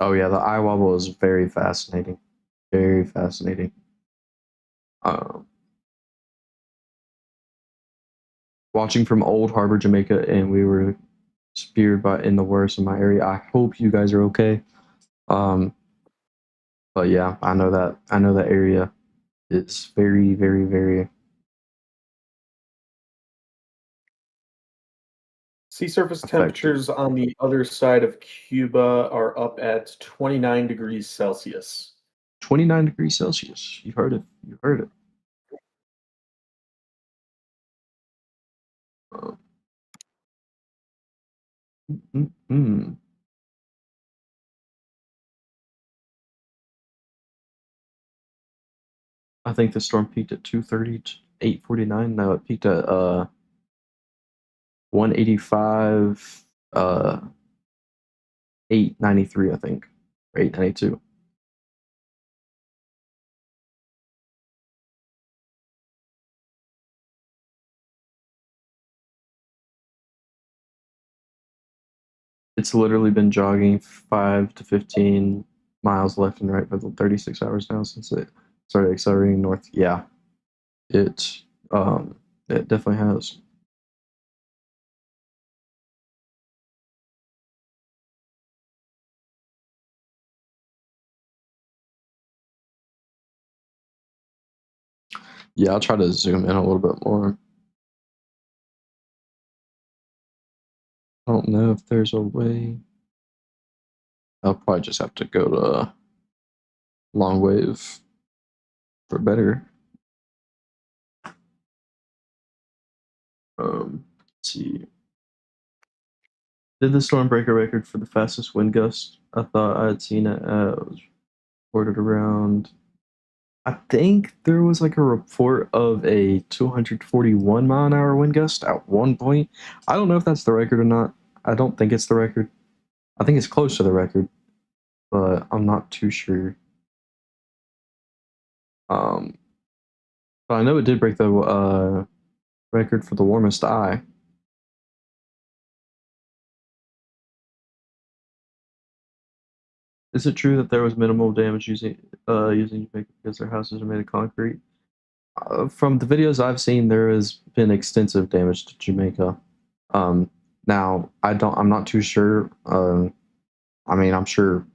Oh yeah, the eye wobble is very fascinating. Very fascinating. Watching from Old Harbor, Jamaica, and we were speared by in the worst in my area. I hope you guys are okay. But yeah, I know that area is very, very, very. Sea surface Affected. temperatures on the other side of Cuba are up at 29 degrees Celsius. 29 degrees Celsius. You heard it. You heard it. I think the storm peaked at 2:30 to 8:49. Now it peaked at 185 893, I think, or 892. It's literally been jogging 5 to 15 miles left and right for the 36 hours now since it started accelerating north. Yeah, it definitely has. Yeah, I'll try to zoom in a little bit more. I don't know if there's a way. I'll probably just have to go to long wave for better. Let's see. Did the storm break a record for the fastest wind gust? I thought I had seen it. It was reported around. I think there was like a report of a 241 mile an hour wind gust at one point. I don't know if that's the record or not. I don't think it's the record. I think it's close to the record, but I'm not too sure. But I know it did break the record for the warmest eye. Is it true that there was minimal damage using Jamaica because their houses are made of concrete? From the videos I've seen, there has been extensive damage to Jamaica. Now I'm not too sure. I mean, I'm sure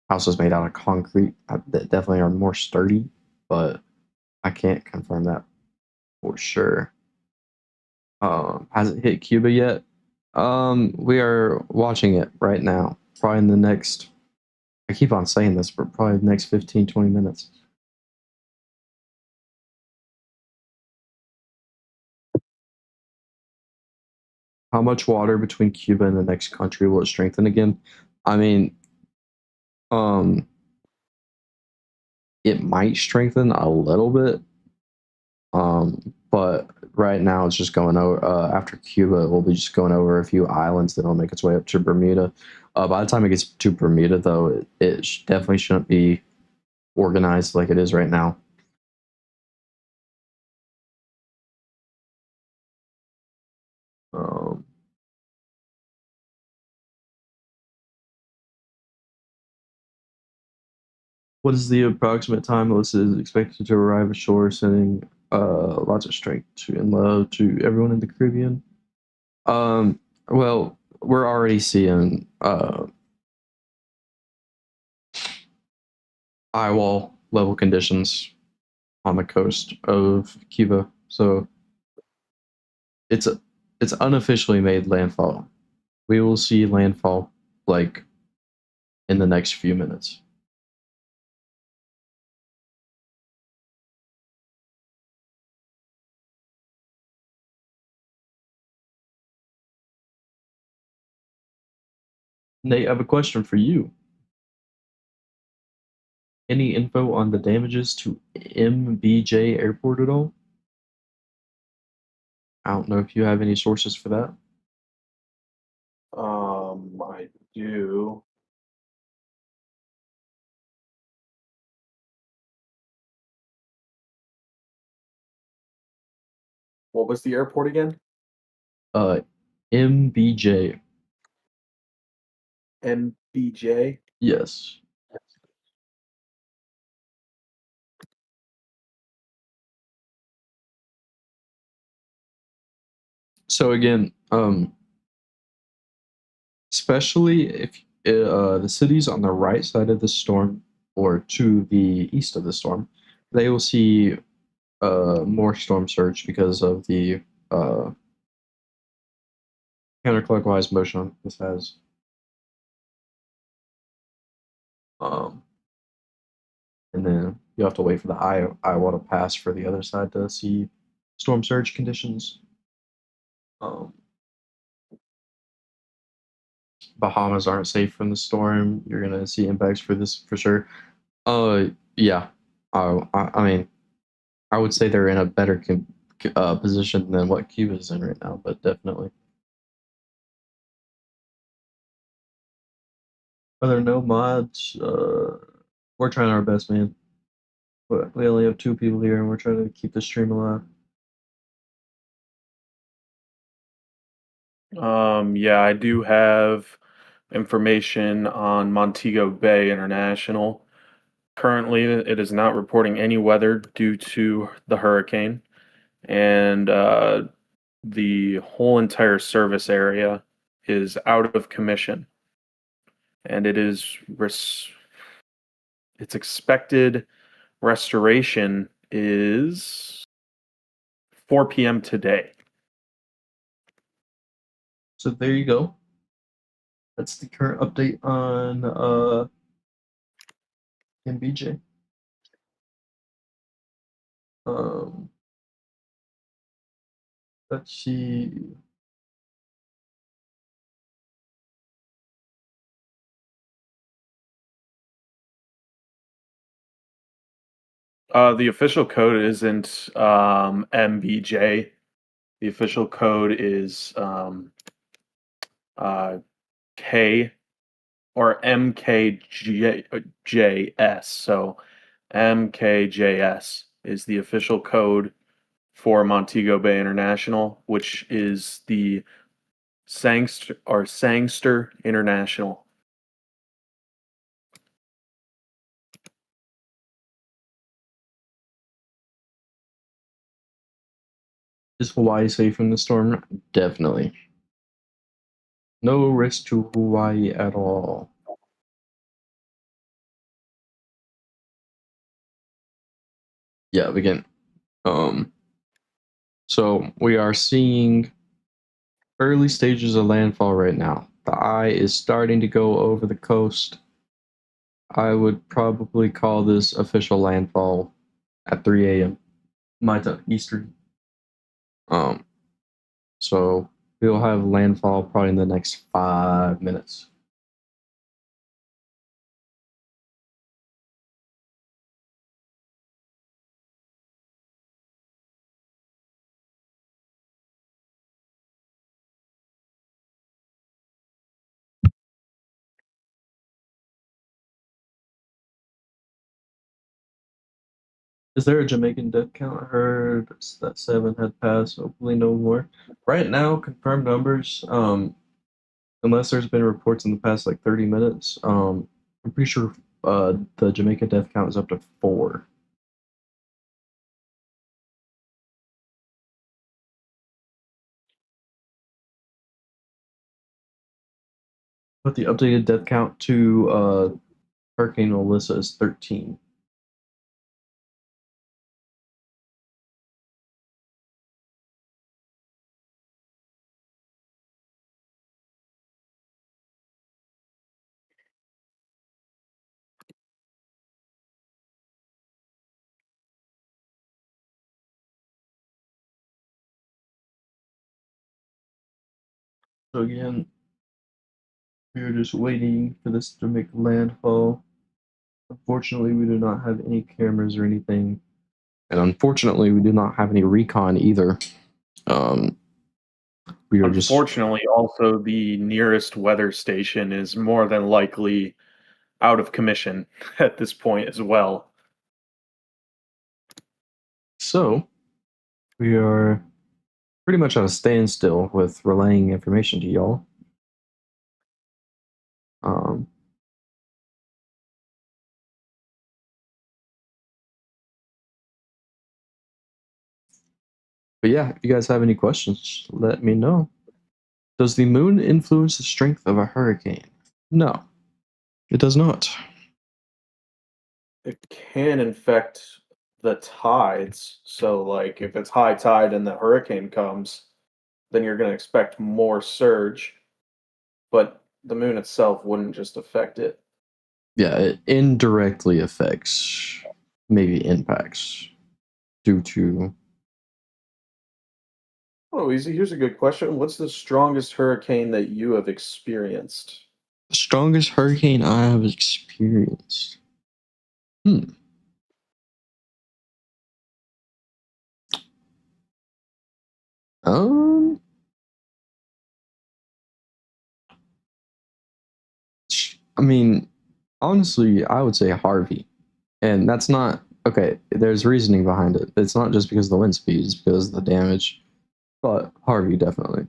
houses made out of concrete that definitely are more sturdy, but I can't confirm that for sure. Has it hit Cuba yet? We are watching it right now. Probably in the next, I keep on saying this, but probably the next 15, 20 minutes. How much water between Cuba and the next country will it strengthen again? I mean, it might strengthen a little bit. But right now it's just going over, after Cuba, we'll be just going over a few islands that'll make its way up to Bermuda. By the time it gets to Bermuda, though, it definitely shouldn't be organized like it is right now. What is the approximate time Melissa is expected to arrive ashore, sending lots of strength and love to everyone in the Caribbean? Well, we're already seeing eyewall level conditions on the coast of Cuba, so it's unofficially made landfall. We will see landfall like in the next few minutes. Nate, I have a question for you. Any info on the damages to MBJ Airport at all? I don't know if you have any sources for that. I do. What was the airport again? MBJ. MBJ. Yes. So again, especially if the cities on the right side of the storm or to the east of the storm, they will see more storm surge because of the counterclockwise motion this has. And then you have to wait for the eyewall to pass for the other side to see storm surge conditions. Bahamas aren't safe from the storm. You're gonna see impacts for this for sure. Yeah. I mean, I would say they're in a better position than what Cuba's in right now, but definitely. Are there no mods? We're trying our best, man. But we only have 2 people here, and we're trying to keep the stream alive. Yeah, I do have information on Montego Bay International. Currently, it is not reporting any weather due to the hurricane, and the whole entire service area is out of commission, and its expected restoration is 4 p.m. today. So there you go. That's the current update on MBJ. Let's see. The official code isn't MBJ. The official code is K or MKJS. So MKJS is the official code for Montego Bay International, which is the Sangster International. Is Hawaii safe from the storm? Definitely. No risk to Hawaii at all. Yeah, again. So we are seeing early stages of landfall right now. The eye is starting to go over the coast. I would probably call this official landfall at 3 a.m. my time, Eastern. So we'll have landfall probably in the next 5 minutes. Is there a Jamaican death count? I heard that 7 had passed. Hopefully no more. Right now, confirmed numbers, unless there's been reports in the past like 30 minutes, I'm pretty sure the Jamaica death count is up to 4. But the updated death count to Hurricane Melissa is 13. So again, we are just waiting for this to make landfall. Unfortunately, we do not have any cameras or anything. And unfortunately, we do not have any recon either. We are just Unfortunately, also the nearest weather station is more than likely out of commission at this point as well. so we are pretty much at a standstill with relaying information to y'all. But yeah, if you guys have any questions, let me know. Does the moon influence the strength of a hurricane? No, it does not. It can infect the tides. So, like, if it's high tide and the hurricane comes, then you're going to expect more surge, but the moon itself wouldn't just affect it. Yeah, it indirectly affects, maybe impacts, due to. Oh, easy. Here's a good question. What's the strongest hurricane that you have experienced? The strongest hurricane I have experienced. Um, I mean, honestly, I would say Harvey. And that's not okay. There's reasoning behind it. It's not just because of the wind speed, it's because of the damage. But Harvey definitely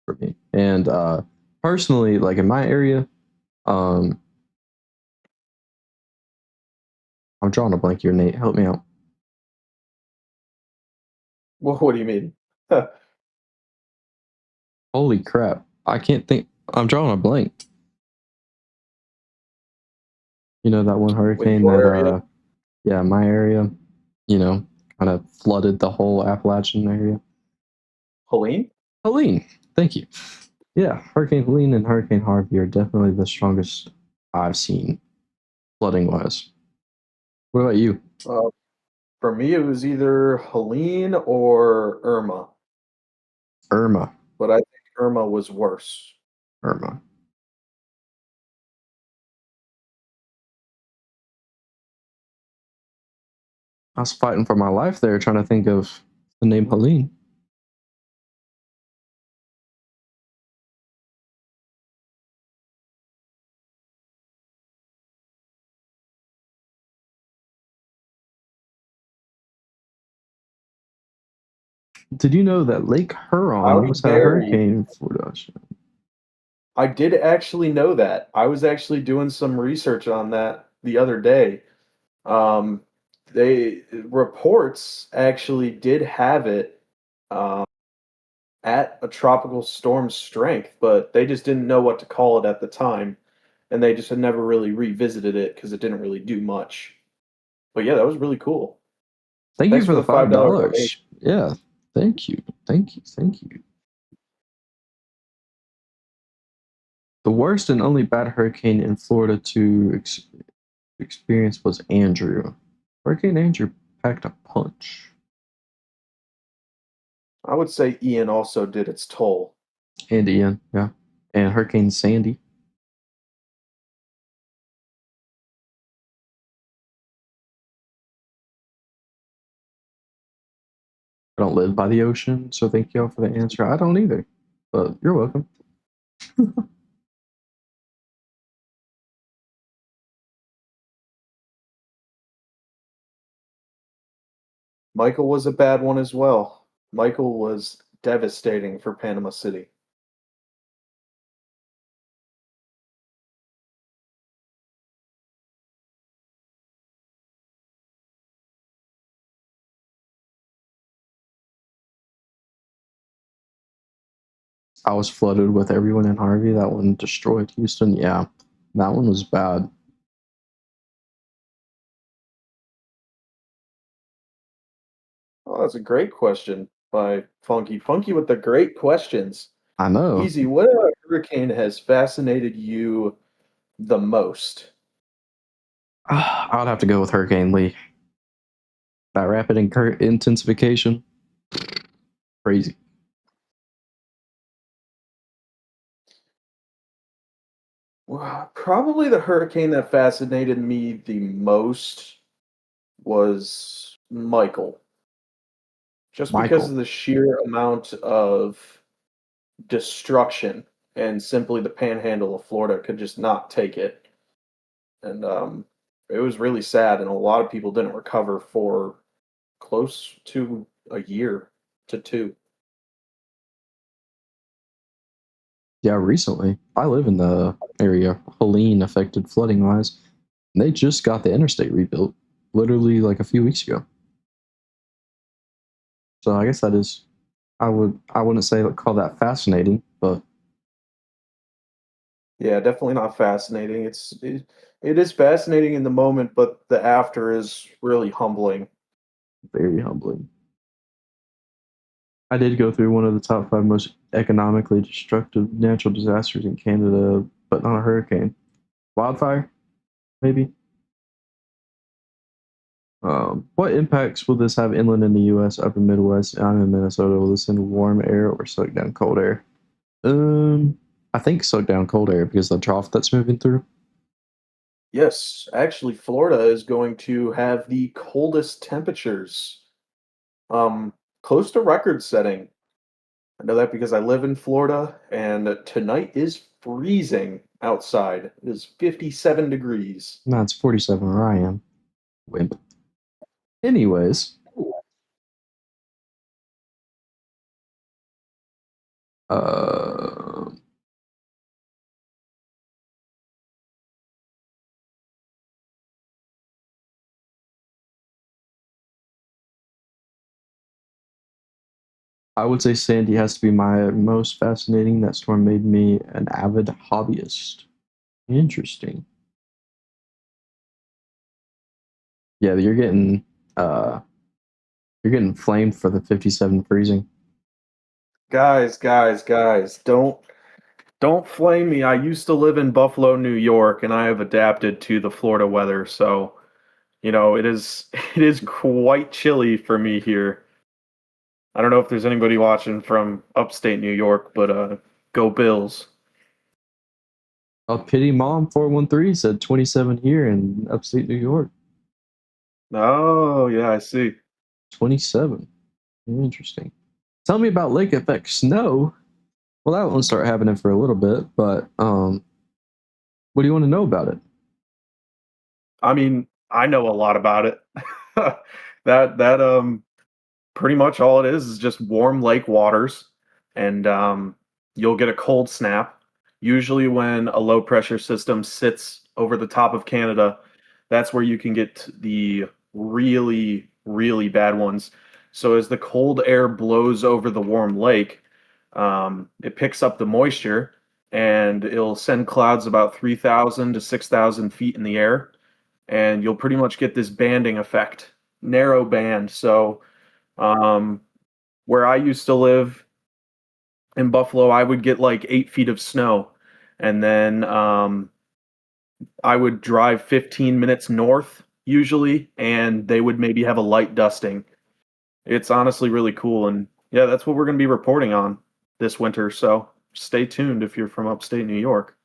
for me. And personally, like in my area, I'm drawing a blank here, Nate. Help me out. Well, what do you mean? Holy crap. I can't think. I'm drawing a blank. You know, that one In hurricane your that, area? yeah, my area, you know, kind of flooded the whole Appalachian area. Helene? Helene. Thank you. Yeah, Hurricane Helene and Hurricane Harvey are definitely the strongest I've seen flooding wise. What about you? Uh, for me, it was either Helene or Irma, Irma. but I think Irma was worse. Irma. I was fighting for my life there, trying to think of the name Helene. Did you know that Lake Huron Halle almost had a Berry. hurricane in Florida? I did actually know that. I was actually doing some research on that the other day. Um, they reports actually did have it um, at a tropical storm strength, but they just didn't know what to call it at the time, and they just had never really revisited it because it didn't really do much. But yeah, that was really cool. Thank you Thanks for for the the $5 donation. $5. Yeah, thank you. Thank you. Thank you. The worst and only bad hurricane in Florida to experience was Andrew. Hurricane Andrew packed a punch. I would say Ian also did its toll. And Ian, yeah. And Hurricane Sandy. I don't live by the ocean, so thank y'all for the answer. I don't either, but you're welcome. Michael was a bad one as well. Michael was devastating for Panama City. I was flooded with everyone in Harvey. That one destroyed Houston. Yeah, that one was bad. Oh, that's a great question by Funky. Funky with the great questions. I know. Easy, what hurricane has fascinated you the most? I would have to go with Hurricane Lee. That rapid intensification, crazy. Well, probably the hurricane that fascinated me the most was Michael. Just Michael. because of the sheer amount of destruction, and simply the panhandle of Florida could just not take it. And it was really sad, and a lot of people didn't recover for close to a year to two. Yeah, recently. I live in the area Helene affected flooding wise. And they just got the interstate rebuilt literally like a few weeks ago. So I guess that is I wouldn't say call that fascinating, but Yeah, definitely not fascinating. It is fascinating in the moment, but the after is really humbling. very humbling. I did go through one of the top 5 most economically destructive natural disasters in Canada, but not a hurricane. Wildfire, maybe. What impacts will this have inland in the U.S., upper Midwest, and in Minnesota? Will this send warm air or suck down cold air? I think suck down cold air because of the trough that's moving through. Yes, actually, Florida is going to have the coldest temperatures, close to record setting. I know that because I live in Florida, and tonight is freezing outside. It is 57 degrees. No, it's 47 where I am. Wimp. Anyways, uh, I would say Sandy has to be my most fascinating. That storm made me an avid hobbyist. Interesting. Yeah, you're getting flamed for the 57 freezing. Guys, don't flame me. I used to live in Buffalo, New York, and I have adapted to the Florida weather, so it is it is quite chilly for me here. I don't know if there's anybody watching from upstate New York, but go Bills. Pity Mom 413 said 27 here in upstate New York. Oh, yeah, I see. 27. Interesting. Tell me about lake effect snow. Well, that won't start happening for a little bit, but what do you want to know about it? I mean, I know a lot about it. That pretty much all it is just warm lake waters, and you'll get a cold snap. Usually, when a low pressure system sits over the top of Canada, that's where you can get the really, really bad ones. So, as the cold air blows over the warm lake, it picks up the moisture and it'll send clouds about 3,000 to 6,000 feet in the air. And you'll pretty much get this banding effect, narrow band. So, um, where I used to live in Buffalo, I would get like 8 feet of snow. And then I would drive 15 minutes north usually, and they would maybe have a light dusting. It's honestly really cool. And yeah, that's what we're going to be reporting on this winter. So stay tuned if you're from upstate New York.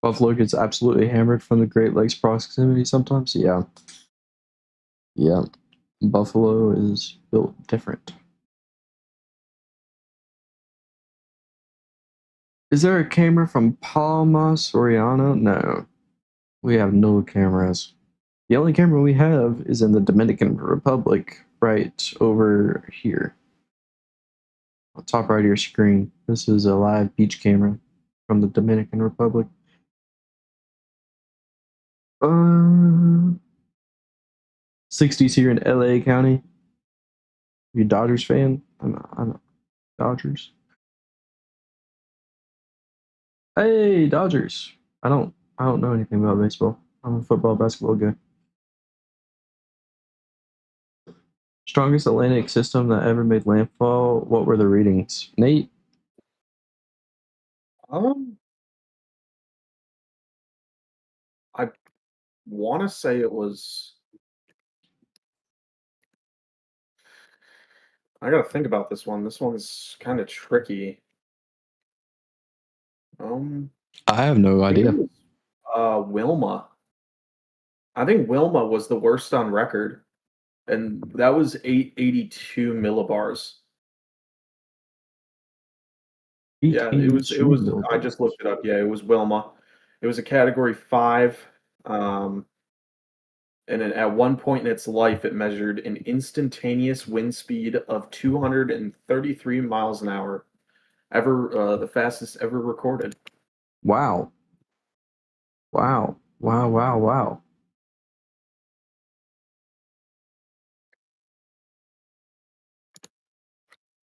Buffalo gets absolutely hammered from the Great Lakes proximity sometimes. Yeah. Yeah. Buffalo is built different. Is there a camera from Palma Soriano? No. We have no cameras. The only camera we have is in the Dominican Republic, right over here. On top right of your screen. This is a live beach camera from the Dominican Republic. 60s here in LA County. You Dodgers fan? I'm Dodgers. Hey, Dodgers. I don't know anything about baseball. I'm a football, basketball guy. Strongest Atlantic system that ever made landfall. What were the readings? Nate? Um, I want to say it was. I gotta think about this one. This one's kind of tricky. Um, I have no I think it idea. was Wilma. I think Wilma was the worst on record, and that was 882 millibars. Yeah, it was. It 882 was. I just millibars. looked it up. Yeah, it was Wilma. It was a Category 5. Um, and then at one point in its life, it measured an instantaneous wind speed of 233 miles an hour, the fastest ever recorded. Wow. Wow. Wow. Wow. Wow.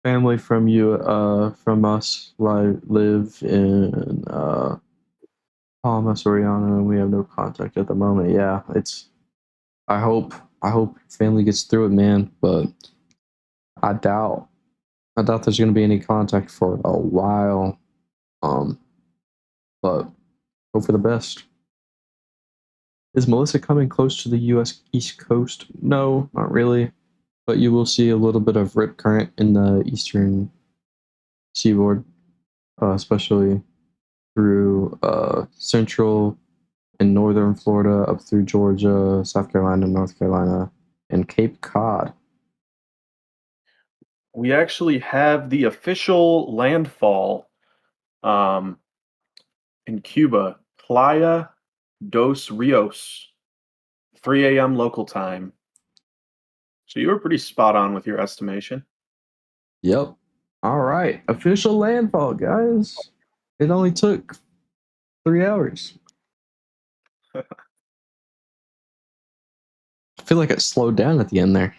Family from us live in Bahamas, Oriana, and we have no contact at the moment. Yeah, it's. I hope family gets through it, man. But I doubt. I doubt there's gonna be any contact for a while. Um, but hope for the best. Is Melissa coming close to the U.S. East Coast? No, not really. But you will see a little bit of rip current in the eastern seaboard, especially through central and northern Florida, up through Georgia, South Carolina, North Carolina, and Cape Cod. We actually have the official landfall um, in Cuba, Playa dos Rios, 3 a.m. local time. So you were pretty spot on with your estimation. Yep. All right. Official landfall, guys. It only took 3 hours. I feel like it slowed down at the end there.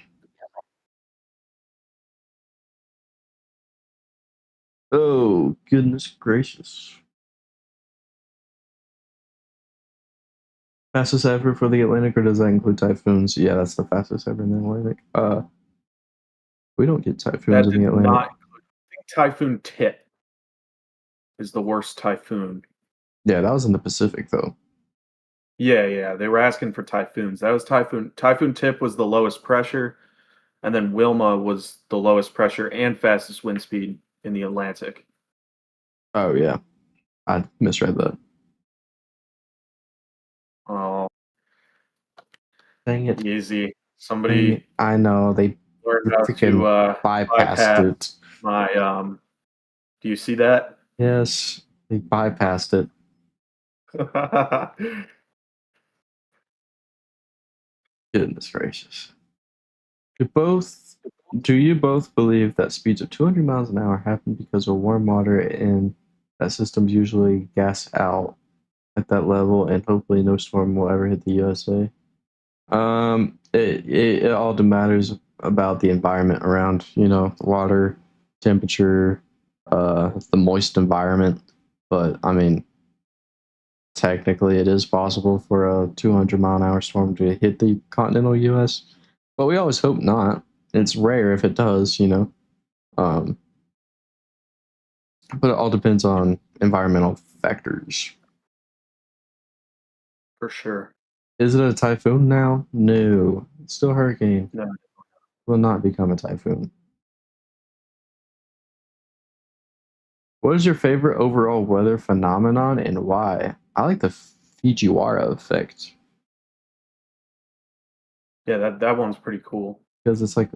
Oh, goodness gracious. Fastest ever for the Atlantic, or does that include typhoons? Yeah, that's the fastest ever in the Atlantic. We don't get typhoons That in did the Atlantic. not include, I think Typhoon Tip is the worst typhoon. Yeah, that was in the Pacific, though. Yeah, they were asking for typhoons. That was Typhoon Tip was the lowest pressure, and then Wilma was the lowest pressure and fastest wind speed in the Atlantic. Oh, yeah. I misread that. Oh, Dang it. easy. Somebody I know. They learned how to freaking bypassed bypass it. my do you see that? Yes, they bypassed it. Goodness gracious. Do you both believe that speeds of 200 miles an hour happen because of warm water and that systems usually gas out at that level and hopefully no storm will ever hit the USA? It all matters about the environment around, water, temperature, the moist environment. But I mean, technically, it is possible for a 200-mile-an-hour storm to hit the continental U.S., but we always hope not. It's rare if it does. Um, but it all depends on environmental factors. For sure. Is it a typhoon now? No, it's still a hurricane. No. Will not become a typhoon. What is your favorite overall weather phenomenon and why? I like the Fujiwara effect Yeah, that one's pretty cool. because it's like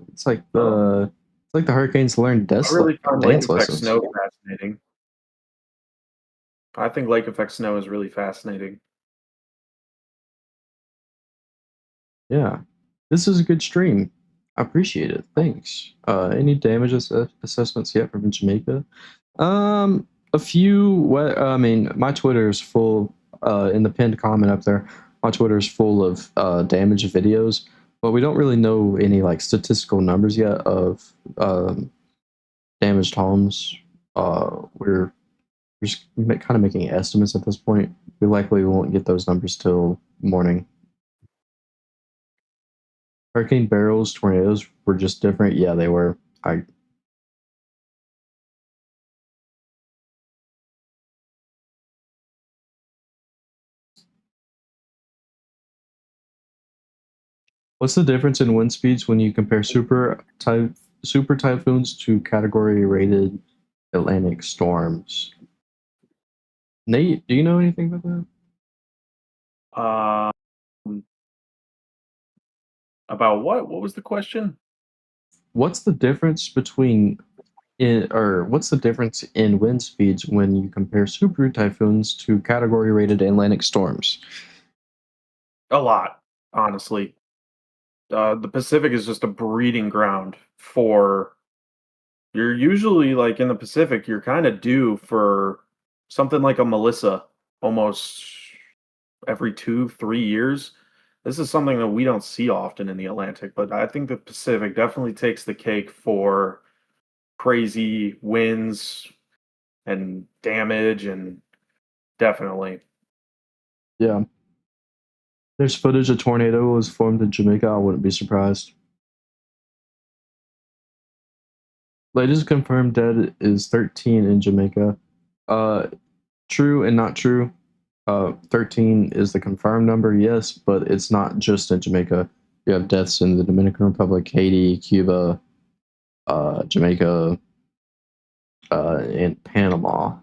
the hurricanes learn I really find lake dance effect lessons. snow fascinating. I think lake effect snow is really fascinating. Yeah, this is a good stream. I appreciate it. Thanks. Any damage assessments yet from Jamaica? A few. I mean, my Twitter is full. In the pinned comment up there, my Twitter is full of damage videos, but we don't really know any like statistical numbers yet of damaged homes. We're just kind of making estimates at this point. We likely won't get those numbers till morning. Hurricane barrels, tornadoes were just different. Yeah, they were. I What's the difference in wind speeds when you compare super typhoons to category rated Atlantic storms? Nate, do you know anything about that? About what? What was the question? What's the difference what's the difference in wind speeds when you compare super typhoons to category rated Atlantic storms? A lot, honestly. The Pacific is just a breeding ground for. You're usually like in the Pacific, you're kind of due for something like a Melissa almost every 2, 3 years. This is something that we don't see often in the Atlantic, but I think the Pacific definitely takes the cake for crazy winds and damage, and definitely. Yeah. There's footage a tornado was formed in Jamaica. I wouldn't be surprised. Latest confirmed dead is 13 in Jamaica. True and not true. 13 is the confirmed number, yes, but it's not just in Jamaica. You have deaths in the Dominican Republic, Haiti, Cuba, Jamaica, and Panama.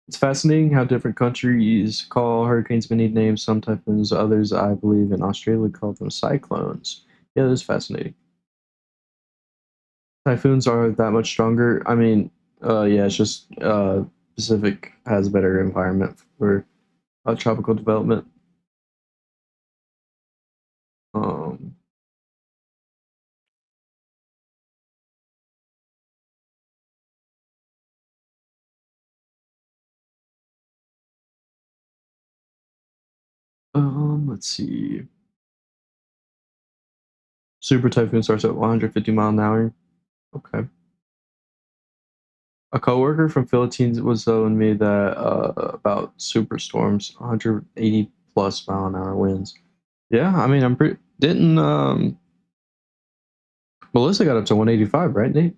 It's fascinating how different countries call hurricanes many names, some typhoons, others, I believe, in Australia call them cyclones. Yeah, that's fascinating. Typhoons are that much stronger. I mean, yeah, it's just Pacific has a better environment for tropical development. Um, let's see. Super typhoon starts at 150 mile an hour. Okay. A coworker from Philippines was telling me that about superstorms, 180 plus mile an hour winds. Yeah, I mean, I'm pretty. Didn't Melissa got up to 185, right, Nate?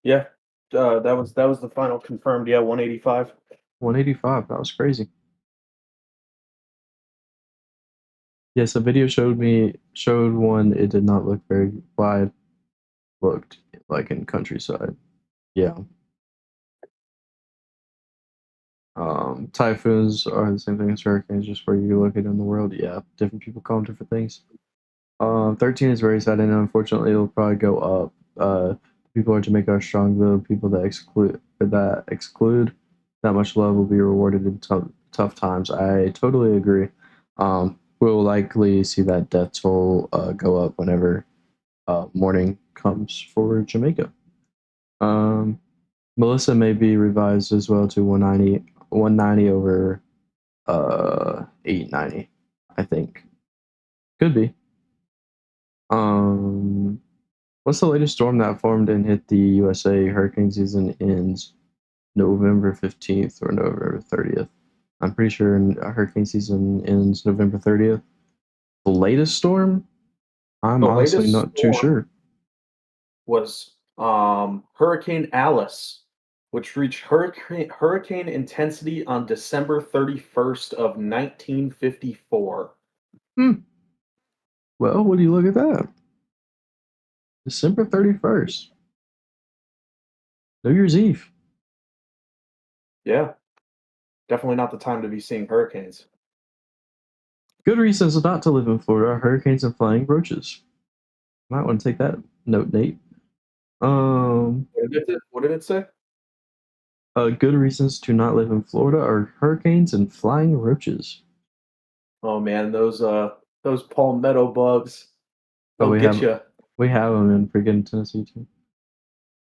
Yeah, that was the final confirmed. Yeah, 185. 185. That was crazy. Yes, a video showed one. It did not look very wide. Looked like in countryside. Yeah. Typhoons are the same thing as hurricanes, just where you look at it in the world. Yeah, different people call them different things. 13 is very sad, and unfortunately, it'll probably go up. People in Jamaica are strong, though. People that exclude that much love will be rewarded in tough times. I totally agree. We'll likely see that death toll go up whenever morning comes for Jamaica. Melissa may be revised as well to 190 over 890, I think. Could be. What's the latest storm that formed and hit the USA? Hurricane season ends November 15th or November 30th. I'm pretty sure hurricane season ends November 30th. The latest storm? I'm The honestly latest not too storm sure. was Hurricane Alice, which reached hurricane intensity on December 31st of 1954. Well, what do you look at that? December 31st. New Year's Eve. Yeah, definitely not the time to be seeing hurricanes. Good reasons not to live in Florida are hurricanes and flying roaches. Might want to take that note, Nate. What did it say? Good reasons to not live in Florida are hurricanes and flying roaches. Oh man, those palmetto bugs, Oh, they'll get you. we have them in freaking Tennessee too.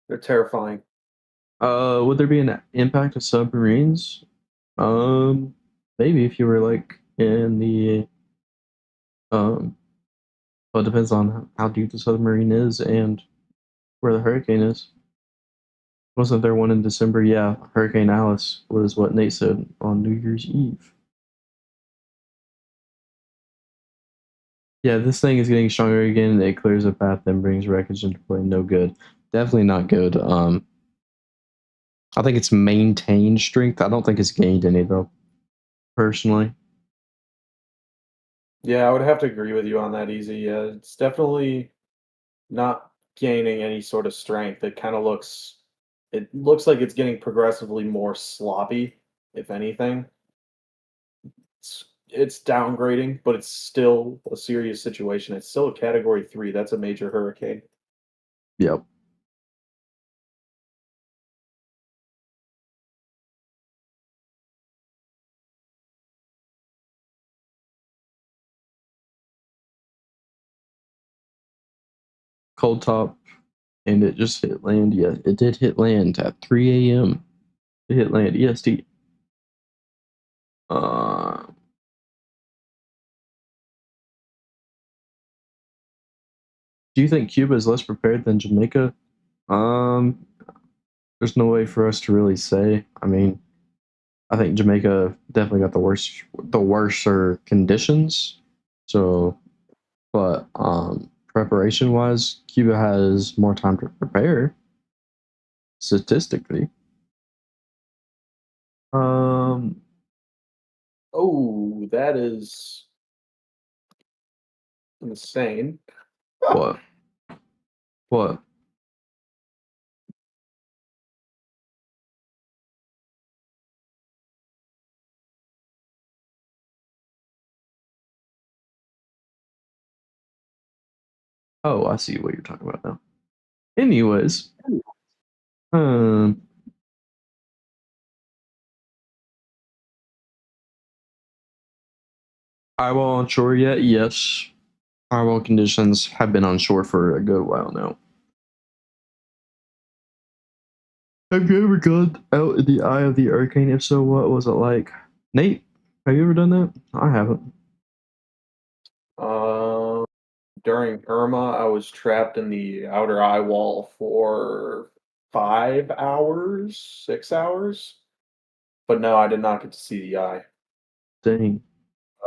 They're terrifying. Would there be an impact of submarines? Maybe if you were like in the well, it depends on how deep the submarine is and where the hurricane is. Wasn't there one in December? Yeah, Hurricane Alice was what Nate said on New Year's Eve. Yeah, this thing is getting stronger again. It clears a path, then brings wreckage into play. No good. Definitely not good. I think it's maintained strength. I don't think it's gained any though, personally. Yeah, I would have to agree with you on that, Easy. Yeah, it's definitely not gaining any sort of strength. It looks like it's getting progressively more sloppy, if anything. It's downgrading, but it's still a serious situation. It's still a category 3. That's a major hurricane. Yep. Cold top, and it just hit land. Yeah, it did hit land at 3 a.m. It hit land EST. Do you think Cuba is less prepared than Jamaica? There's no way for us to really say. I mean, I think Jamaica definitely got the worser conditions. So, but preparation wise, Cuba has more time to prepare statistically. Oh, that is insane. What? What? Oh, I see what you're talking about now. Anyways, eyewall on shore yet? Yes. Eyewall conditions have been on shore for a good while now. Have you ever gone out in the eye of the hurricane? If so, what was it like? Nate, have you ever done that? I haven't. During Irma, I was trapped in the outer eye wall for 5 hours, 6 hours. But no, I did not get to see the eye. Dang.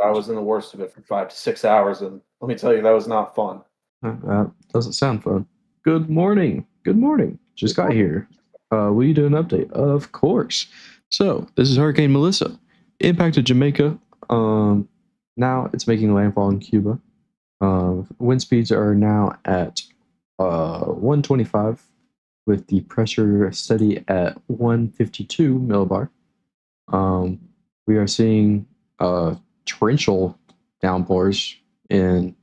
I was in the worst of it for 5 to 6 hours, and let me tell you, that was not fun. That doesn't sound fun. Good morning. Good morning. Just got here. Will you do an update? Of course. So, this is Hurricane Melissa. Impacted Jamaica. Now it's making landfall in Cuba. Wind speeds are now at 125 with the pressure steady at 152 millibar. We are seeing torrential downpours in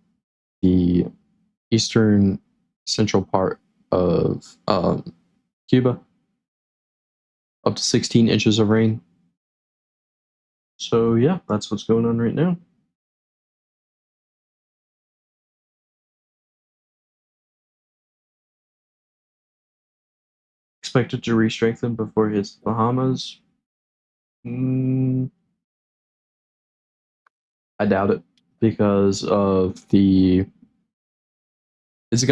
the eastern central part of Cuba, up to 16 inches of rain. So yeah, that's what's going on right now. Expected to re-strengthen before it hits the Bahamas. I doubt it because of the. It's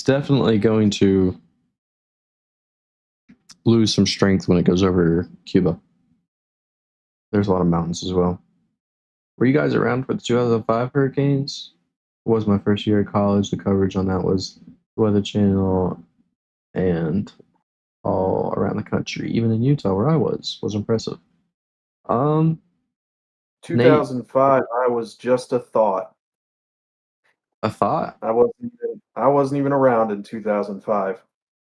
definitely going to lose some strength when it goes over Cuba. There's a lot of mountains as well. Were you guys around for the 2005 hurricanes? It was my first year at college. The coverage on that was the Weather Channel and all around the country, even in Utah where I was impressive. Nate, 2005, I was just a thought. a thought. I wasn't even around in 2005.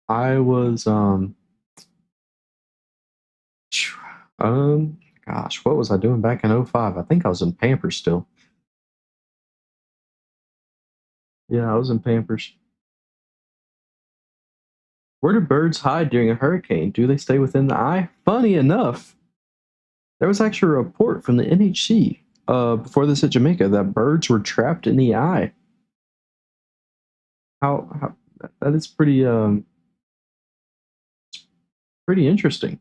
I was gosh, what was I doing back in 05? I think I was in Pampers still. Yeah, I was in Pampers. Where do birds hide during a hurricane? Do they stay within the eye? Funny enough, there was actually a report from the NHC before this at Jamaica that birds were trapped in the eye. How that is pretty interesting.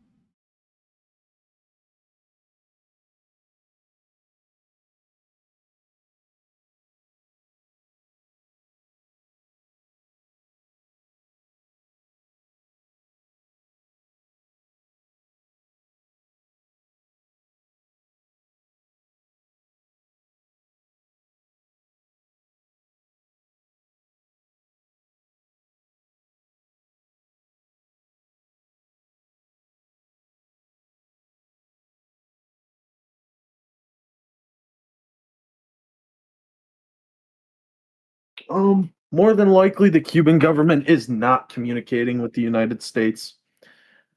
More than likely, the Cuban government is not communicating with the United States.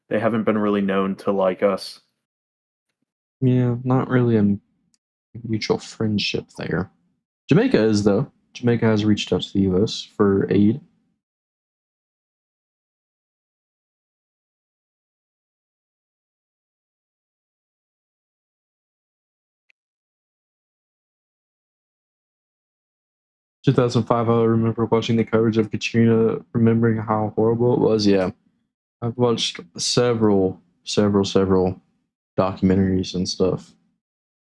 They haven't been really known to like us. Yeah, not really a mutual friendship there. Jamaica is, though. Jamaica has reached out to the U.S. for aid. In 2005, I remember watching the coverage of Katrina, remembering how horrible it was. Yeah, I've watched several documentaries and stuff.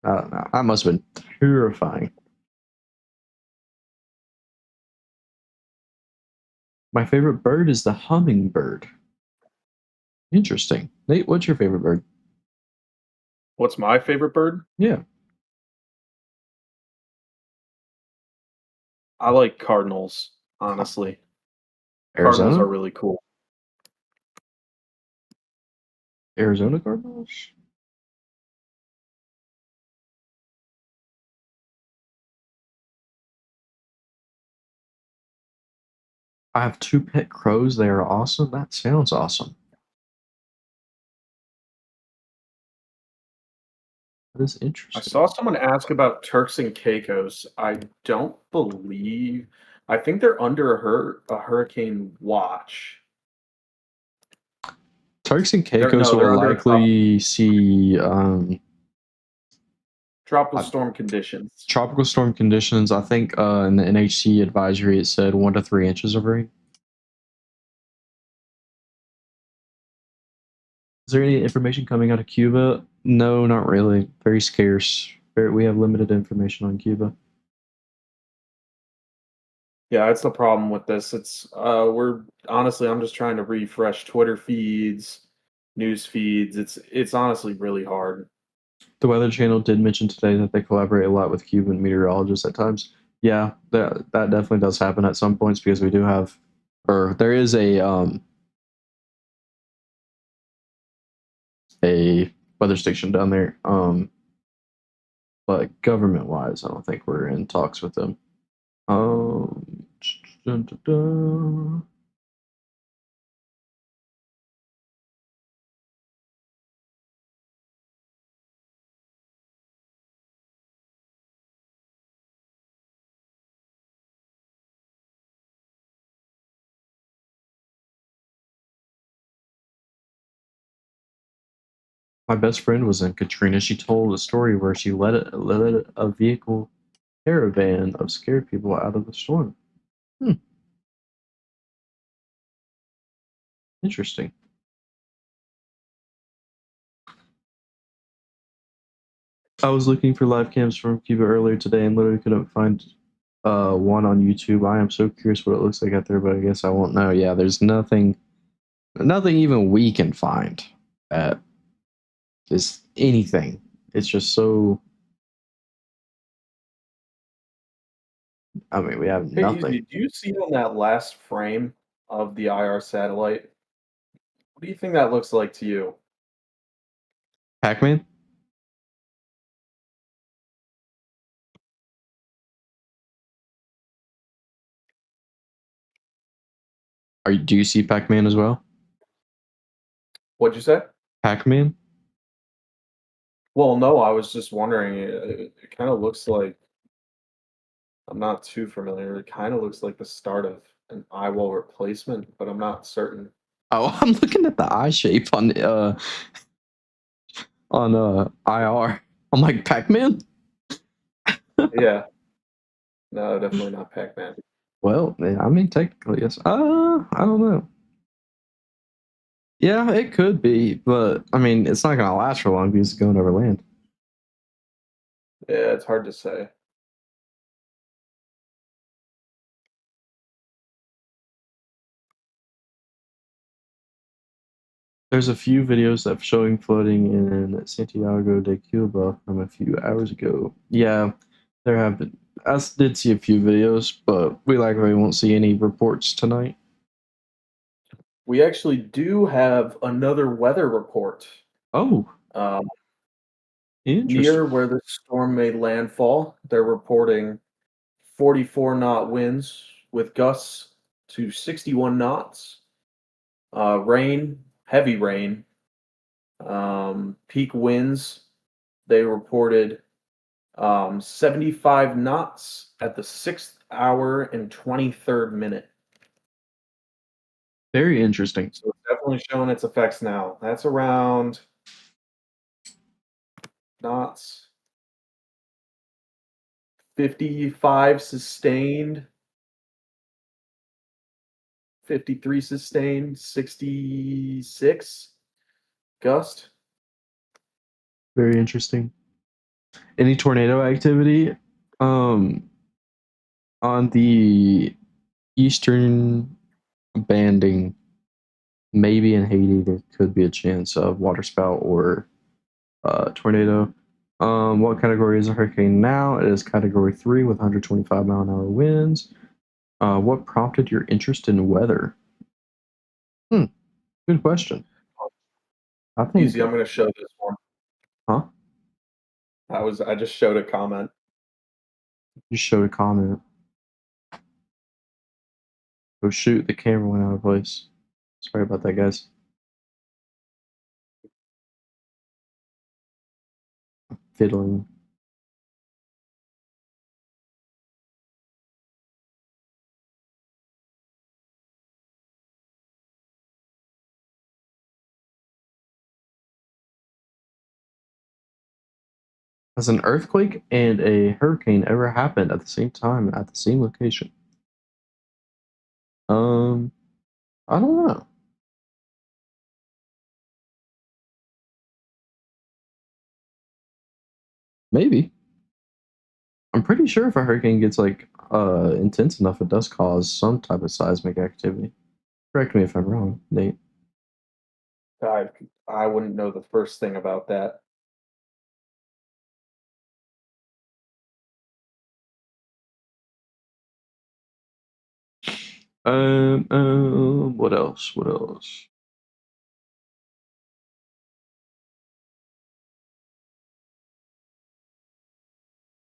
That must have been terrifying. My favorite bird is the hummingbird. Interesting. Nate, what's your favorite bird? What's my favorite bird? Yeah. I like cardinals, honestly. Cardinals Arizona? are really cool. Arizona Cardinals? I have 2 pet crows. They are awesome. That sounds awesome. That is I interesting. saw someone ask about Turks and Caicos. I think they're under a hurricane watch. Turks and Caicos they're will under likely see tropical storm conditions. tropical storm conditions. I think in the NHC advisory it said 1 to 3 inches of rain. Is there any information coming out of Cuba? No, not really. Very scarce. We have limited information on Cuba. Yeah, that's the problem with this. It's I'm just trying to refresh Twitter feeds, news feeds. It's honestly really hard. The Weather Channel did mention today that they collaborate a lot with Cuban meteorologists at times. Yeah, that definitely does happen at some points because we do have, or there is a weather station down there. But government wise, I don't think we're in talks with them. Dun, dun, dun. My best friend was in Katrina. She told a story where she led a vehicle caravan of scared people out of the storm. Interesting. I was looking for live cams from Cuba earlier today and literally couldn't find one on YouTube. I am so curious what it looks like out there, but I guess I won't know. Yeah, there's nothing even we can find that is anything. It's just so. I mean, we have Hey, nothing. Easy, do you see on that last frame of the IR satellite? What do you think that looks like to you? Pac-Man? Do you see Pac-Man as well? What'd you say? Pac-Man? Well, no, I was just wondering. It kind of looks like I'm not too familiar. It kind of looks like the start of an eyewall replacement, but I'm not certain. Oh, I'm looking at the eye shape on IR. I'm like, Pac-Man? Yeah, no, definitely not Pac-Man. Well, I mean, technically, yes. I don't know. Yeah, it could be, but I mean, it's not gonna last for long because it's going over land. Yeah, it's hard to say. There's a few videos of showing flooding in Santiago de Cuba from a few hours ago. Yeah, there have been. I did see a few videos, but we likely won't see any reports tonight. We actually do have another weather report. Oh, Um, interesting. near where the storm made landfall, they're reporting 44 knot winds with gusts to 61 knots. Rain, heavy rain. Peak winds, they reported 75 knots at the 6th hour and 23rd minute. Very interesting. So it's definitely showing its effects now. That's around knots. 55 sustained. 53 sustained. 66 gust. Very interesting. Any tornado activity? On the eastern banding, maybe in Haiti, there could be a chance of waterspout or tornado. What category is a hurricane now? It is category 3 with 125 mile an hour winds. What prompted your interest in weather? Good question. I think. Easy, I'm going to show this one. Huh? I just showed a comment. You showed a comment. Oh shoot, the camera went out of place. Sorry about that, guys. Fiddling. Has an earthquake and a hurricane ever happened at the same time at the same location? I don't know. Maybe. I'm pretty sure if a hurricane gets like intense enough, it does cause some type of seismic activity. Correct me if I'm wrong, Nate. I wouldn't know the first thing about that. What else? What else?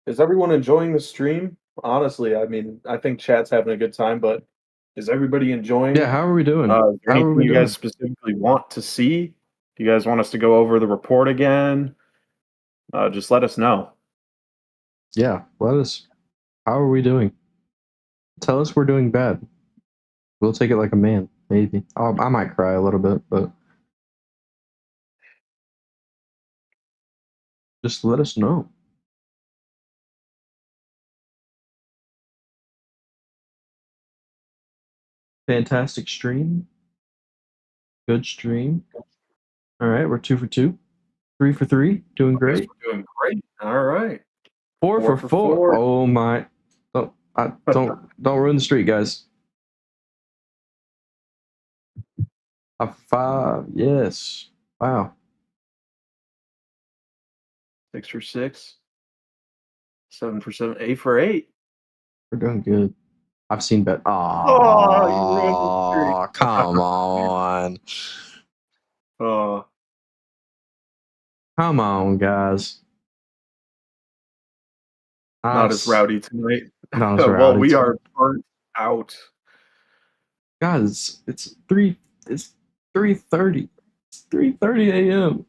Is everyone enjoying the stream? Honestly, I mean, I think chat's having a good time, but is everybody enjoying? Yeah, how are we doing? Is there How are anything we you doing? guys specifically want to see? Do you guys want us to go over the report again? Just let us know. Yeah, let us. How are we doing? Tell us we're doing bad. We'll take it like a man, maybe. I might cry a little bit, but just let us know. Fantastic stream. Good stream. All right, we're 2 for 2. 3 for 3. Doing I guess great. we're doing great. All right. 4 for 4. 4. Oh my! Don't ruin the streak, guys. A 5. Yes. Wow. 6 for 6. 7 for 7. 8 for 8. We're doing good. I've seen bet. Oh, you ruined the streak. Oh, come on. Oh, Come on, guys. not as rowdy tonight. Not as Well, rowdy we tonight. are burnt out. Guys, it's 3:30. It's 3:30 a.m.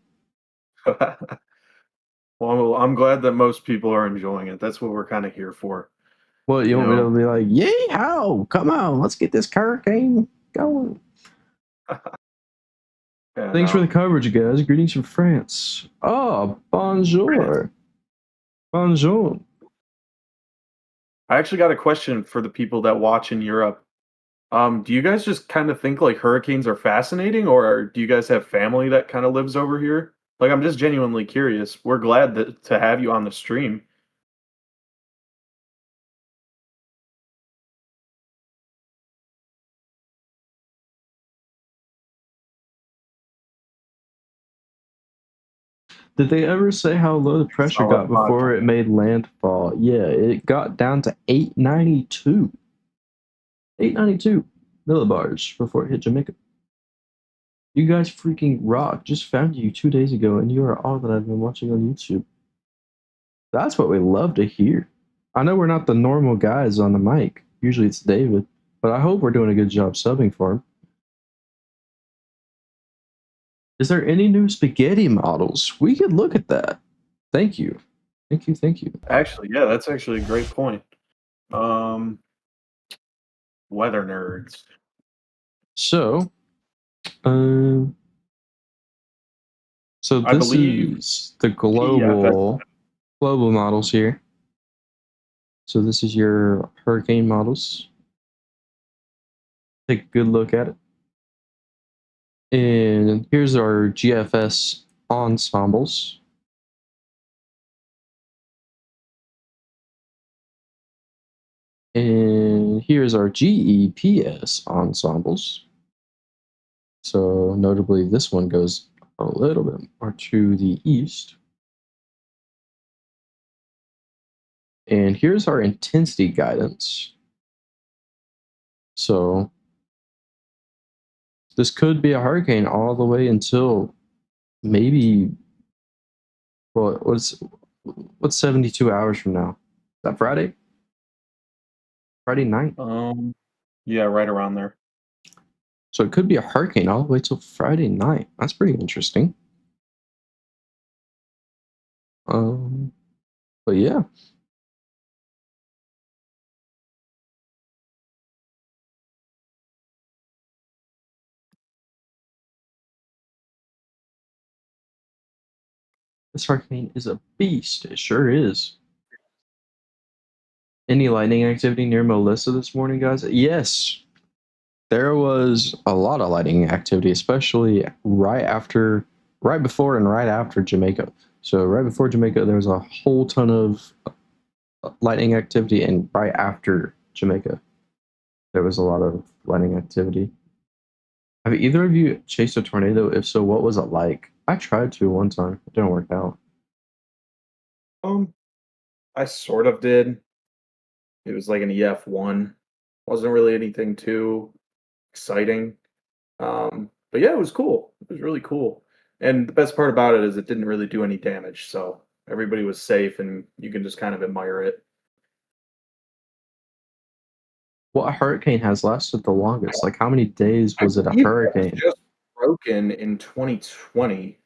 Well, I'm glad that most people are enjoying it. That's what we're kind of here for. Well, you want me know? to be like, yay-how, come on, let's get this hurricane going. Yeah, Thanks for no. the coverage, guys. Greetings from France. Oh, bonjour. Bonjour. I actually got a question for the people that watch in Europe. Do you guys just kind of think like hurricanes are fascinating, or do you guys have family that kind of lives over here? Like, I'm just genuinely curious. We're glad to have you on the stream. Did they ever say how low the pressure Solid got before it made landfall? Yeah, it got down to 892. 892 millibars before it hit Jamaica. You guys freaking rock. Just found you 2 days ago, and you are all that I've been watching on YouTube. That's what we love to hear. I know we're not the normal guys on the mic. Usually it's David, but I hope we're doing a good job subbing for him. Is there any new spaghetti models? We could look at that. Thank you. Thank you. Thank you. Actually, yeah, that's actually a great point. Weather nerds. So, I this believe is the global models here. So this is your hurricane models. Take a good look at it. And here's our GFS ensembles. And here's our GEPS ensembles. So notably, this one goes a little bit more to the east. And here's our intensity guidance. So this could be a hurricane all the way until maybe, well, what's 72 hours from now? Is that Friday? Friday night? Yeah, right around there. So it could be a hurricane all the way till Friday night. That's pretty interesting. But yeah. This hurricane is a beast. It sure is. Any lightning activity near Melissa this morning, guys? Yes. There was a lot of lightning activity, especially right before and right after Jamaica. So right before Jamaica, there was a whole ton of lightning activity, and right after Jamaica, there was a lot of lightning activity. Have either of you chased a tornado? If so, what was it like? I tried to one time. It didn't work out. I sort of did. It was like an EF1. Wasn't really anything too exciting. But yeah, it was cool. It was really cool. And the best part about it is it didn't really do any damage, so everybody was safe and you can just kind of admire it. What hurricane has lasted the longest? Like, how many days was it a believe that was hurricane? just broken in 2020.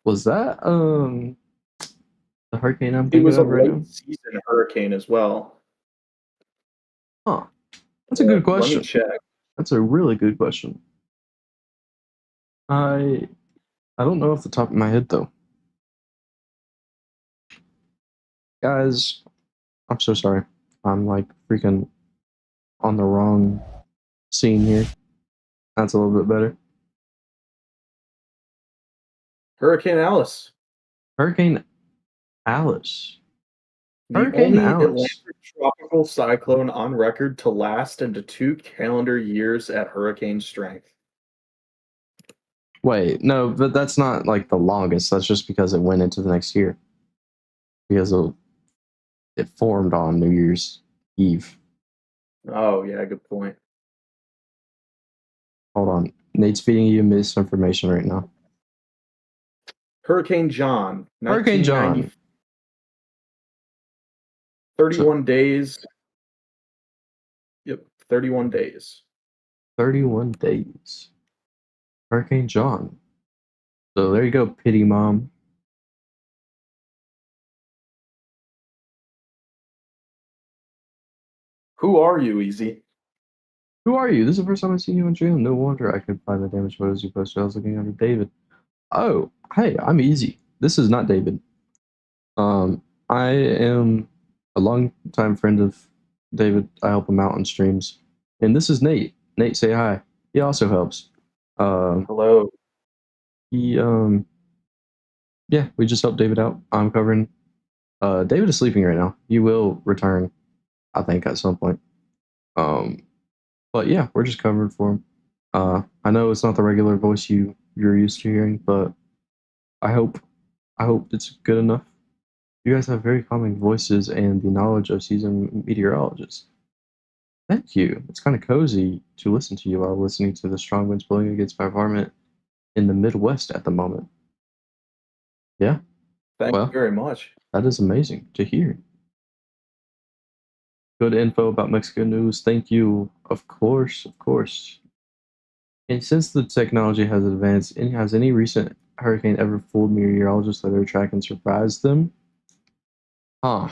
Was that the hurricane I'm It thinking was a of right now? late season hurricane as well. Huh. That's a good Let me question. check. That's a really good question. I don't know off the top of my head though. Guys, I'm so sorry. I'm like freaking on the wrong scene here. That's a little bit better. Hurricane Alice. Hurricane Alice. The Hurricane only Alice. Atlantic tropical cyclone on record to last into 2 calendar years at hurricane strength. Wait, no, but that's not like the longest. That's just because it went into the next year. Because it formed on New Year's Eve. Oh, yeah, good point. Hold on. Nate's feeding you misinformation right now. Hurricane John. Hurricane John. 31 days. Yep, 31 days. 31 days. Hurricane John. So there you go, pity mom. Who are you, Easy? Who are you? This is the first time I've seen you on stream. No wonder I could find the damage photos you posted. I was looking under David. Oh, hey, I'm Easy. This is not David. I am a long-time friend of David. I help him out on streams. And this is Nate. Nate, say hi. He also helps. Hello. Yeah, we just helped David out. I'm covering. David is sleeping right now. He will return, I think, at some point. But yeah, we're just covering for him. I know it's not the regular voice you're used to hearing, but I hope it's good enough. You guys have very calming voices and the knowledge of seasoned meteorologists. Thank you. It's kind of cozy to listen to you while listening to the strong winds blowing against my apartment in the Midwest at the moment. Yeah. Thank Well, you very much. that is amazing to hear. Good info about Mexico news. Thank you. Of course, of course. And since the technology has advanced, has any recent hurricane ever fooled meteorologists that their track and surprised them? Huh.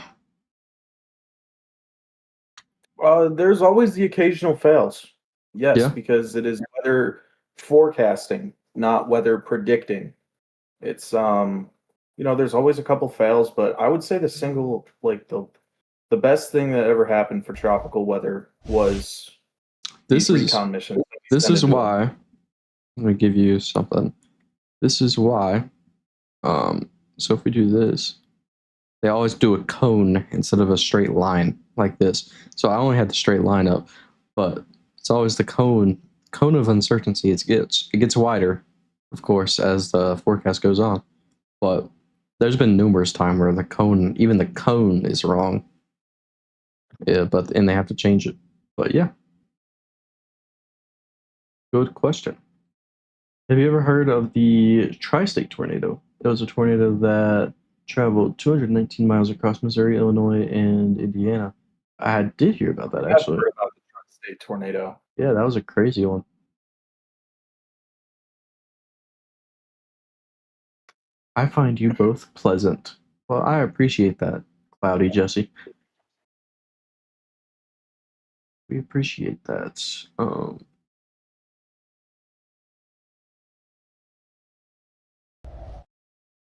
There's always the occasional fails. Yes, Yeah. because it is weather forecasting, not weather predicting. It's there's always a couple fails, but I would say the best thing that ever happened for tropical weather was This these is recon missions. that we this send is into 'em. why. Let me give you something. This is why. So if we do this, they always do a cone instead of a straight line like this. So I only had the straight line up, but it's always the cone of uncertainty. It gets wider, of course, as the forecast goes on. But there's been numerous times where even the cone is wrong. Yeah, and they have to change it. But yeah. Good question. Have you ever heard of the Tri-State tornado? It was a tornado that traveled 219 miles across Missouri, Illinois, and Indiana. I did hear about that, I've actually. heard about the Tri-State tornado. Yeah, that was a crazy one. I find you both pleasant. Well, I appreciate that, Cloudy Jesse. We appreciate that.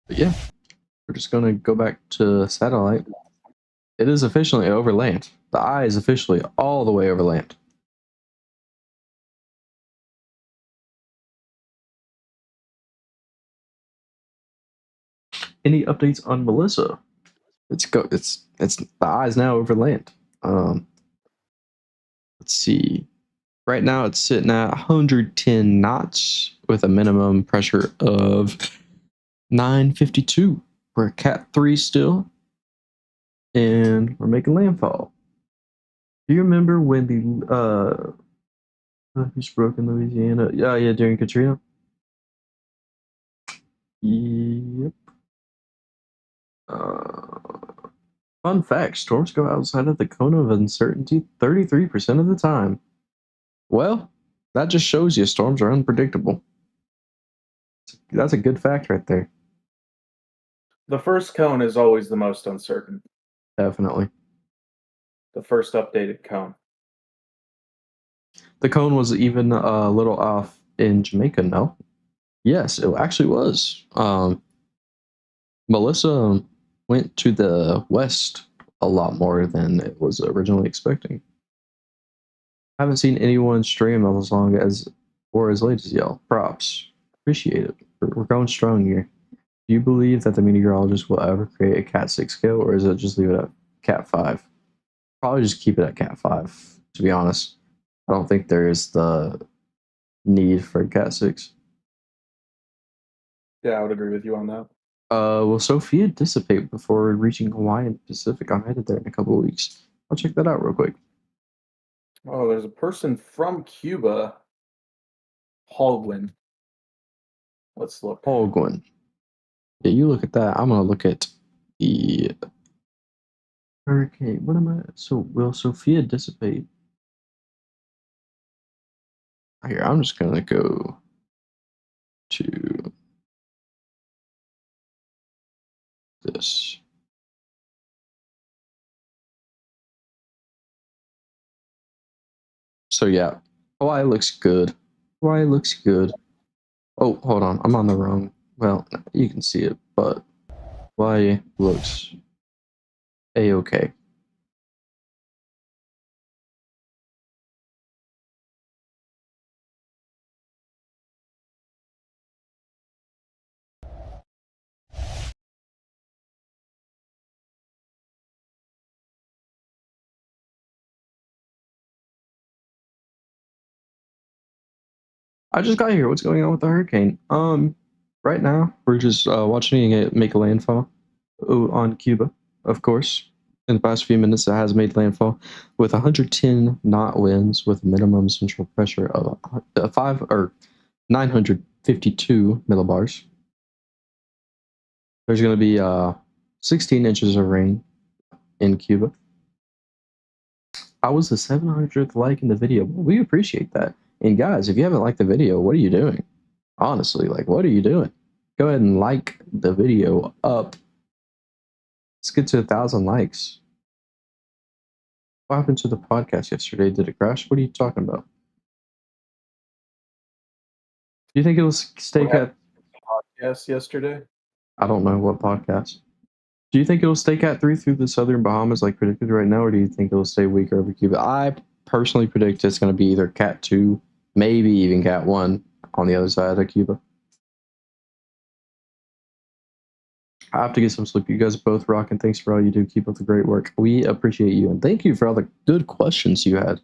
But yeah, we're just gonna go back to satellite. It is officially over land. The eye is officially all the way over land. Any updates on Melissa? It's the eye is now over land. Let's see. Right now it's sitting at 110 knots with a minimum pressure of 952. We're at Cat 3 still. And we're making landfall. Do you remember when the who's broke in Louisiana? Yeah, during Katrina. Yep. Fun fact: storms go outside of the cone of uncertainty 33% of the time. Well, that just shows you storms are unpredictable. That's a good fact right there. The first cone is always the most uncertain. Definitely. The first updated cone. The cone was even a little off in Jamaica, no? Yes, it actually was. Melissa went to the west a lot more than it was originally expecting. I haven't seen anyone stream as long as or as late as y'all. Props. Appreciate it. We're going strong here. Do you believe that the meteorologist will ever create a Cat 6 scale, or is it just leave it at Cat 5? Probably just keep it at Cat 5, to be honest. I don't think there is the need for Cat 6. Yeah, I would agree with you on that. Will Sophia dissipate before reaching Hawaii and Pacific? I'm headed there in a couple of weeks. I'll check that out real quick. Oh, there's a person from Cuba, Holguin. Let's look. Holguin. Yeah, you look at that. I'm gonna look at the hurricane. What am I? So will Sophia dissipate? Here, I'm just gonna go to this. So yeah, Hawaii looks good. Hawaii looks good. Oh, hold on. I'm on the wrong. Well, you can see it, but Hawaii looks a-okay. I just got here. What's going on with the hurricane? Right now we're just watching it make a landfall on Cuba, of course. In the past few minutes, it has made landfall with 110 knot winds with a minimum central pressure of 952 millibars. There's going to be 16 inches of rain in Cuba. I was the 700th like in the video. We appreciate that. And guys, if you haven't liked the video, what are you doing? Honestly, like, what are you doing? Go ahead and like the video up. Let's get to 1,000 likes. What happened to the podcast yesterday? Did it crash? What are you talking about? Do you think it'll stay cat? Yes, yesterday. I don't know what podcast. Do you think it'll stay cat 3 through the Southern Bahamas like predicted right now, or do you think it'll stay weaker over Cuba? I personally predict it's going to be either cat 2, maybe even cat 1 on the other side of Cuba. I have to get some sleep. You guys are both rocking. Thanks for all you do. Keep up the great work. We appreciate you, and thank you for all the good questions you had.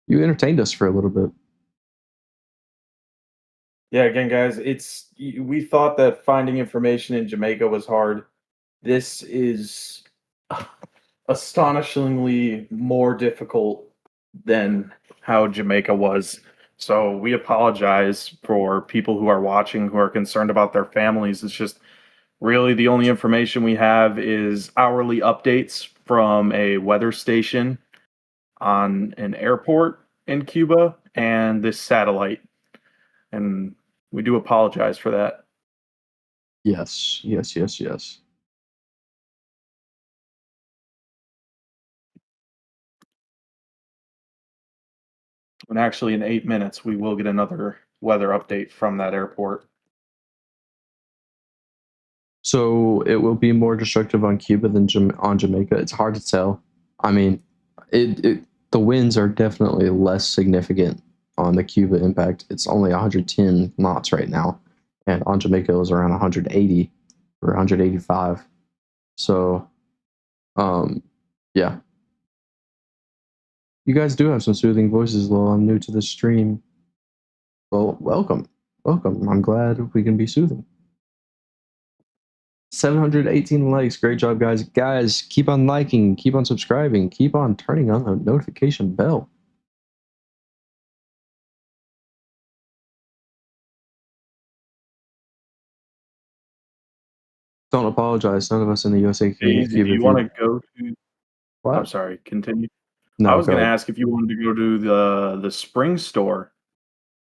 You entertained us for a little bit. Yeah, again, guys, we thought that finding information in Jamaica was hard. This is astonishingly more difficult than how Jamaica was. So we apologize for people who are watching who are concerned about their families. It's just really the only information we have is hourly updates from a weather station on an airport in Cuba and this satellite. And we do apologize for that. Yes, yes, yes, yes. And actually, in 8 minutes, we will get another weather update from that airport. So it will be more destructive on Cuba than on Jamaica. It's hard to tell. I mean, the winds are definitely less significant on the Cuba impact. It's only 110 knots right now, and on Jamaica it was around 180 or 185. So, yeah. You guys do have some soothing voices, though. I'm new to the stream. Well, welcome. Welcome. I'm glad we can be soothing. 718 likes. Great job, guys. Guys, keep on liking, keep on subscribing, keep on turning on the notification bell. Don't apologize. None of us in the USA can use Daisy, do Cuba. you want to go to? What? I'm sorry. Continue. No, I was go going to ahead. ask if you wanted to go to the spring store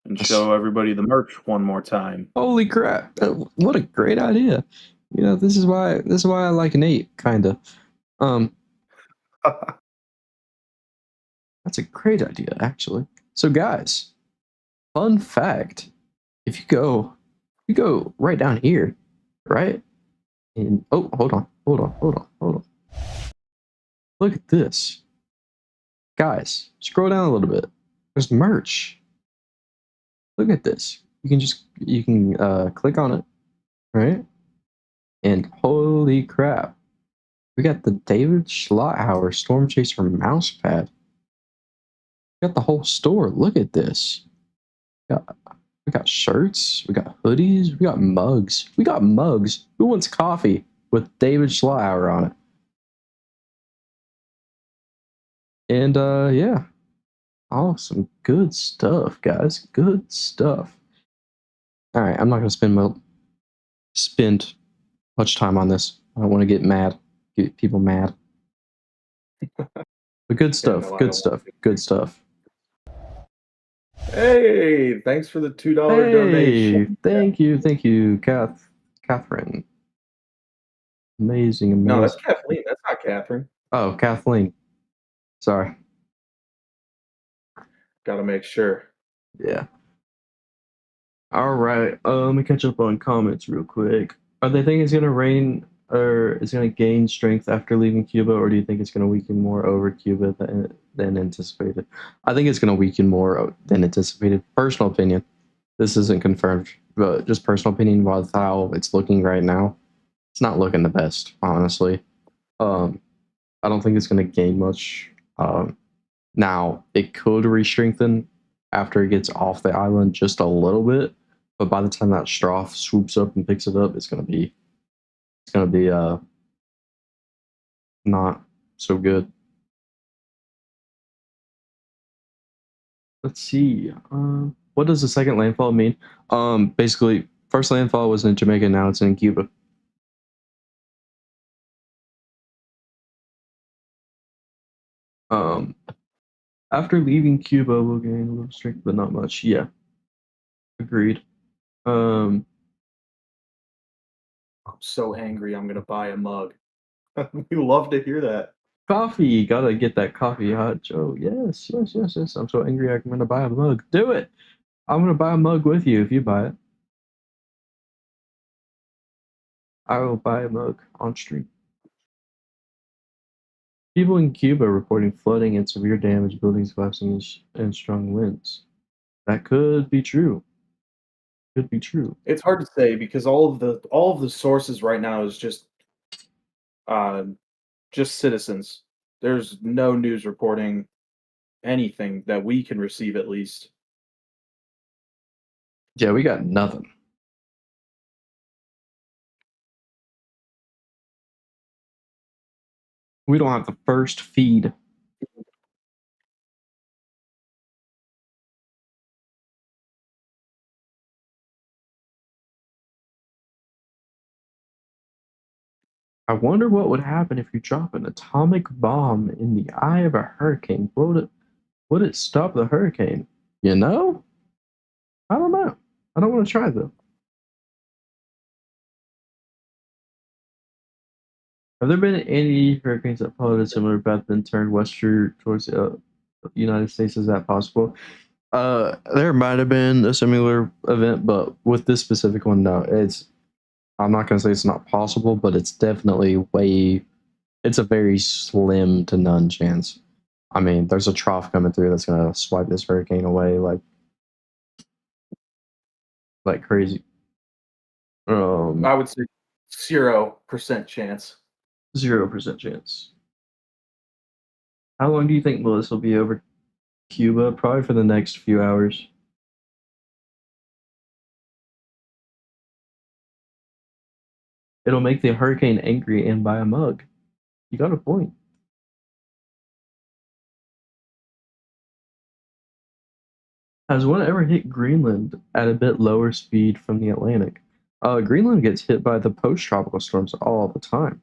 and show everybody the merch one more time. Holy crap! What a great idea. You know, this is why I like Nate, kinda. That's a great idea, actually. So, guys, fun fact: if you go right down here, right? And oh, hold on. Look at this, guys. Scroll down a little bit. There's merch. Look at this. You can click on it, right? And holy crap, we got the David Schlotthauer Storm Chaser mouse pad. We got the whole store. Look at this. We got shirts. We got hoodies. We got mugs. Who wants coffee with David Schlotthauer on it? And yeah. Awesome. Good stuff, guys. Good stuff. All right, I'm not going to spend much time on this. I don't want to get people mad. But good stuff, no, I good don't stuff, want to. good stuff. Hey, thanks for the $2 donation. Thank you, Catherine. Amazing. No, that's Kathleen. That's not Catherine. Oh, Kathleen. Sorry. Got to make sure. Yeah. All right. Let me catch up on comments real quick. Are they thinking it's gonna rain or it's gonna gain strength after leaving Cuba, or do you think it's gonna weaken more over Cuba than anticipated? I think it's gonna weaken more than anticipated. Personal opinion. This isn't confirmed, but just personal opinion about how it's looking right now. It's not looking the best, honestly. I don't think it's gonna gain much. Now it could re-strengthen after it gets off the island just a little bit, but by the time that straw swoops up and picks it up, it's gonna be not so good. Let's see. What does the second landfall mean? Basically, first landfall was in Jamaica, now it's in Cuba. After leaving Cuba, we'll gain a little strength, but not much. Yeah, agreed. I'm so angry. I'm gonna buy a mug. We love to hear that. Coffee, gotta get that coffee, hot Joe. Yes, yes, yes, yes. I'm so angry. I'm gonna buy a mug. Do it. I'm gonna buy a mug with you if you buy it. I will buy a mug on stream. People in Cuba reporting flooding and severe damage, buildings collapsing, and strong winds. That could be true. Could be true. It's hard to say because all of the sources right now is uh, just citizens. There's no news reporting anything that we can receive, at least. Yeah, we got nothing. We don't have the first feed. I wonder what would happen if you drop an atomic bomb in the eye of a hurricane. Would it stop the hurricane? You know? I don't know. I don't want to try though. Have there been any hurricanes that followed a similar path and turned westward towards the United States? Is that possible? There might have been a similar event, but with this specific one, no. I'm not gonna say it's not possible, but it's definitely it's a very slim to none chance. I mean, there's a trough coming through that's gonna swipe this hurricane away like crazy. I would say 0% chance. 0% chance. How long do you think Melissa will be over Cuba? Probably for the next few hours. It'll make the hurricane angry and buy a mug. You got a point. Has one ever hit Greenland at a bit lower speed from the Atlantic? Greenland gets hit by the post-tropical storms all the time.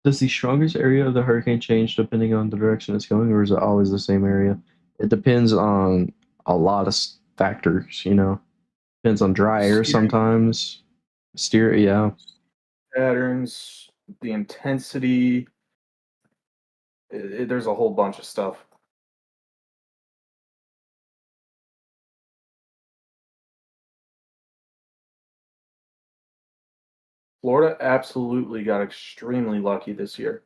Does the strongest area of the hurricane change depending on the direction it's going, or is it always the same area? It depends on a lot of factors, you know. Depends on dry air Steering sometimes. Yeah. patterns, the intensity. There's a whole bunch of stuff. Florida absolutely got extremely lucky this year.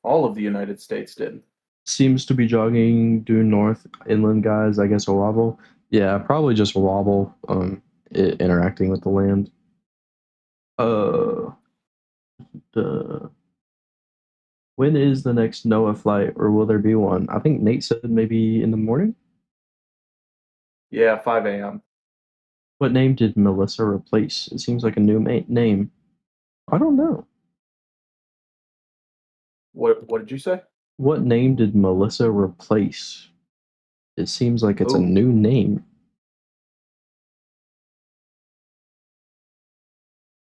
All of the United States did. Seems to be jogging due north. Inland guys, I guess a wobble. Yeah, probably just a wobble. Interacting with the land. When is the next NOAA flight, or will there be one? I think Nate said maybe in the morning. Yeah, 5 a.m. What name did Melissa replace? It seems like a new name. I don't know. What did you say? What name did Melissa replace? It seems like it's a new name.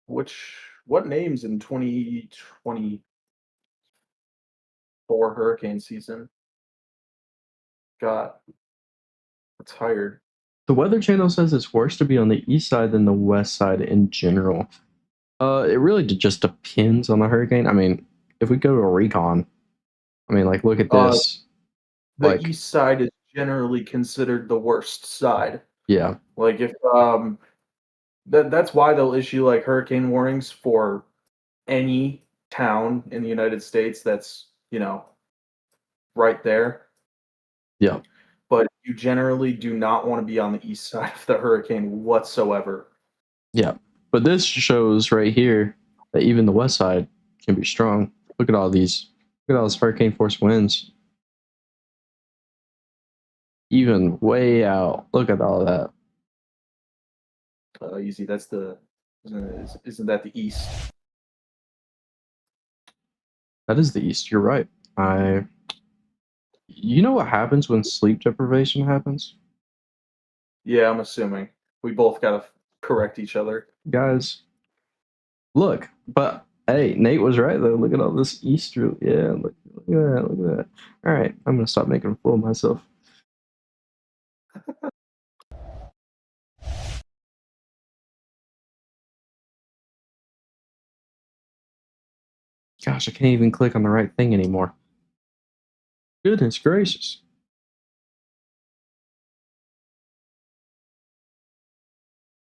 What names in 2024 hurricane season got retired? The Weather Channel says it's worse to be on the east side than the west side in general. It really just depends on the hurricane. I mean, if we go to a recon, I mean, like, look at this. The east side is generally considered the worst side. Yeah. Like if that's why they'll issue like hurricane warnings for any town in the United States that's, right there. Yeah. But you generally do not want to be on the east side of the hurricane whatsoever. Yeah. But this shows right here that even the west side can be strong. Look at all these. Look at all these hurricane force winds. Even way out. Look at all that. Easy. That's isn't that the east? That is the east. You're right. You know what happens when sleep deprivation happens? Yeah, I'm assuming. We both gotta correct each other. Guys, look. But hey, Nate was right though. Look at all this Easter. Yeah, look at that. Look at that. All right, I'm gonna stop making a fool of myself. Gosh, I can't even click on the right thing anymore. Goodness gracious.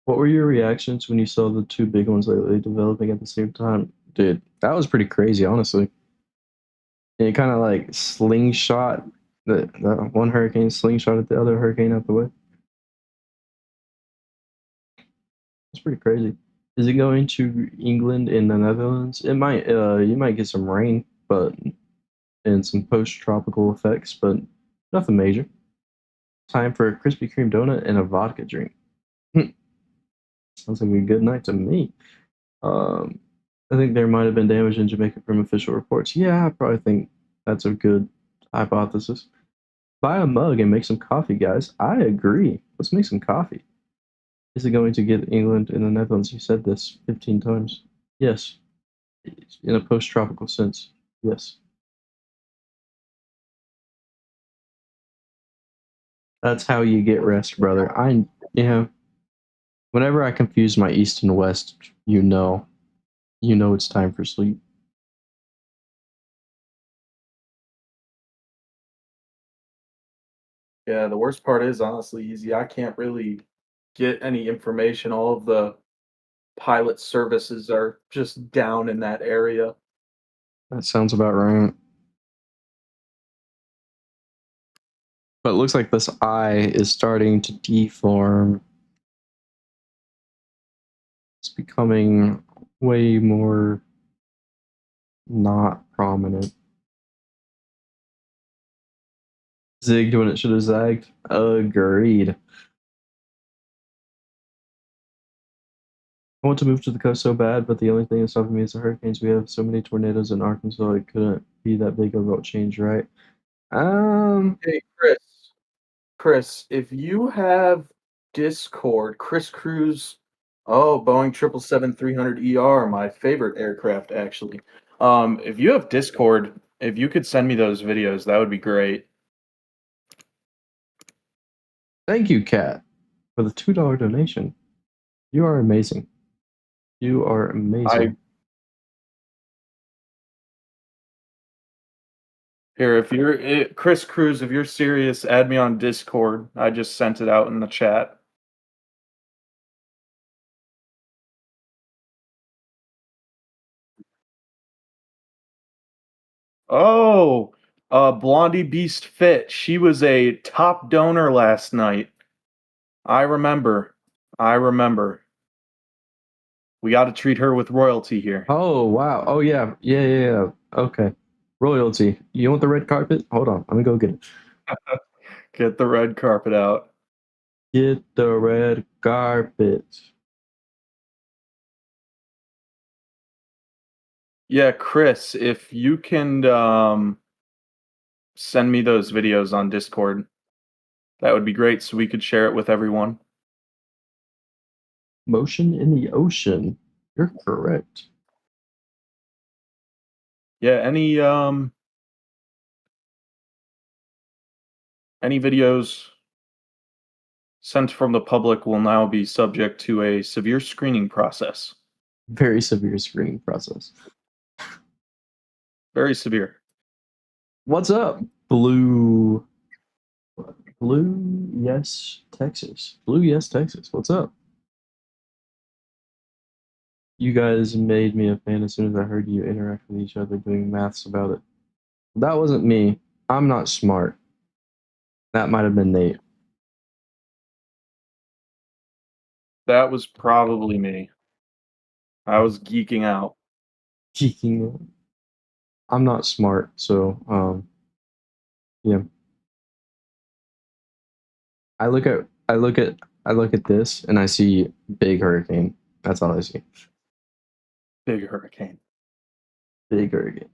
What were your reactions when you saw the two big ones lately developing at the same time? Dude, that was pretty crazy, honestly. And it kind of like slingshot the one hurricane slingshot at the other hurricane out the way. It's pretty crazy. Is it going to England and the Netherlands? It might. You might get some rain, but and some post-tropical effects, but nothing major. Time for a Krispy Kreme donut and a vodka drink. Sounds like a good night to me. I think there might have been damage in Jamaica from official reports. Yeah, I probably think that's a good hypothesis. Buy a mug and make some coffee, guys. I agree. Let's make some coffee. Is it going to get England and the Netherlands? You said this 15 times. Yes. In a post-tropical sense. Yes. That's how you get rest, brother. Whenever I confuse my east and west, you know it's time for sleep. Yeah, the worst part is honestly easy. I can't really get any information. All of the pilot services are just down in that area. That sounds about right. But it looks like this eye is starting to deform. It's becoming way more not prominent. Zigged when it should have zagged. Agreed. I want to move to the coast so bad, but the only thing that's stopping me is the hurricanes. We have so many tornadoes in Arkansas, it couldn't be that big of a change, right? Hey, Chris, if you have Discord, Chris Cruz, oh, Boeing 777-300ER, my favorite aircraft, actually. If you have Discord, if you could send me those videos, that would be great. Thank you, Kat, for the $2 donation. You are amazing. You are amazing. Here, if you're Chris Cruz, if you're serious, add me on Discord. I just sent it out in the chat. Oh, Blondie Beast Fit. She was a top donor last night. I remember. We got to treat her with royalty here. Oh, wow. Oh, yeah. Yeah. Okay. Royalty. You want the red carpet? Hold on. Let me go get it. Get the red carpet out. Get the red carpet. Yeah, Chris, if you can send me those videos on Discord, that would be great so we could share it with everyone. Motion in the ocean. You're correct. Yeah, any videos sent from the public will now be subject to a severe screening process. Very severe screening process. Very severe. What's up, Blue? Yes, Texas. Blue, yes, Texas. What's up? You guys made me a fan as soon as I heard you interact with each other doing maths about it. That wasn't me. I'm not smart. That might have been Nate. That was probably me. I was geeking out. Geeking. I'm not smart, so yeah. I look at this and I see big hurricane. That's all I see. Big hurricane. Big hurricane.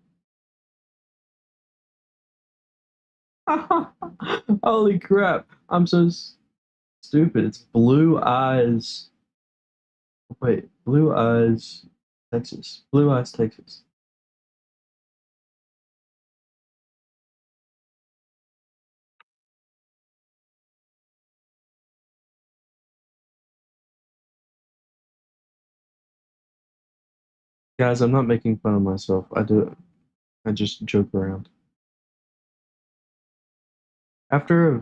Holy crap! I'm so stupid. It's Blue Eyes. Wait, Blue Eyes, Texas. Blue Eyes, Texas. Guys, I'm not making fun of myself. I just joke around. After an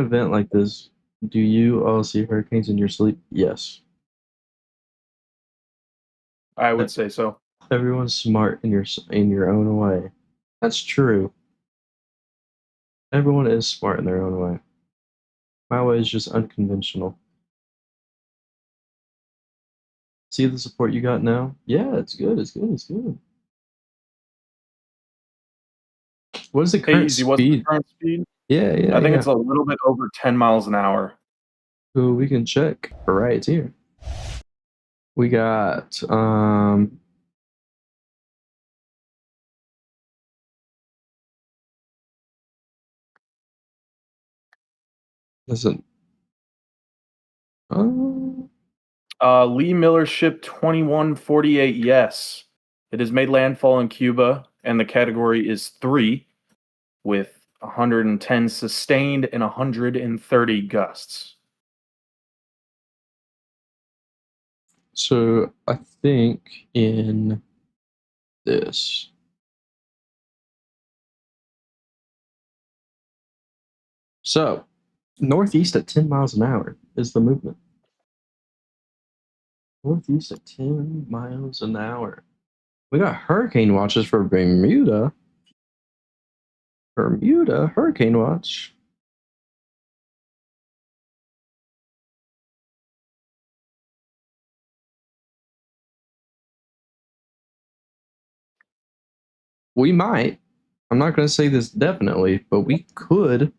event like this, do you all see hurricanes in your sleep? Yes. I would say so. Everyone's smart in your own way. That's true. Everyone is smart in their own way. My way is just unconventional. See the support you got now? Yeah, it's good. It's good. It's good. What is the Hey, current Easy, what's the speed? current speed? Yeah. I think it's a little bit over 10 miles an hour. Ooh, we can check. Right, it's here. We got listen. Lee Miller ship 2148, yes. It has made landfall in Cuba, and the category is 3, with 110 sustained and 130 gusts. So I think in this. So northeast at 10 miles an hour is the movement. Northeast at 10 miles an hour. We got hurricane watches for Bermuda. Bermuda hurricane watch. We might. I'm not going to say this definitely, but we could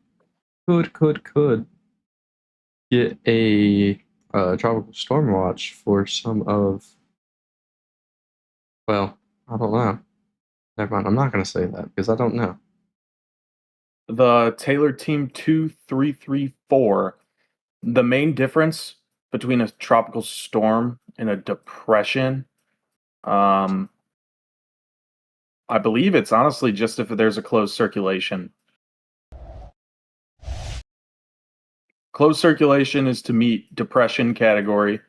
get a tropical storm watch for some of. Well, I don't know. Never mind. I'm not going to say that because I don't know. The Taylor Team 2334. The main difference between a tropical storm and a depression, I believe it's honestly just if there's a closed circulation. Closed circulation is to meet depression category.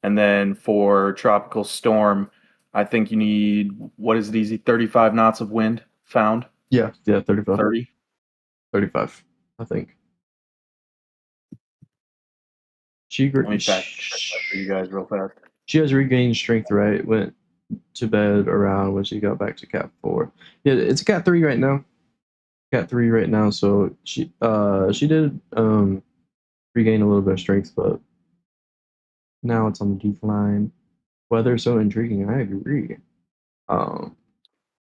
And then for tropical storm, I think you need, what is it, Easy? 35 knots of wind found? Yeah, 35. 30? 35, I think. Let me fact check that for you guys real fast. She has regained strength, right? Went to bed around when she got back to Cat 4. Yeah, it's a Cat 3 right now. Cat 3 right now, so she did regain a little bit of strength, but now it's on the decline. Weather so intriguing, I agree.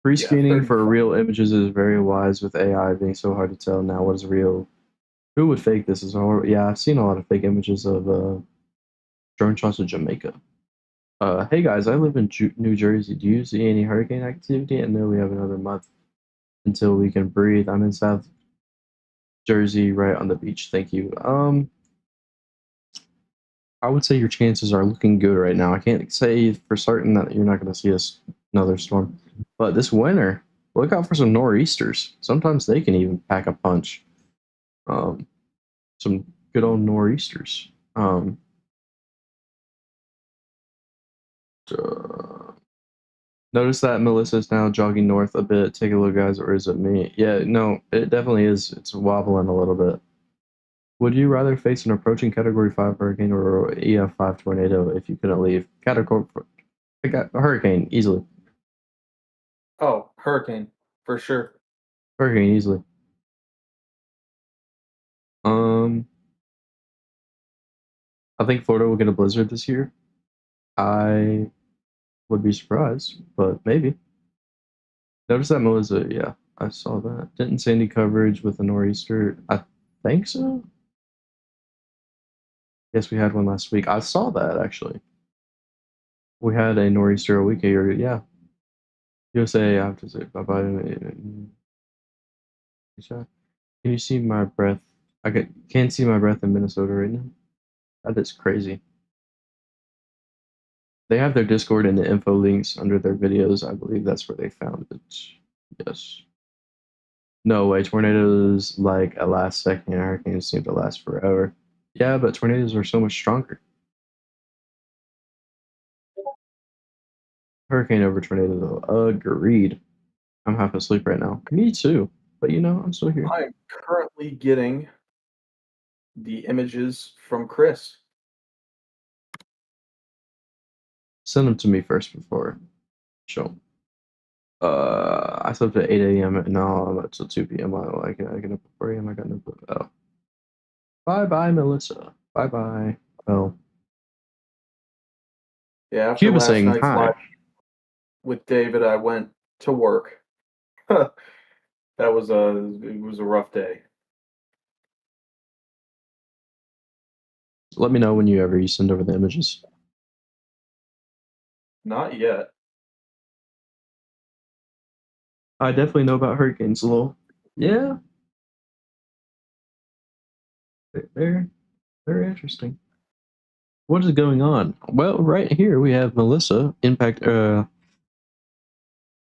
Pre-screening for real images is very wise with AI being so hard to tell now what is real. Who would fake this? Is horrible. Yeah, I've seen a lot of fake images of drone shots of Jamaica. Hey guys, I live in New Jersey. Do you see any hurricane activity? And then we have another month until we can breathe. I'm in South Jersey, right on the beach. Thank you. I would say your chances are looking good right now. I can't say for certain that you're not going to see another storm, but this winter, look out for some nor'easters. Sometimes they can even pack a punch. Some good old nor'easters. Notice that Melissa's now jogging north a bit. Take a look, guys, or is it me? Yeah, no, it definitely is. It's wobbling a little bit. Would you rather face an approaching Category 5 hurricane or EF5 tornado if you couldn't leave? I got a hurricane, easily. Oh, hurricane, for sure. Hurricane, easily. I think Florida will get a blizzard this year. I would be surprised, but maybe. Notice that Melissa, yeah, I saw that. Didn't see any coverage with the nor'easter. I think so. Yes, we had one last week. I saw that actually. We had a nor'easter a week ago. Yeah. USA, I have to say bye bye. Can you see my breath? Can't see my breath in Minnesota right now. That is crazy. They have their Discord and the info links under their videos. I believe that's where they found it. Yes. No way. Tornadoes like a last second. Hurricanes seem to last forever. Yeah, but tornadoes are so much stronger. Hurricane over tornado though. Agreed. I'm half asleep right now. Me too. But you know, I'm still here. I'm currently getting the images from Chris. Send them to me first before show 'em. I slept at 8 a.m. Now I'm up till 2 p.m. I get up at 4 a.m. I got no clue. Oh. Bye, Melissa. Bye. Oh. Yeah, after Cuba last saying night's hi. live with David, I went to work. It was a rough day. Let me know when you send over the images. Not yet. I definitely know about hurricanes a little. Yeah. They're very interesting. What is going on? Well, right here we have Melissa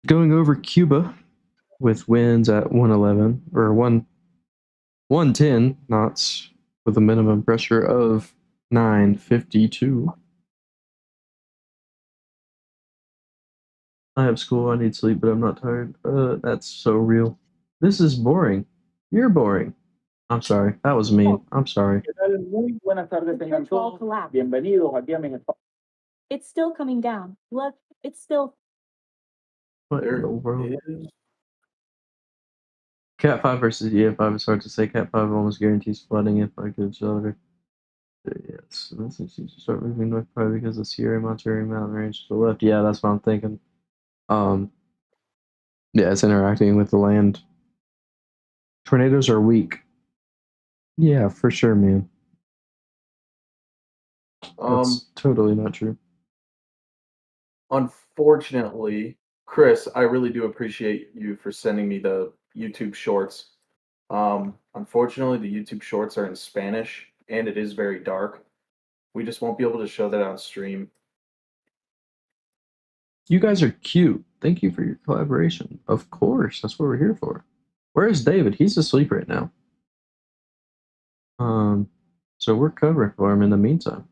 going over Cuba with winds at 111 or 110 knots with a minimum pressure of 952. I have school, I need sleep, but I'm not tired. That's so real. This is boring. You're boring. I'm sorry. That was mean. I'm sorry. ¿Qué tal? Muy buenas tardes, tengan todos. Bienvenidos aquí a mi espacio. It's still coming down. Look, it's still. What in There the world? is. Cat 5 versus EF5 is hard to say. Cat 5 almost guarantees flooding if I could accelerate. Yes, this is to start moving north probably because of Sierra Monterey mountain range to the left. Yeah, that's what I'm thinking. Yeah, it's interacting with the land. Tornadoes are weak. Yeah, for sure, man. That's totally not true. Unfortunately, Chris, I really do appreciate you for sending me the YouTube shorts. Unfortunately, the YouTube shorts are in Spanish and it is very dark. We just won't be able to show that on stream. You guys are cute. Thank you for your collaboration. Of course, that's what we're here for. Where is David? He's asleep right now. So we're covering for him in the meantime.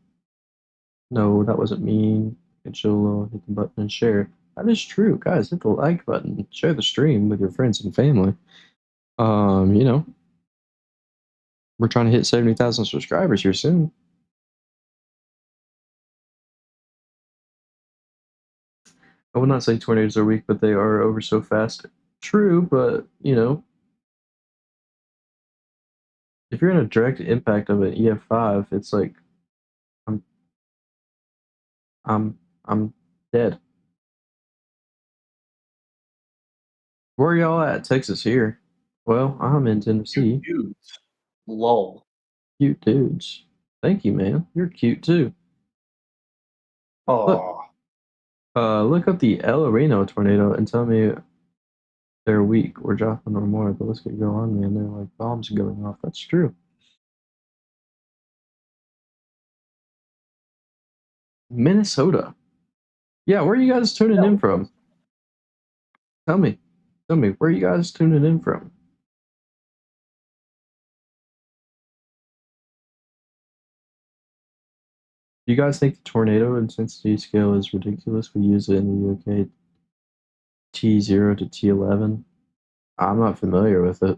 No, that wasn't mean. Hit the button and share. That is true, guys. Hit the like button. Share the stream with your friends and family. You know, we're trying to hit 70,000 subscribers here soon. I would not say tornadoes are weak, but they are over so fast. True, but you know, if you're in a direct impact of an EF5, it's like I'm dead. Where are y'all at? Texas here. Well, I'm in Tennessee. Dudes. Lol. Cute dudes. Thank you, man. You're cute too. Oh. Look up the El Reno tornado and tell me they're weak or dropping or more, but let's get go on, man. They're like bombs going off. That's true. Minnesota. Yeah, where are you guys tuning in from? Tell me, where are you guys tuning in from? Do you guys think the tornado intensity scale is ridiculous? We use it in the UK T0 to T11. I'm not familiar with it.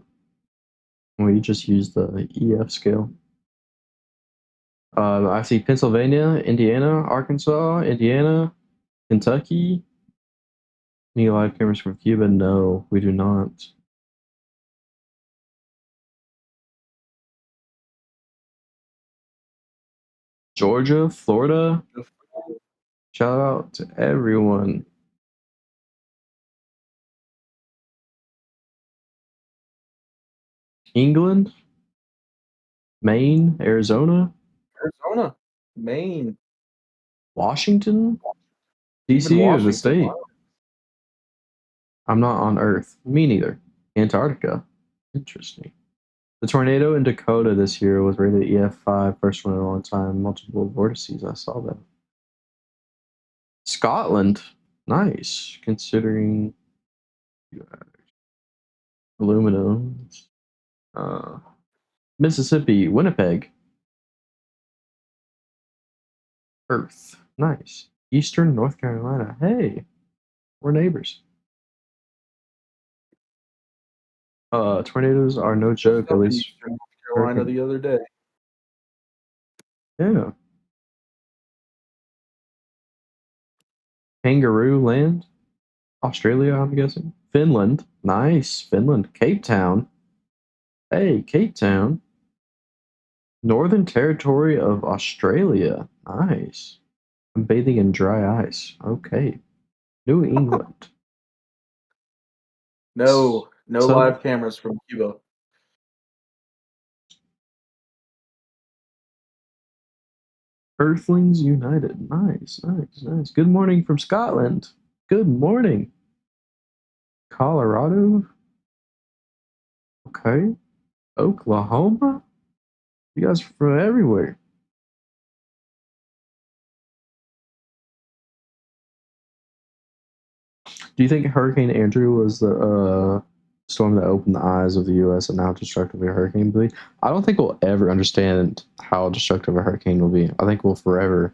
We just use the EF scale. I see Pennsylvania, Indiana, Arkansas, Indiana, Kentucky. Any live cameras from Cuba? No, we do not. Georgia, Florida. Shout out to everyone. England, Maine, Arizona, Maine, Washington, even DC, or Washington. the state. Wow. I'm not on Earth. Me neither. Antarctica. Interesting. The tornado in Dakota this year was rated EF5, first one in a long time. Multiple vortices. I saw that. Scotland, nice. Considering aluminum. Mississippi, Winnipeg. Earth, nice. Eastern North Carolina. Hey, we're neighbors. Tornadoes are no joke. At least Eastern North Carolina the other day. yeah. Kangaroo Land, Australia, I'm guessing. Finland, nice. Finland, Cape Town. Hey, Cape Town. Northern Territory of Australia, nice. I'm bathing in dry ice. Okay. New England. No So- live cameras from Cuba. Earthlings United. Nice, nice, nice. Good morning from Scotland. Good morning. Colorado. Okay. Oklahoma. You guys are from everywhere. Do you think Hurricane Andrew was the storm that opened the eyes of the U.S. and how destructive a hurricane will be? I don't think we'll ever understand how destructive a hurricane will be. I think we'll forever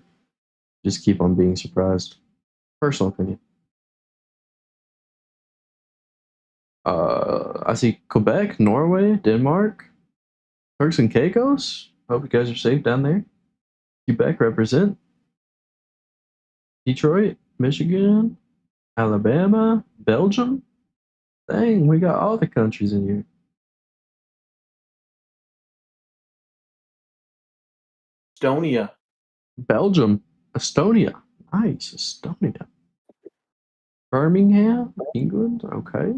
just keep on being surprised. Personal opinion. I see Quebec, Norway, Denmark, Turks and Caicos. Hope you guys are safe down there. Quebec represent. Detroit, Michigan, Alabama, Belgium. Dang, we got all the countries in here. Estonia. Belgium, Estonia. Nice, Estonia. Birmingham, England. Okay.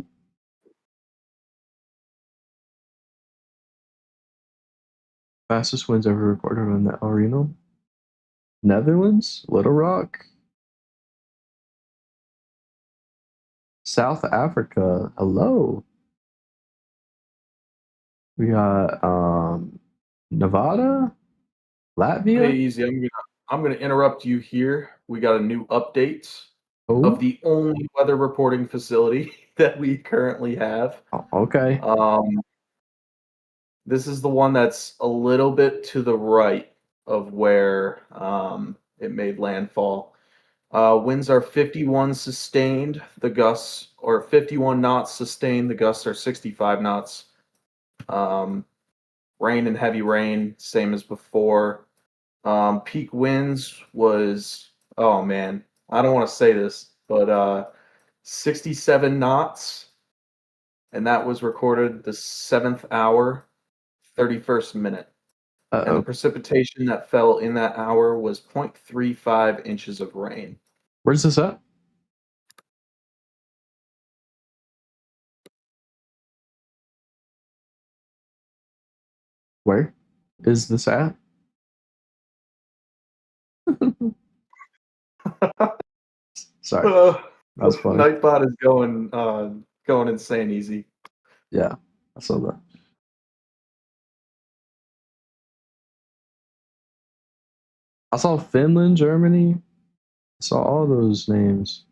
Fastest winds ever recorded on the El Reno. Netherlands, Little Rock. South Africa. Hello. We got Nevada, Latvia. Hey, easy. I'm gonna interrupt you here. We got a new update Oh, of the only weather reporting facility that we currently have. okay. This is the one that's a little bit to the right of where it made landfall. Winds are 51 sustained. The gusts, or 51 knots sustained. The gusts are 65 knots. Rain and heavy rain, same as before. Peak winds was, oh man, I don't want to say this, but 67 knots, and that was recorded the 7th hour, 31st minute. And the precipitation that fell in that hour was 0.35 inches of rain. Where's this at? Where is this at? Sorry, that's funny. Nightbot is going insane easy. Yeah, I saw that. I saw Finland, Germany. I saw all those names.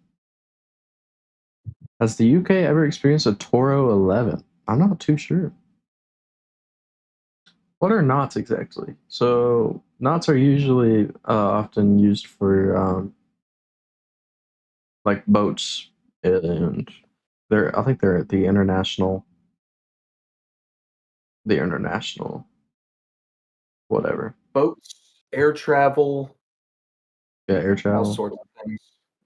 Has the UK ever experienced a Toro 11? I'm not too sure. What are knots exactly? So knots are usually often used for like boats, and I think they're the international whatever. Boats, air travel, Yeah, air all travel. sorts of things.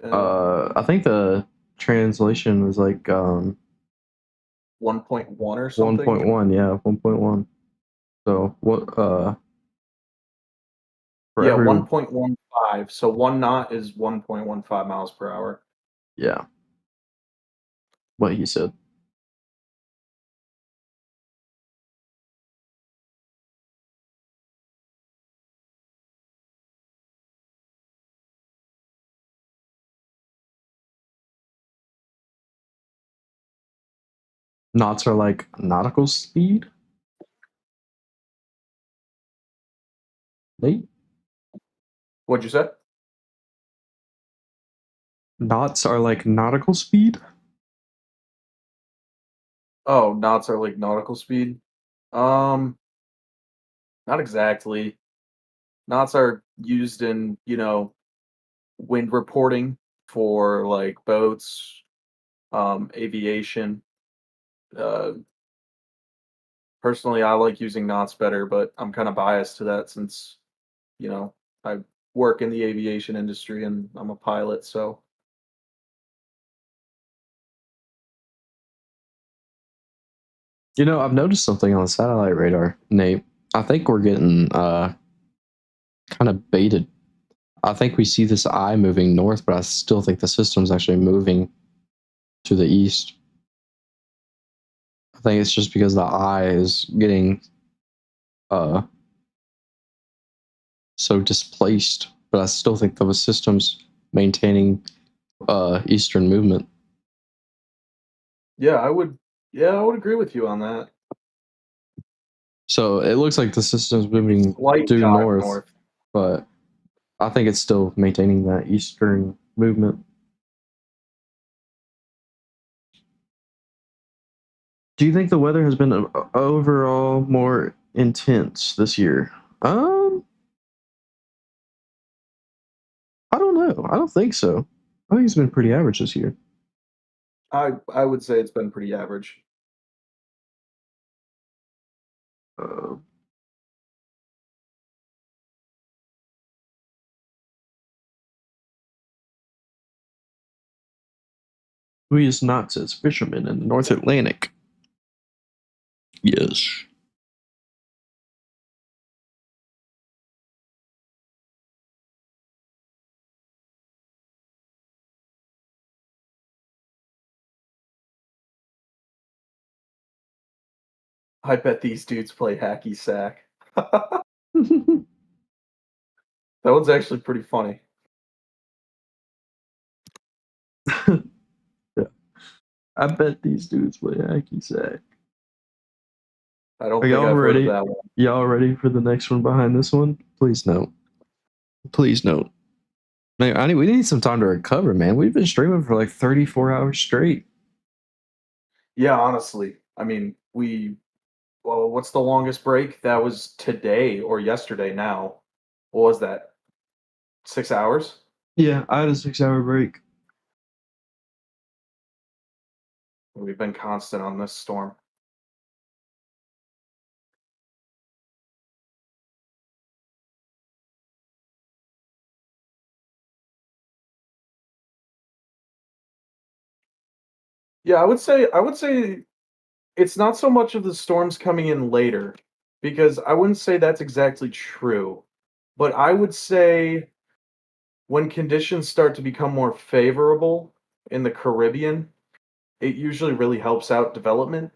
I think the translation was like 1.1 or something. 1.1, yeah, 1.1. So what for Yeah, every 1.15. So 1 knot is 1.15 miles per hour. yeah. What he said. Knots are like nautical speed? Nate? What'd you say? Knots are like nautical speed? Oh, knots are like nautical speed. Not exactly. Knots are used in, wind reporting for like boats, aviation. Uh, Personally, I like using knots better, but I'm kind of biased to that since, you know, I work in the aviation industry and I'm a pilot, so I've noticed something on the satellite radar, Nate. I think we're getting kind of baited. I think we see this eye moving north, but I still think the system's actually moving to the east. I think it's just because the eye is getting so displaced, but I still think the system's maintaining eastern movement. yeah, I would agree with you on that. So it looks like the system's moving Slight due dive north, but I think it's still maintaining that eastern movement. Do you think the weather has been overall more intense this year? I don't know. I don't think so. I think it's been pretty average this year. I would say it's been pretty average. Uh, we is knots as fishermen in the North Atlantic. Yes. I bet these dudes play hacky sack. That one's actually pretty funny. Yeah. I bet these dudes play hacky sack. I don't Are think y'all I've heard of ready? that one. Y'all ready for the next one behind this one? Please note. Please note. Man, we need some time to recover, man. We've been streaming for like 34 hours straight. Yeah, honestly. I mean, well, what's the longest break? That was today or yesterday now. What was that? 6 hours? Yeah, I had a 6-hour break. We've been constant on this storm. Yeah, I would say it's not so much of the storms coming in later because I wouldn't say that's exactly true. But I would say when conditions start to become more favorable in the Caribbean, it usually really helps out development.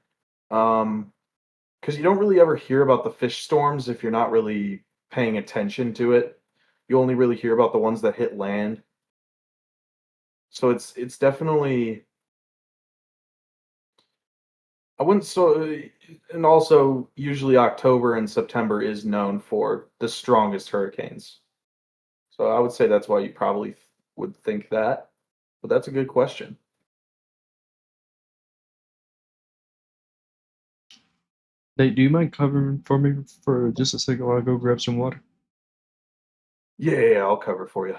Because you don't really ever hear about the fish storms if you're not really paying attention to it. You only really hear about the ones that hit land. So it's definitely I wouldn't so and also usually October and September is known for the strongest hurricanes. So I would say that's why you probably would think that. But that's a good question. Nate, do you mind covering for me for just a second while I go grab some water? Yeah, I'll cover for you.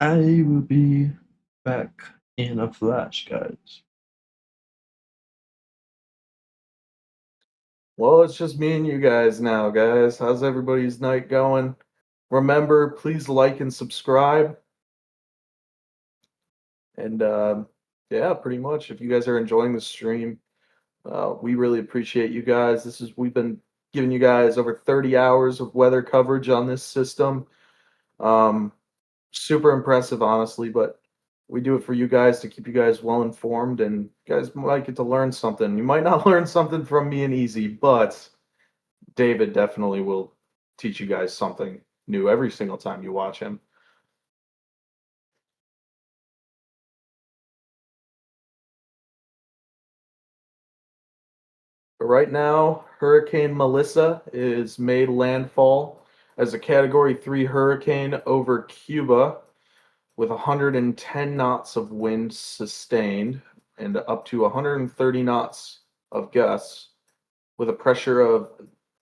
I will be back in a flash, guys. Well, it's just me and you guys now, guys. How's everybody's night going? Remember, please like and subscribe. And yeah, pretty much. If you guys are enjoying the stream, we really appreciate you guys. We've been giving you guys over 30 hours of weather coverage on this system. Um, Super impressive, honestly, but we do it for you guys to keep you guys well informed, and you guys might get to learn something. You might not learn something from me and Easy, but David definitely will teach you guys something new every single time you watch him. right now, Hurricane Melissa is made landfall as a Category 3 hurricane over Cuba with 110 knots of wind sustained and up to 130 knots of gusts with a pressure of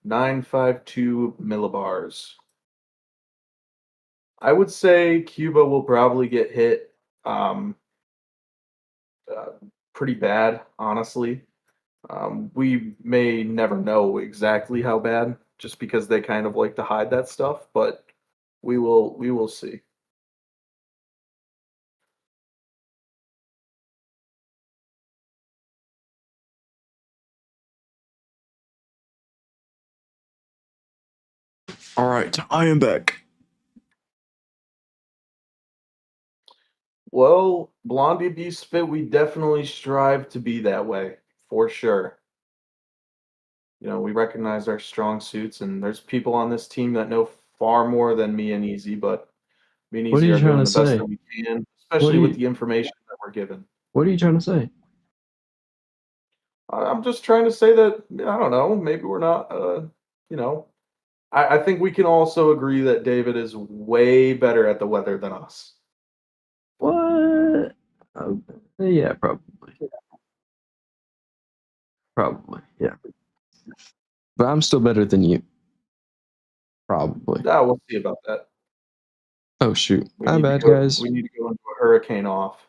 952 millibars. I would say Cuba will probably get hit uh, pretty bad, honestly. We may never know exactly how bad, just because they kind of like to hide that stuff, but we will see. All right, I am back. Well, Blondie Beast Fit, we definitely strive to be that way, for sure. You know, we recognize our strong suits, and there's people on this team that know far more than me and Easy, but me and What are Easy you are trying doing to the best say? that we can, What especially are with you the information that we're given. What are you trying to say? I'm just trying to say that, I don't know, maybe we're not, you know, I think we can also agree that David is way better at the weather than us. What? Yeah, probably. Probably, yeah. But I'm still better than you. Probably. Yeah, we'll see about that. Oh shoot. We My need to bad, go. guys. We need to go into a hurricane off.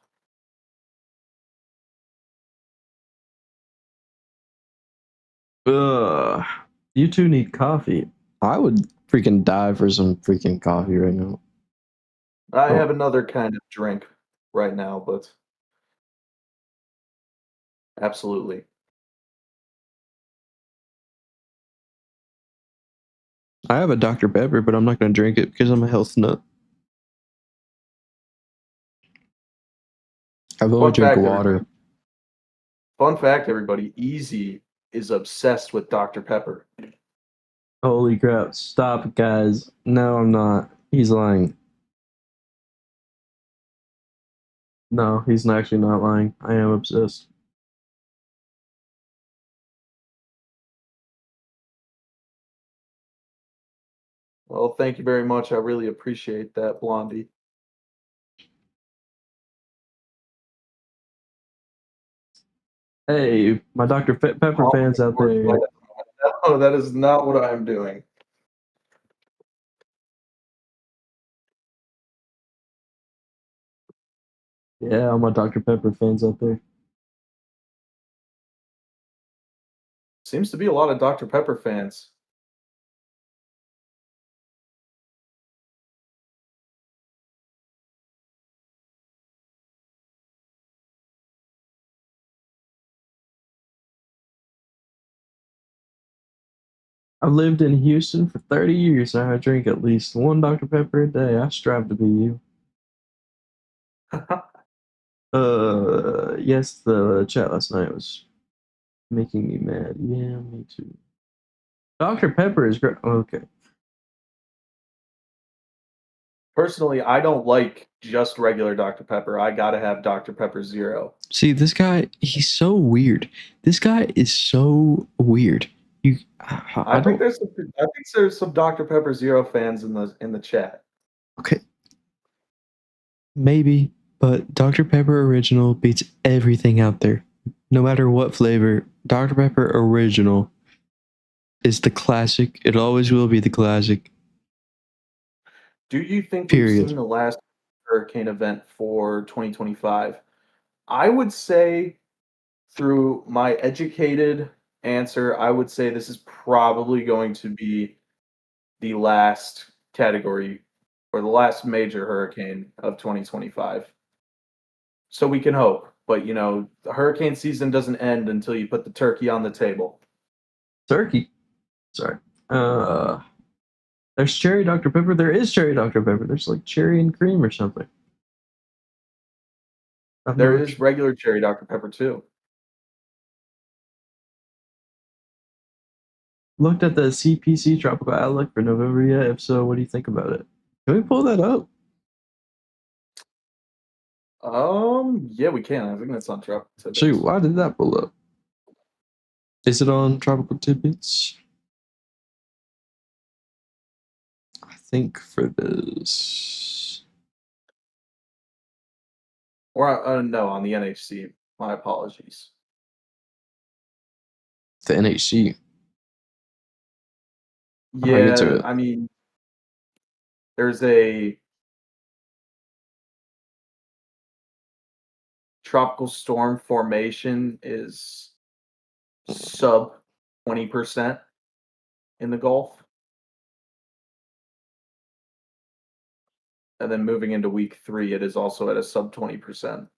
Ugh. You two need coffee. I would freaking die for some freaking coffee right now. I Oh. have another kind of drink right now, but absolutely. I have a Dr. Pepper, but I'm not going to drink it because I'm a health nut. I've only drank water. Fun fact, everybody. Easy is obsessed with Dr. Pepper. Holy crap. Stop it, guys. No, I'm not. He's lying. No, he's actually not lying. I am obsessed. Well, thank you very much. I really appreciate that, Blondie. Hey, my Dr. Pepper fans out there. No, that is not what I'm doing. Yeah, all my Dr. Pepper fans out there. Seems to be a lot of Dr. Pepper fans. I've lived in Houston for 30 years and I drink at least one Dr. Pepper a day. I strive to be you. Yes, the chat last night was making me mad. Yeah, me too. Dr. Pepper is great. Okay. Personally, I don't like just regular Dr. Pepper. I gotta have Dr. Pepper Zero. See, this guy, he's so weird. This guy is so weird. I think there's some Dr. Pepper Zero fans in the chat. Okay. Maybe, but Dr. Pepper Original beats everything out there. No matter what flavor, Dr. Pepper Original is the classic. It always will be the classic. Do you think Period. we've seen the last hurricane event for 2025? I would say, through my educated answer, I would say this is probably going to be the last category or the last major hurricane of 2025. So we can hope, but you know, the hurricane season doesn't end until you put the turkey on the table. Turkey. Sorry. There's cherry Dr. Pepper. There is cherry Dr. Pepper. There's like cherry and cream or something. There is regular cherry Dr. Pepper too. Looked at the CPC Tropical Outlook for November yet? If so, what do you think about it? Can we pull that up? Yeah, we can. I think that's on track today. Shoot, why did that pull up? Is it on Tropical Tidbits? I think for this. Or no, on the NHC. My apologies. The NHC. I'll get to Yeah, it. I mean, there's a tropical storm formation is sub 20% in the Gulf. And then moving into week 3, it is also at a sub 20%.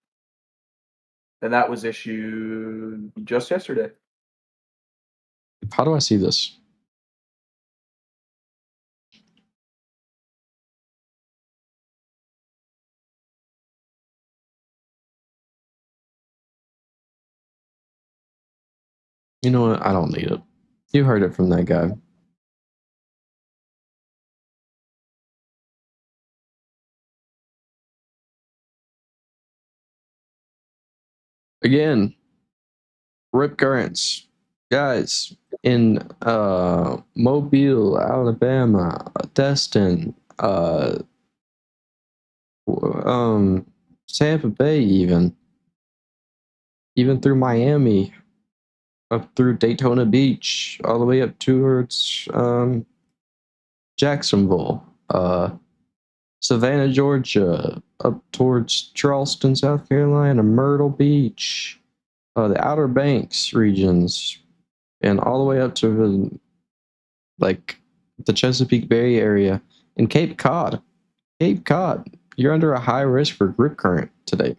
And that was issued just yesterday. How do I see this? You know what? I don't need it. You heard it from that guy. Again, rip currents. Guys, in Mobile, Alabama, Destin, Tampa Bay, even through Miami, up through Daytona Beach, all the way up towards Jacksonville, Savannah, Georgia, up towards Charleston, South Carolina, Myrtle Beach, the Outer Banks regions, and all the way up to like the Chesapeake Bay area and Cape Cod. Cape Cod, you're under a high risk for grip current today.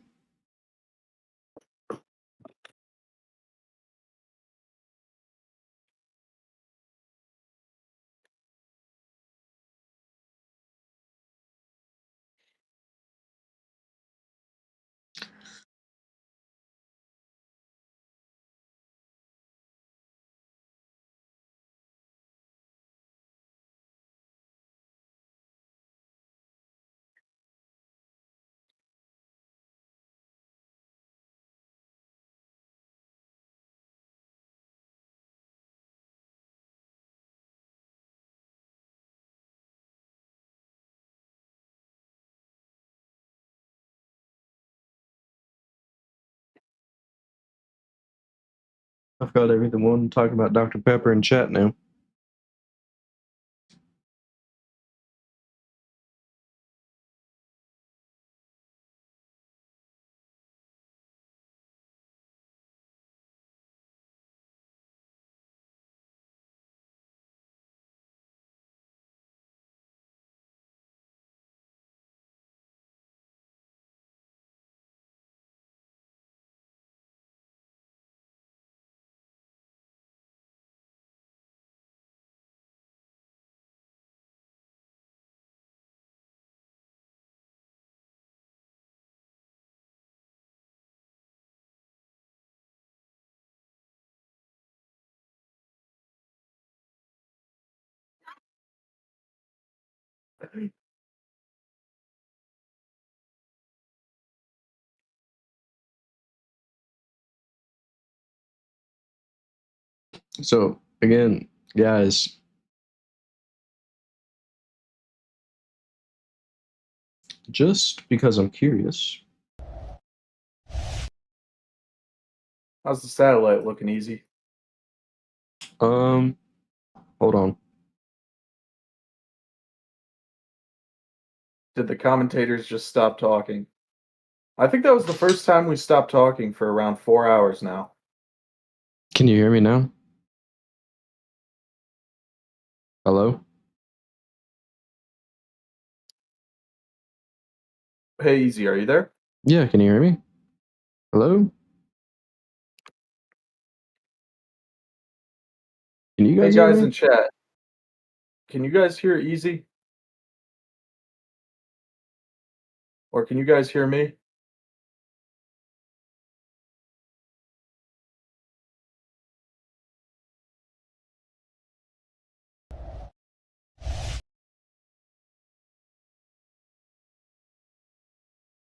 I've got everyone talking about Dr. Pepper in chat now. So again, guys, just because I'm curious. How's the satellite looking, Easy? Hold on. Did the commentators just stop talking? I think that was the first time we stopped talking for around 4 hours now. Can you hear me now? Hello? Hey, Easy, are you there? Yeah, can you hear me? Hello? Can you Hey, guys hear guys me? in chat. Can you guys hear Easy? Or can you guys hear me?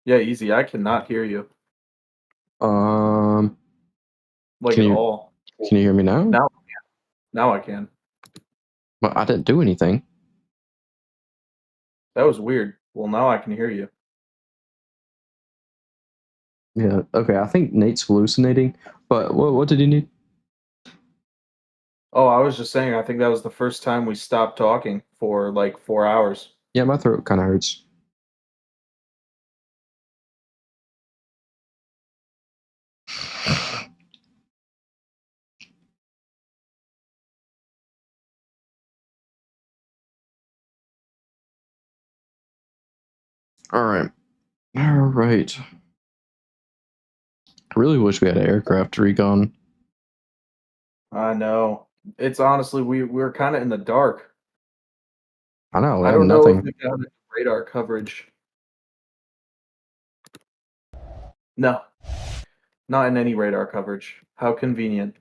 Yeah, Easy, I cannot hear you. Um, Like Can at you- all. Can you hear me now? Now I can. But I didn't do anything. That was weird. Well, now I can hear you. Yeah. Okay. I think Nate's hallucinating. But what did you need? Oh, I was just saying, I think that was the first time we stopped talking for like 4 hours. Yeah, my throat kind of hurts. All right. All right. I really wish we had an aircraft recon. I know. It's honestly, we're kind of in the dark. I know. We I have don't know if nothing. we got any radar coverage. No, not in any radar coverage. How convenient.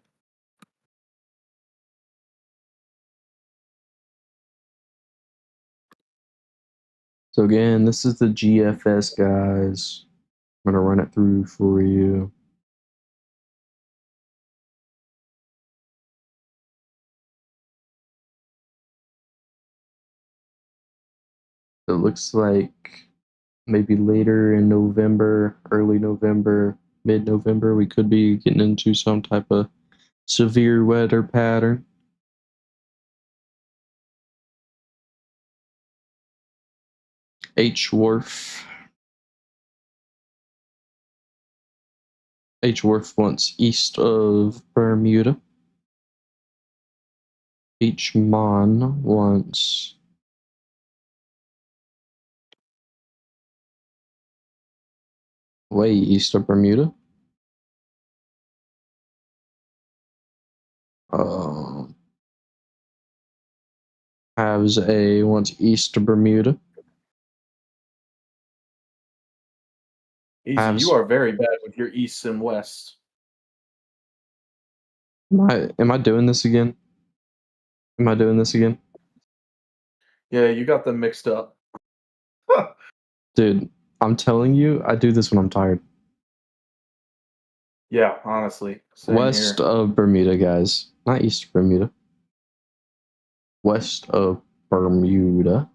So again, this is the GFS, guys. I'm gonna run it through for you. It looks like maybe later in November, early November, mid-November, we could be getting into some type of severe weather pattern. H Wharf. H Wharf wants east of Bermuda. H Mon wants way east of Bermuda. Has a wants east of Bermuda. Easy, Have you are very bad with your east and west. Am I doing this again? Am I doing this again? Yeah, you got them mixed up. Dude, I'm telling you, I do this when I'm tired. Yeah, honestly. Same West here. of Bermuda, guys. Not east of Bermuda. West of Bermuda.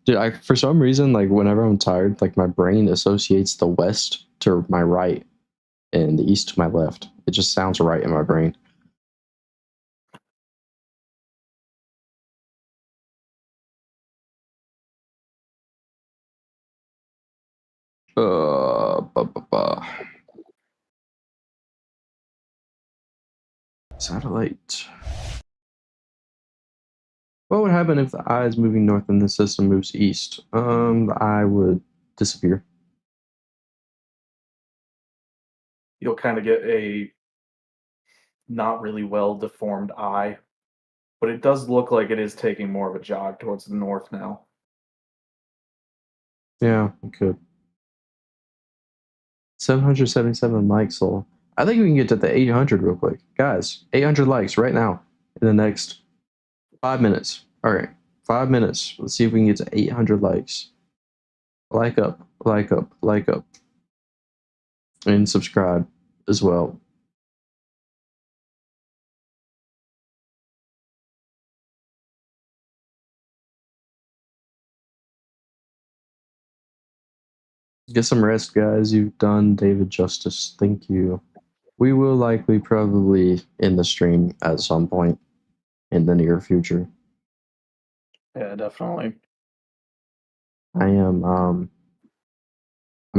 Dude, for some reason, like whenever I'm tired, like my brain associates the west to my right and the east to my left. It just sounds right in my brain. Ba, ba, ba. Satellite. What would happen if the eye is moving north and the system moves east? The eye would disappear. You'll kind of get a not really well deformed eye, but it does look like it is taking more of a jog towards the north now. Yeah, it could. 777 likes, so I think we can get to the 800 real quick. Guys, 800 likes right now in the next 5 minutes. All right, 5 minutes. Let's see if we can get to 800 likes. Like up, like up, like up. And subscribe as well. Get some rest, guys. You've done David justice. Thank you. We will likely probably end the stream at some point in the near future. Yeah, definitely. I am I'm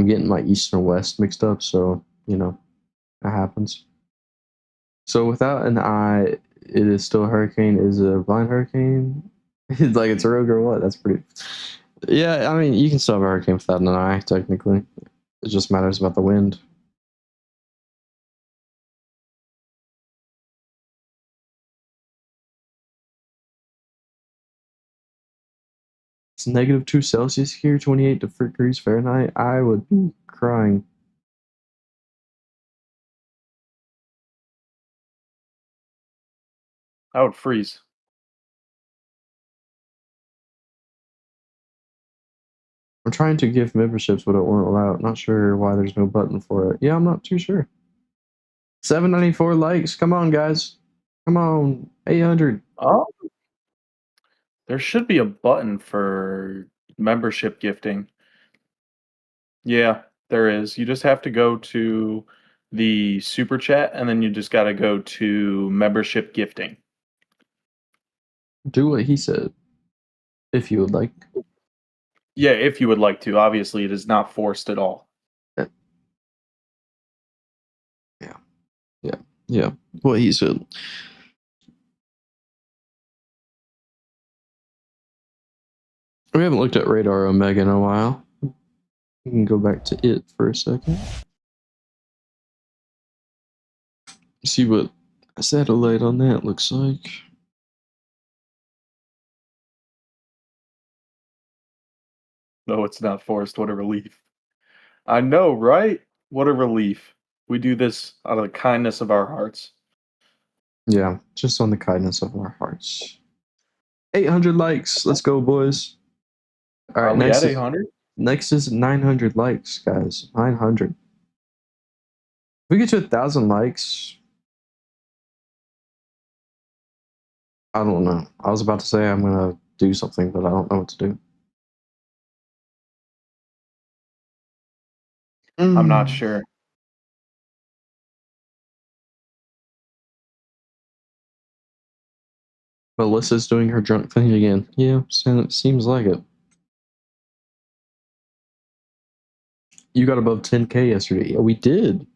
getting my east and west mixed up, so you know, that happens. So without an eye, it is still a hurricane. Is it a blind hurricane? It's like it's a rogue or what? That's pretty. Yeah, I mean, you can still have a hurricane without an eye, technically. It just matters about the wind. It's -2 Celsius here, 28 degrees Fahrenheit. I would be crying. I would freeze. I'm trying to give memberships, but it won't allow it. Not sure why there's no button for it. Yeah, I'm not too sure. 794 likes. Come on, guys. Come on. 800. Oh, there should be a button for membership gifting. Yeah, there is. You just have to go to the super chat and then you just got to go to membership gifting. Do what he said. If you would like. Yeah, if you would like to. Obviously, it is not forced at all. Yeah. What he said. We haven't looked at Radar Omega in a while. We can go back to it for a second. See what a satellite on that looks like. No, it's not forced. What a relief. I know, right? What a relief. We do this out of the kindness of our hearts. Yeah, just on the kindness of our hearts. 800 likes. Let's go, boys. All right, Are we at 800? next is 900 likes, guys. 900. If we get to 1,000 likes, I don't know. I was about to say I'm gonna do something, but I don't know what to do. I'm not sure. Melissa's doing her drunk thing again. Yeah, seems like it. You got above 10K yesterday. Yeah, we did.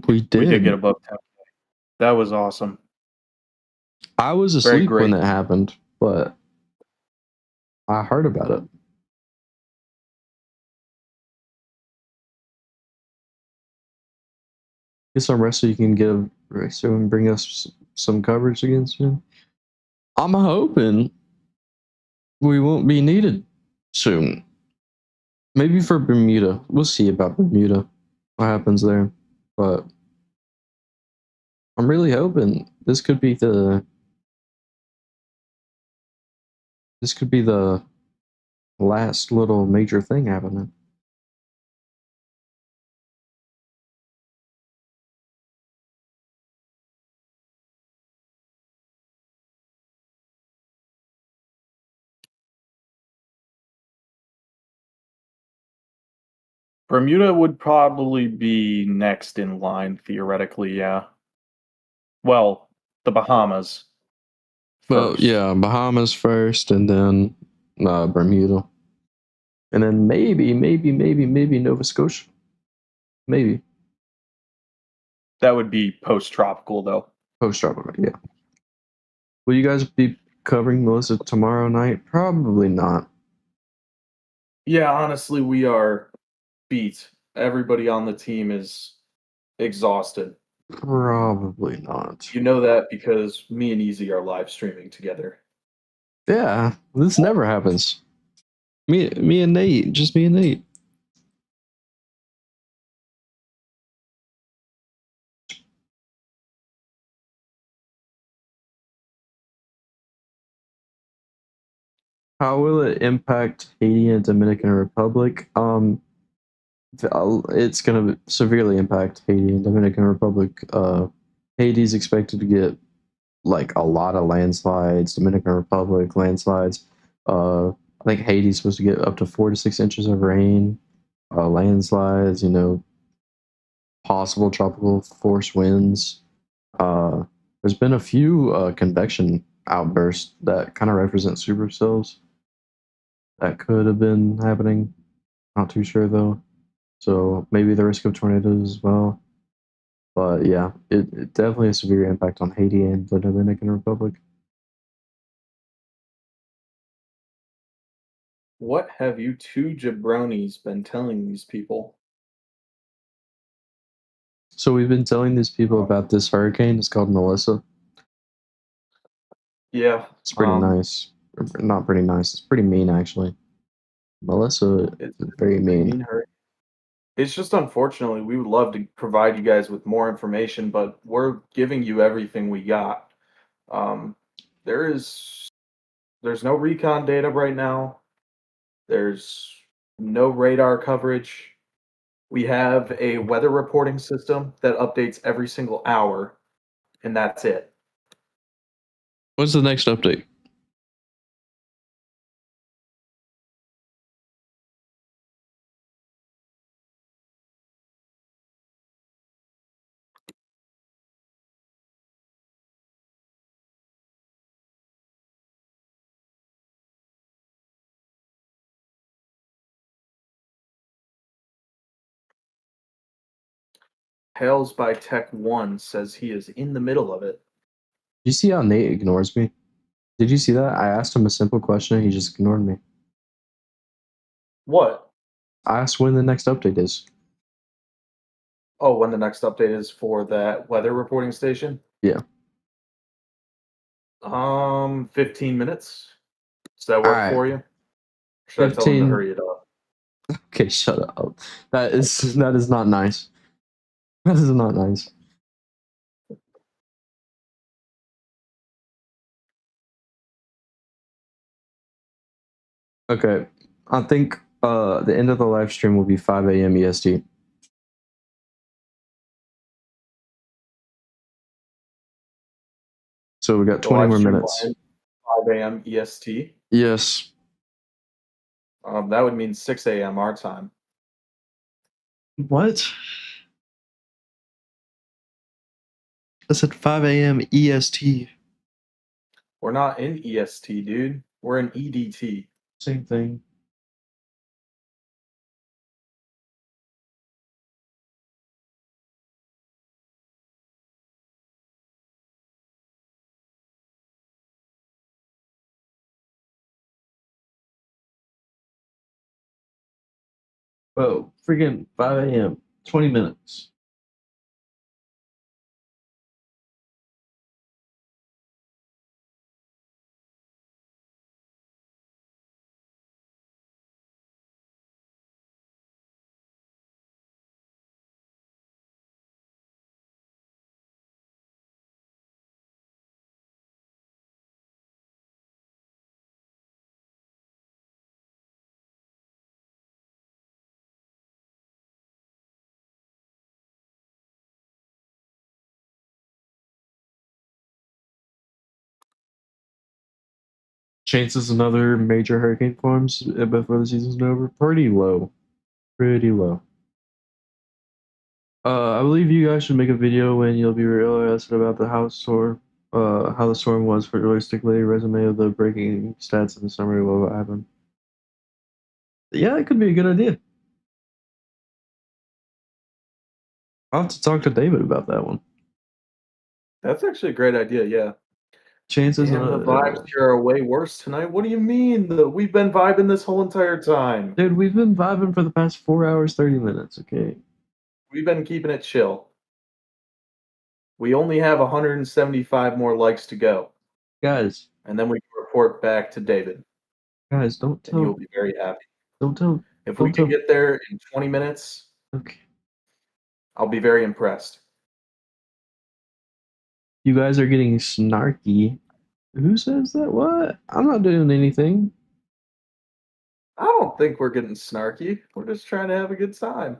We did. We did get above 10. That was awesome. I was Very asleep when great. it happened, but I heard about it. Get some rest so you can give rest and bring us some coverage again soon. I'm hoping we won't be needed soon. Maybe for Bermuda. We'll see about Bermuda. What happens there. But I'm really hoping this could be the last little major thing happening. Bermuda would probably be next in line, theoretically, yeah. Well, the Bahamas Well, first. yeah, Bahamas first, and then Bermuda, and then maybe Nova Scotia. Maybe That would be post-tropical, though. post-tropical. Yeah. Will you guys be covering Melissa tomorrow night? Probably not. Yeah, honestly, we are beat. Everybody on the team is exhausted. Probably not. You know that because me and Easy are live streaming together. Yeah, this never happens. Me and Nate, just me and Nate. How will it impact Haiti and Dominican Republic? It's going to severely impact Haiti and Dominican Republic. Haiti's expected to get like a lot of landslides. Dominican Republic landslides. I think Haiti's supposed to get up to 4 to 6 inches of rain. Landslides. Possible tropical force winds. There's been a few convection outbursts that kind of represent supercells that could have been happening. Not too sure though. So maybe the risk of tornadoes as well. But yeah, it definitely a severe impact on Haiti and the Dominican Republic. What have you two jabronis been telling these people? So we've been telling these people about this hurricane. It's called Melissa. Yeah. It's pretty nice. Not pretty nice. It's pretty mean actually. Melissa is very mean. It's just unfortunately, we would love to provide you guys with more information, but we're giving you everything we got. There's no recon data right now. There's no radar coverage. We have a weather reporting system that updates every single hour, and that's it. What's the next update? Hails by Tech 1 says he is in the middle of it. You see how Nate ignores me? Did you see that? I asked him a simple question and he just ignored me. What? I asked when the next update is. Oh, when the next update is for that weather reporting station? Yeah. 15 minutes. Does that work Alright. for you? Or should I tell him to 15. hurry it up? Okay, shut up. That is not nice. That is not nice. Okay. I think the end of the live stream will be 5 a.m. EST. So we got 20 more minutes. 5 a.m. EST. Yes. That would mean 6 a.m. our time. What? I said 5 a.m. EST. We're not in EST, dude. We're in EDT. Same thing. Whoa, freaking 5 a.m. 20 minutes. Chances another major hurricane forms before the season's over? Pretty low. Pretty low. I believe you guys should make a video when you'll be realistic about the house or how the storm was for realistically resume of the breaking stats in the summary of what happened. Yeah, that could be a good idea. I'll have to talk to David about that one. That's actually a great idea, yeah. Chances Damn, the vibes here are way worse tonight. What do you mean? We've been vibing this whole entire time. Dude, we've been vibing for the past 4 hours, 30 minutes, okay? We've been keeping it chill. We only have 175 more likes to go. Guys, And then we can report back to David. guys, don't And you'll tell. be very happy. Don't tell. If we can get there in 20 minutes, Okay. I'll be very impressed. You guys are getting snarky. Who says that? What? I'm not doing anything. I don't think we're getting snarky. We're just trying to have a good time.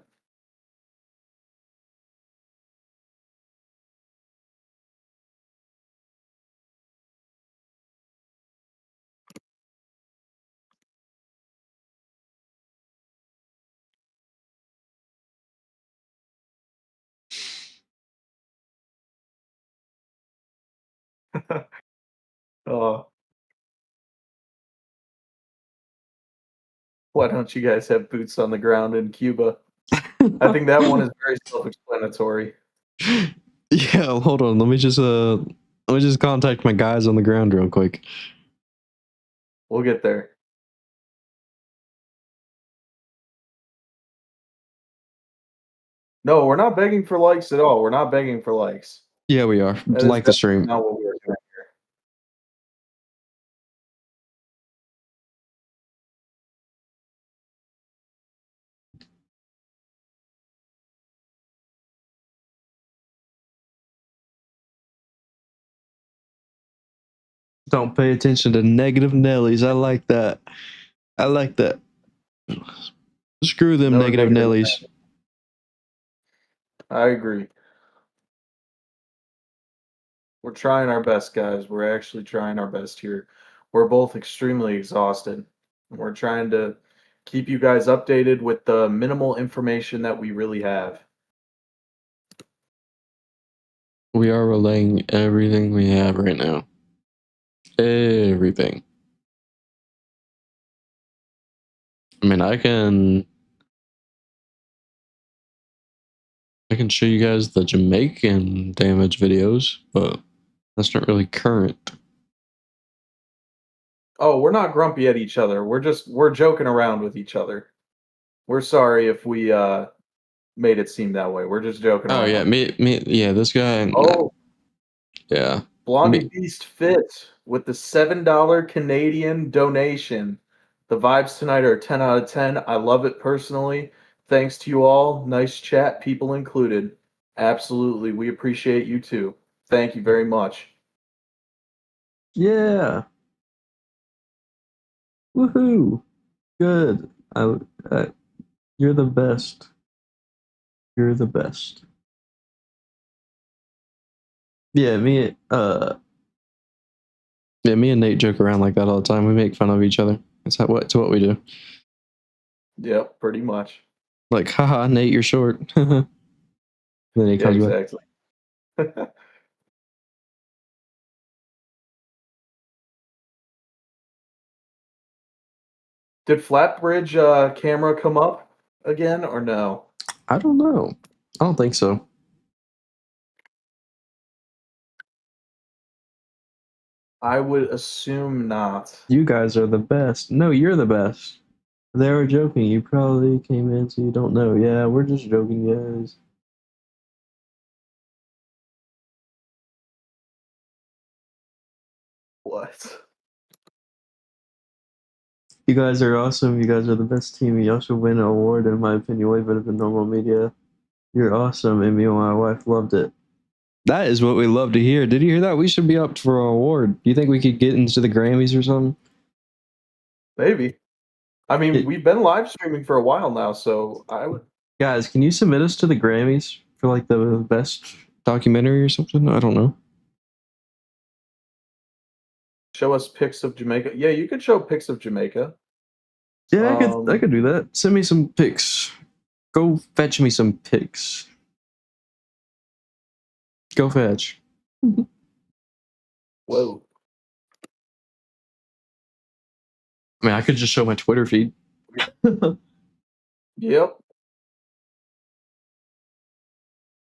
Oh. Why don't you guys have boots on the ground in Cuba? I think that one is very self-explanatory. Yeah, hold on. Let me just contact my guys on the ground real quick. We'll get there. No, we're not begging for likes at all. We're not begging for likes. Yeah, we are. That Like the stream. not what we're doing here. Don't pay attention to negative Nellies. I like that. I like that. Screw them No negative Nellies. I agree. We're trying our best, guys. We're actually trying our best here. We're both extremely exhausted. We're trying to keep you guys updated with the minimal information that we really have. We are relaying everything we have right now. Everything. I mean, I can show you guys the Jamaican damage videos, but that's not really current. Oh, we're not grumpy at each other. We're joking around with each other. We're sorry if we made it seem that way. We're just joking Oh around. yeah, yeah, this guy. Oh, Yeah. Blondie Beast Fit with the $7 Canadian donation. The vibes tonight are 10 out of 10. I love it personally. Thanks to you all. Nice chat, people included. Absolutely. We appreciate you too. Thank you very much. Yeah. Woohoo. Good. You're the best. You're the best. Yeah, me and Nate joke around like that all the time. We make fun of each other. It's what we do. Yep, pretty much. Like, haha, Nate, you're short. Then he Yeah, comes back. exactly. Did Flatbridge camera come up again or no? I don't know. I don't think so. I would assume not. You guys are the best. No, you're the best. They were joking. You probably came in so you don't know. Yeah, we're just joking, guys. What? You guys are awesome. You guys are the best team. You also win an award, in my opinion, way better than normal media. You're awesome, and me and my wife loved it. That is what we love to hear. Did you hear that? We should be up for an award. Do you think we could get into the Grammys or something? Maybe. I mean, we've been live streaming for a while now, so I would. Guys, can you submit us to the Grammys for like the best documentary or something? I don't know. Show us pics of Jamaica. Yeah, you could show pics of Jamaica. Yeah, I could do that. Send me some pics. Go fetch me some pics. Go fetch. Whoa. I mean, I could just show my Twitter feed. Yep.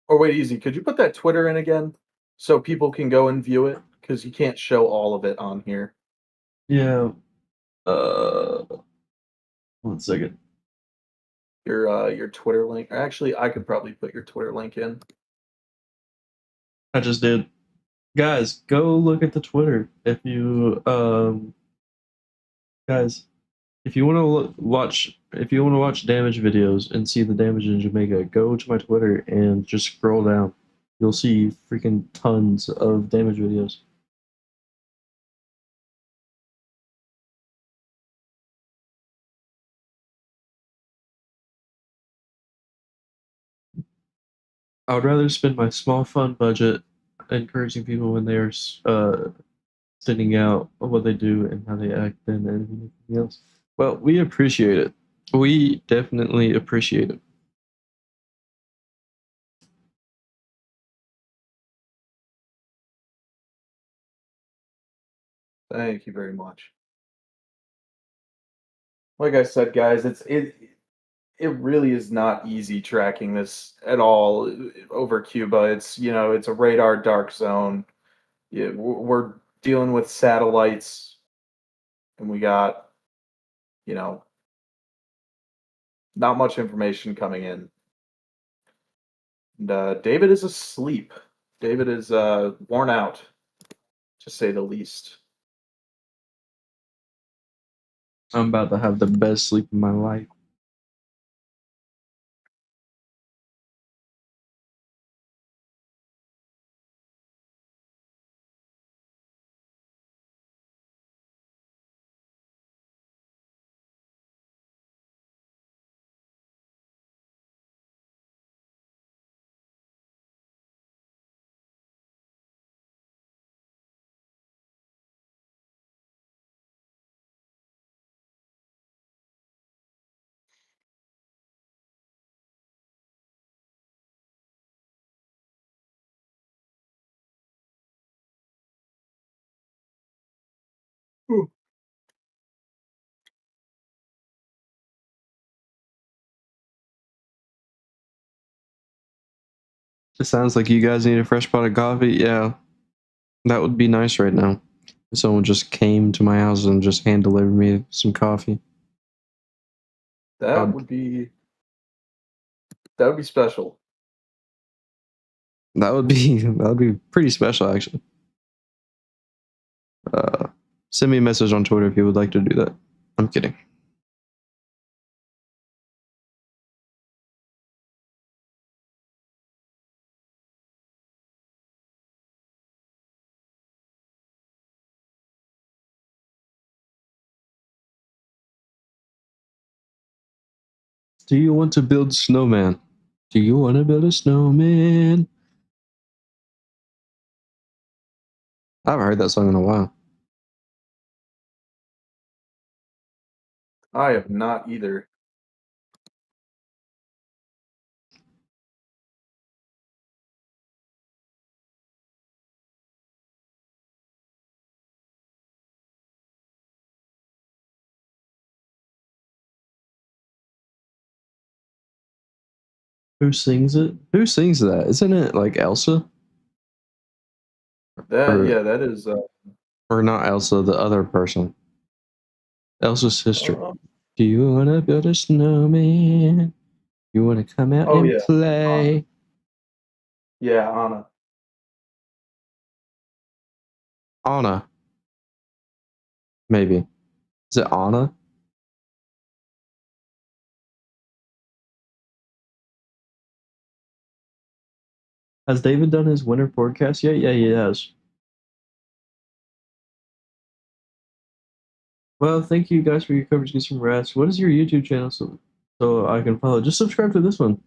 Or wait, easy. Could you put that Twitter in again so people can go and view it? Because you can't show all of it on here. Yeah. 1 second. Your Twitter link. Actually, I could probably put your Twitter link in. I just did. Guys, go look at the Twitter. If you guys, if you want to watch damage videos and see the damage in Jamaica, go to my Twitter and just scroll down. You'll see freaking tons of damage videos. I would rather spend my small fund budget encouraging people when they are sending out what they do and how they act than anything else. Well, we appreciate it. We definitely appreciate it. Thank you very much. Like I said, guys, it really is not easy tracking this at all over Cuba. It's a radar dark zone. Yeah, we're dealing with satellites, and we got, you know, not much information coming in. And David is asleep. David is worn out, to say the least. I'm about to have the best sleep of my life. It sounds like you guys need a fresh pot of coffee. Yeah, that would be nice right now. If someone just came to my house and just hand delivered me some coffee. That would be special. That would be pretty special, actually. Send me a message on Twitter if you would like to do that. I'm kidding. Do you want to build snowman? Do you want to build a snowman? I haven't heard that song in a while. I have not either. Who sings it? Who sings that? Isn't it like Elsa? That is. Or not Elsa, the other person. Elsa's sister. Do you want to build a snowman? You want to come out and play? Yeah, Anna. Anna. Maybe. Is it Anna? Has David done his winter forecast yet? Yeah, he has. Well, thank you guys for your coverage. Get some rest. What is your YouTube channel so I can follow? Just subscribe to this one.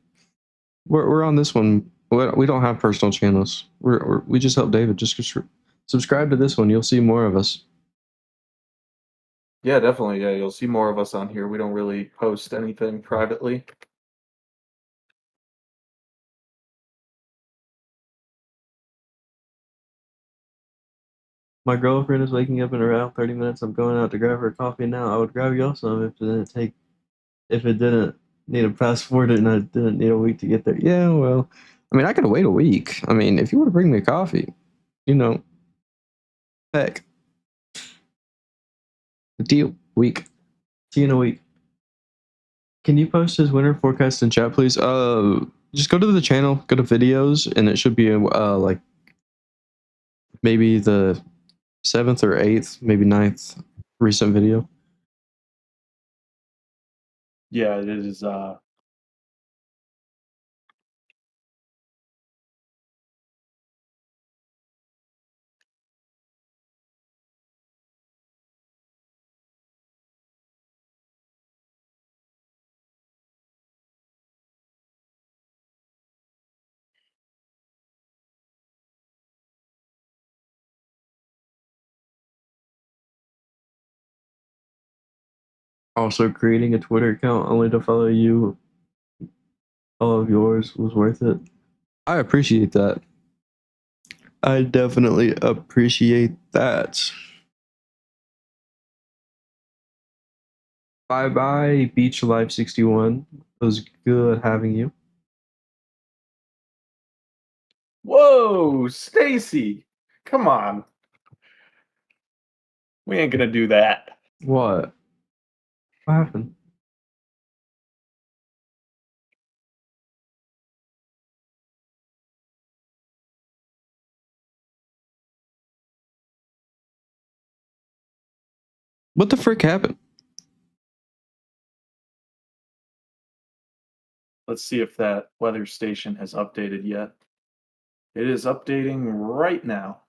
We're on this one. We don't have personal channels. We just help David. Just subscribe to this one. You'll see more of us. Yeah, definitely. Yeah, you'll see more of us on here. We don't really post anything privately. My girlfriend is waking up in around 30 minutes. I'm going out to grab her coffee now. I would grab y'all some if it didn't need a passport and I didn't need a week to get there. Yeah, well, I mean, I could wait a week. I mean, if you want to bring me coffee, heck, the deal. Week. See you in a week. Can you post his winter forecast in chat, please? Just go to the channel, go to videos, and it should be like maybe the 7th or 8th, maybe 9th recent video. Yeah, it is. Also, creating a Twitter account only to follow you, all of yours, was worth it. I appreciate that. I definitely appreciate that. Bye bye, Beach Life 61. It was good having you. Whoa, Stacy! Come on. We ain't gonna do that. What? What happened? What the frick happened? Let's see if that weather station has updated yet. It is updating right now.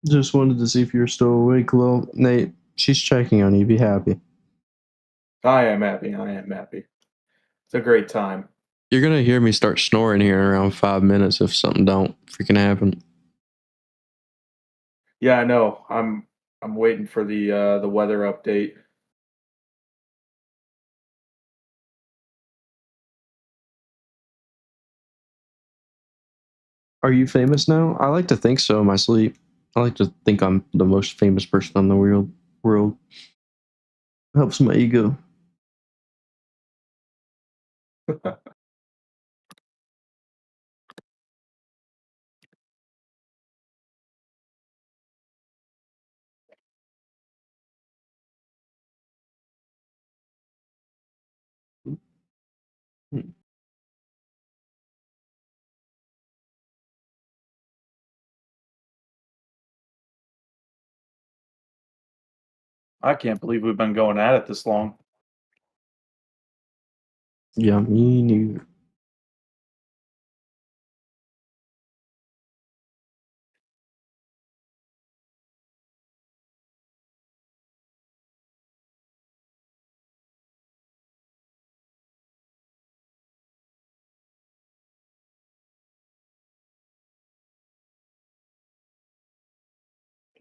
Just wanted to see if you're still awake, Lil. Nate, she's checking on you. Be happy. I am happy. I am happy. It's a great time. You're gonna hear me start snoring here in around 5 minutes if something don't freaking happen. Yeah, I know. I'm waiting for the weather update. Are you famous now? I like to think so in my sleep. I like to think I'm the most famous person in the world. Helps my ego. I can't believe we've been going at it this long. Yeah, me neither.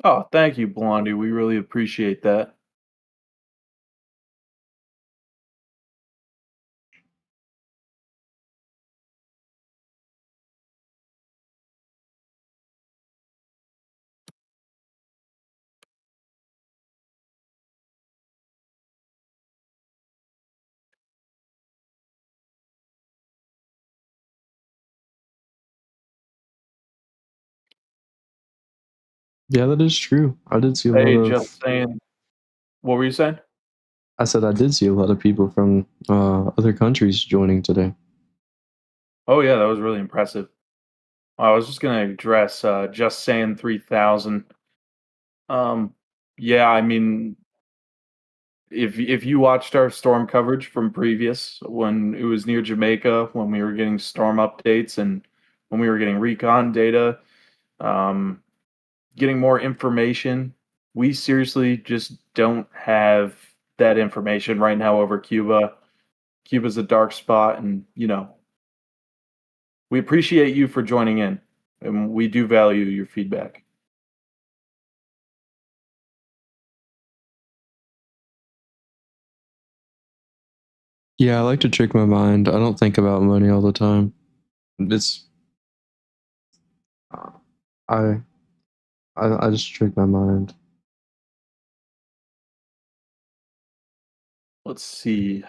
Oh, thank you, Blondie. We really appreciate that. Yeah, that is true. I did see a lot Hey, of. just saying. What were you saying? I said I did see a lot of people from other countries joining today. Oh yeah, that was really impressive. I was just gonna address just saying 3,000. Um, yeah, I mean, if you watched our storm coverage from previous when it was near Jamaica, when we were getting storm updates and when we were getting recon data, um, getting more information, we seriously just don't have that information right now over Cuba. Cuba's a dark spot, and we appreciate you for joining in, and we do value your feedback. Yeah, I like to trick my mind. I don't think about money all the time. It's I I just trick my mind. Let's see.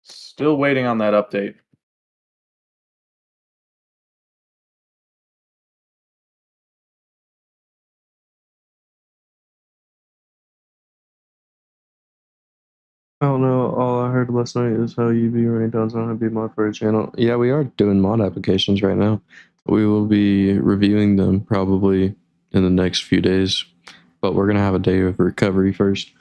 Still waiting on that update. I don't know. All I heard last night is how UV raindowns on be mod for a channel. Yeah, we are doing mod applications right now. We will be reviewing them probably in the next few days, but we're gonna have a day of recovery first.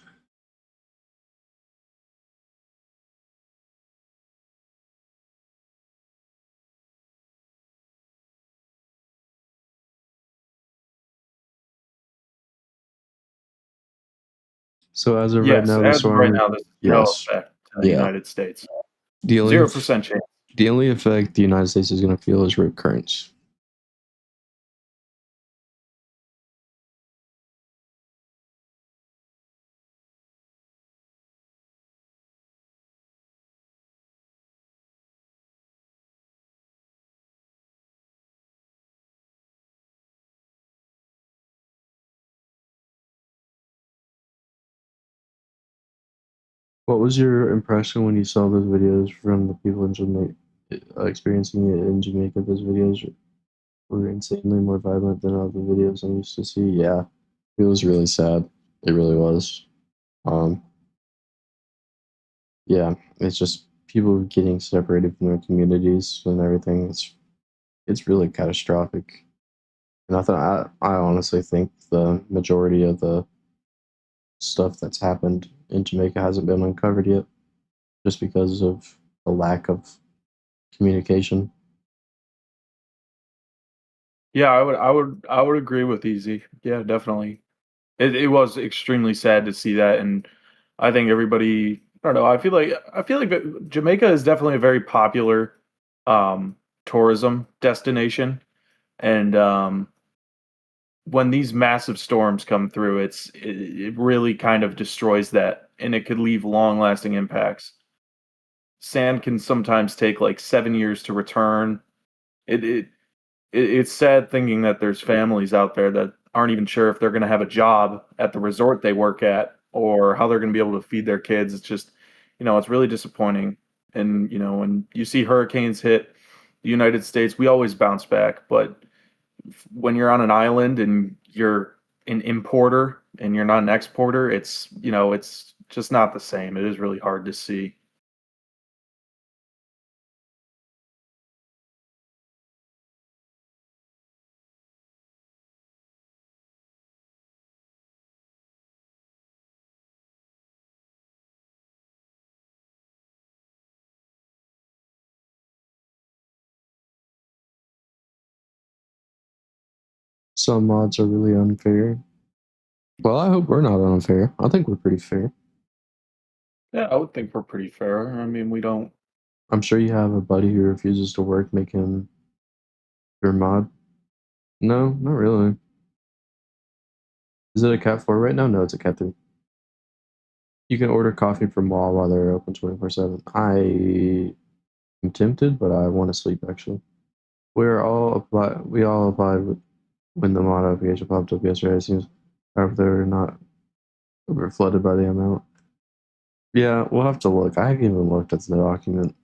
So as of right Yes, now, the as of right storm. now, there's no Yes. effect to the Yeah. United States. The only 0% chance. the only effect the United States is gonna feel is rip currents. What was your impression when you saw those videos from the people in Jamaica experiencing it in Jamaica? Those videos were insanely more violent than all the videos I used to see. Yeah, it was really sad. It really was. Um, yeah, it's just people getting separated from their communities and everything. It's really catastrophic. And I honestly think the majority of the stuff that's happened in Jamaica hasn't been uncovered yet, just because of the lack of communication. Yeah, I would agree with Easy. Yeah, definitely. It was extremely sad to see that, and I think everybody. I don't know. I feel like that Jamaica is definitely a very popular um, tourism destination, and when these massive storms come through, it really kind of destroys that, and it could leave long lasting impacts. Sand can sometimes take like 7 years to return. It, it it's sad thinking that there's families out there that aren't even sure if they're going to have a job at the resort they work at or how they're going to be able to feed their kids. It's just, it's really disappointing. And, when you see hurricanes hit the United States, we always bounce back. But when you're on an island and you're an importer and you're not an exporter, it's just not the same. It is really hard to see. Some mods are really unfair. Well, I hope we're not unfair. I think we're pretty fair. Yeah, I would think we're pretty fair. I mean, we don't. I'm sure you have a buddy who refuses to work, make him your mod. No, not really. Is it a cat 4 right now? No, it's a cat 3. You can order coffee from Wall while they're open 24/7. I am tempted, but I want to sleep actually. We all applied when the mod application popped up yesterday. It seems however they're not over flooded by the amount. Yeah, we'll have to look. I haven't even looked at the document.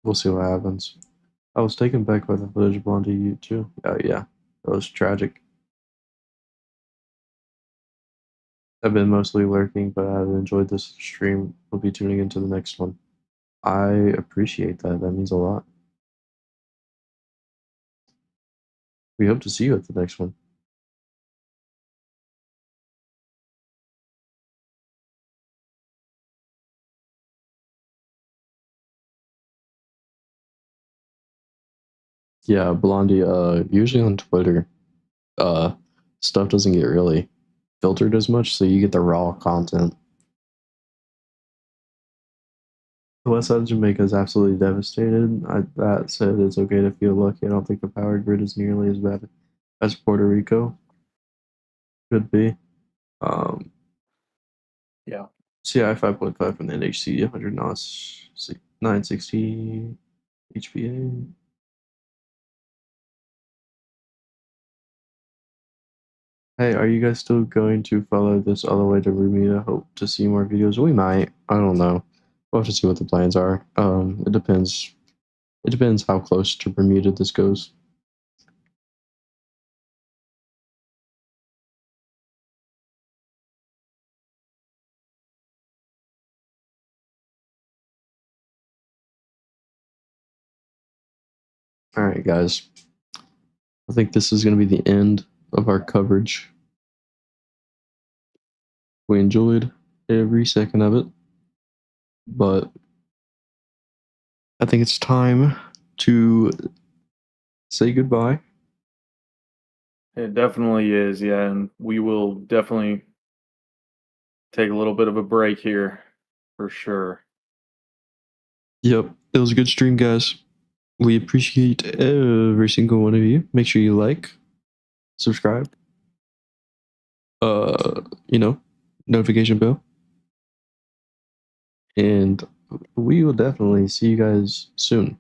We'll see what happens. I was taken back by the footage of Blondie too. Oh yeah, that was tragic. I've been mostly lurking, but I've enjoyed this stream. We'll be tuning into the next one. I appreciate that. That means a lot. We hope to see you at the next one. Yeah, Blondie, usually on Twitter, uh, stuff doesn't get really filtered as much, so you get the raw content. The west side of Jamaica is absolutely devastated. That said, it's okay to feel lucky. I don't think the power grid is nearly as bad as Puerto Rico. Could be. Yeah. CI 5.5 from the NHC, 100 knots, 960 HPA. Hey, are you guys still going to follow this all the way to Bermuda? Hope to see more videos. We might. I don't know. We'll have to see what the plans are. It depends. It depends how close to Bermuda this goes. All right, guys. I think this is going to be the end of our coverage. We enjoyed every second of it, but I think it's time to say goodbye. It definitely is, yeah, and we will definitely take a little bit of a break here for sure. Yep, it was a good stream, guys. We appreciate every single one of you. Make sure you like, subscribe, notification bell. And we will definitely see you guys soon.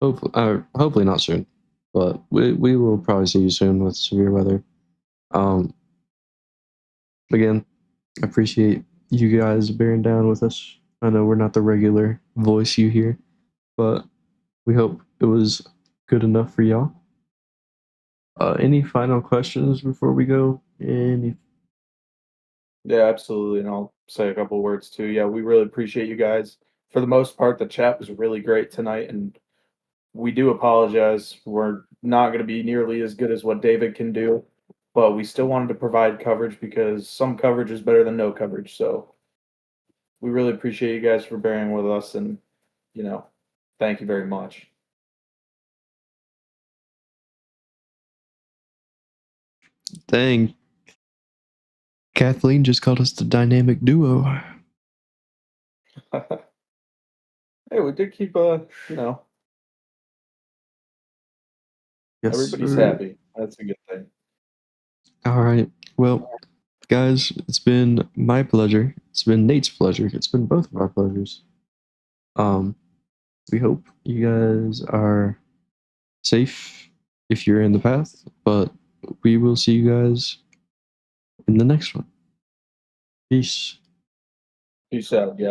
Hopefully not soon, but we will probably see you soon with severe weather. Again, appreciate you guys bearing down with us. I know we're not the regular voice you hear, but we hope it was good enough for y'all. Any final questions before we go? Yeah, absolutely. And I'll say a couple words too. Yeah, we really appreciate you guys. For the most part, the chat was really great tonight, and we do apologize. We're not going to be nearly as good as what David can do, but we still wanted to provide coverage because some coverage is better than no coverage. So we really appreciate you guys for bearing with us, and thank you very much. Thank Kathleen just called us the dynamic duo. Hey, we did keep Yes, everybody's sir. happy. That's a good thing. All right. Well, guys, it's been my pleasure. It's been Nate's pleasure. It's been both of our pleasures. We hope you guys are safe if you're in the path, but we will see you guys in the next one. Peace. Peace out, guys.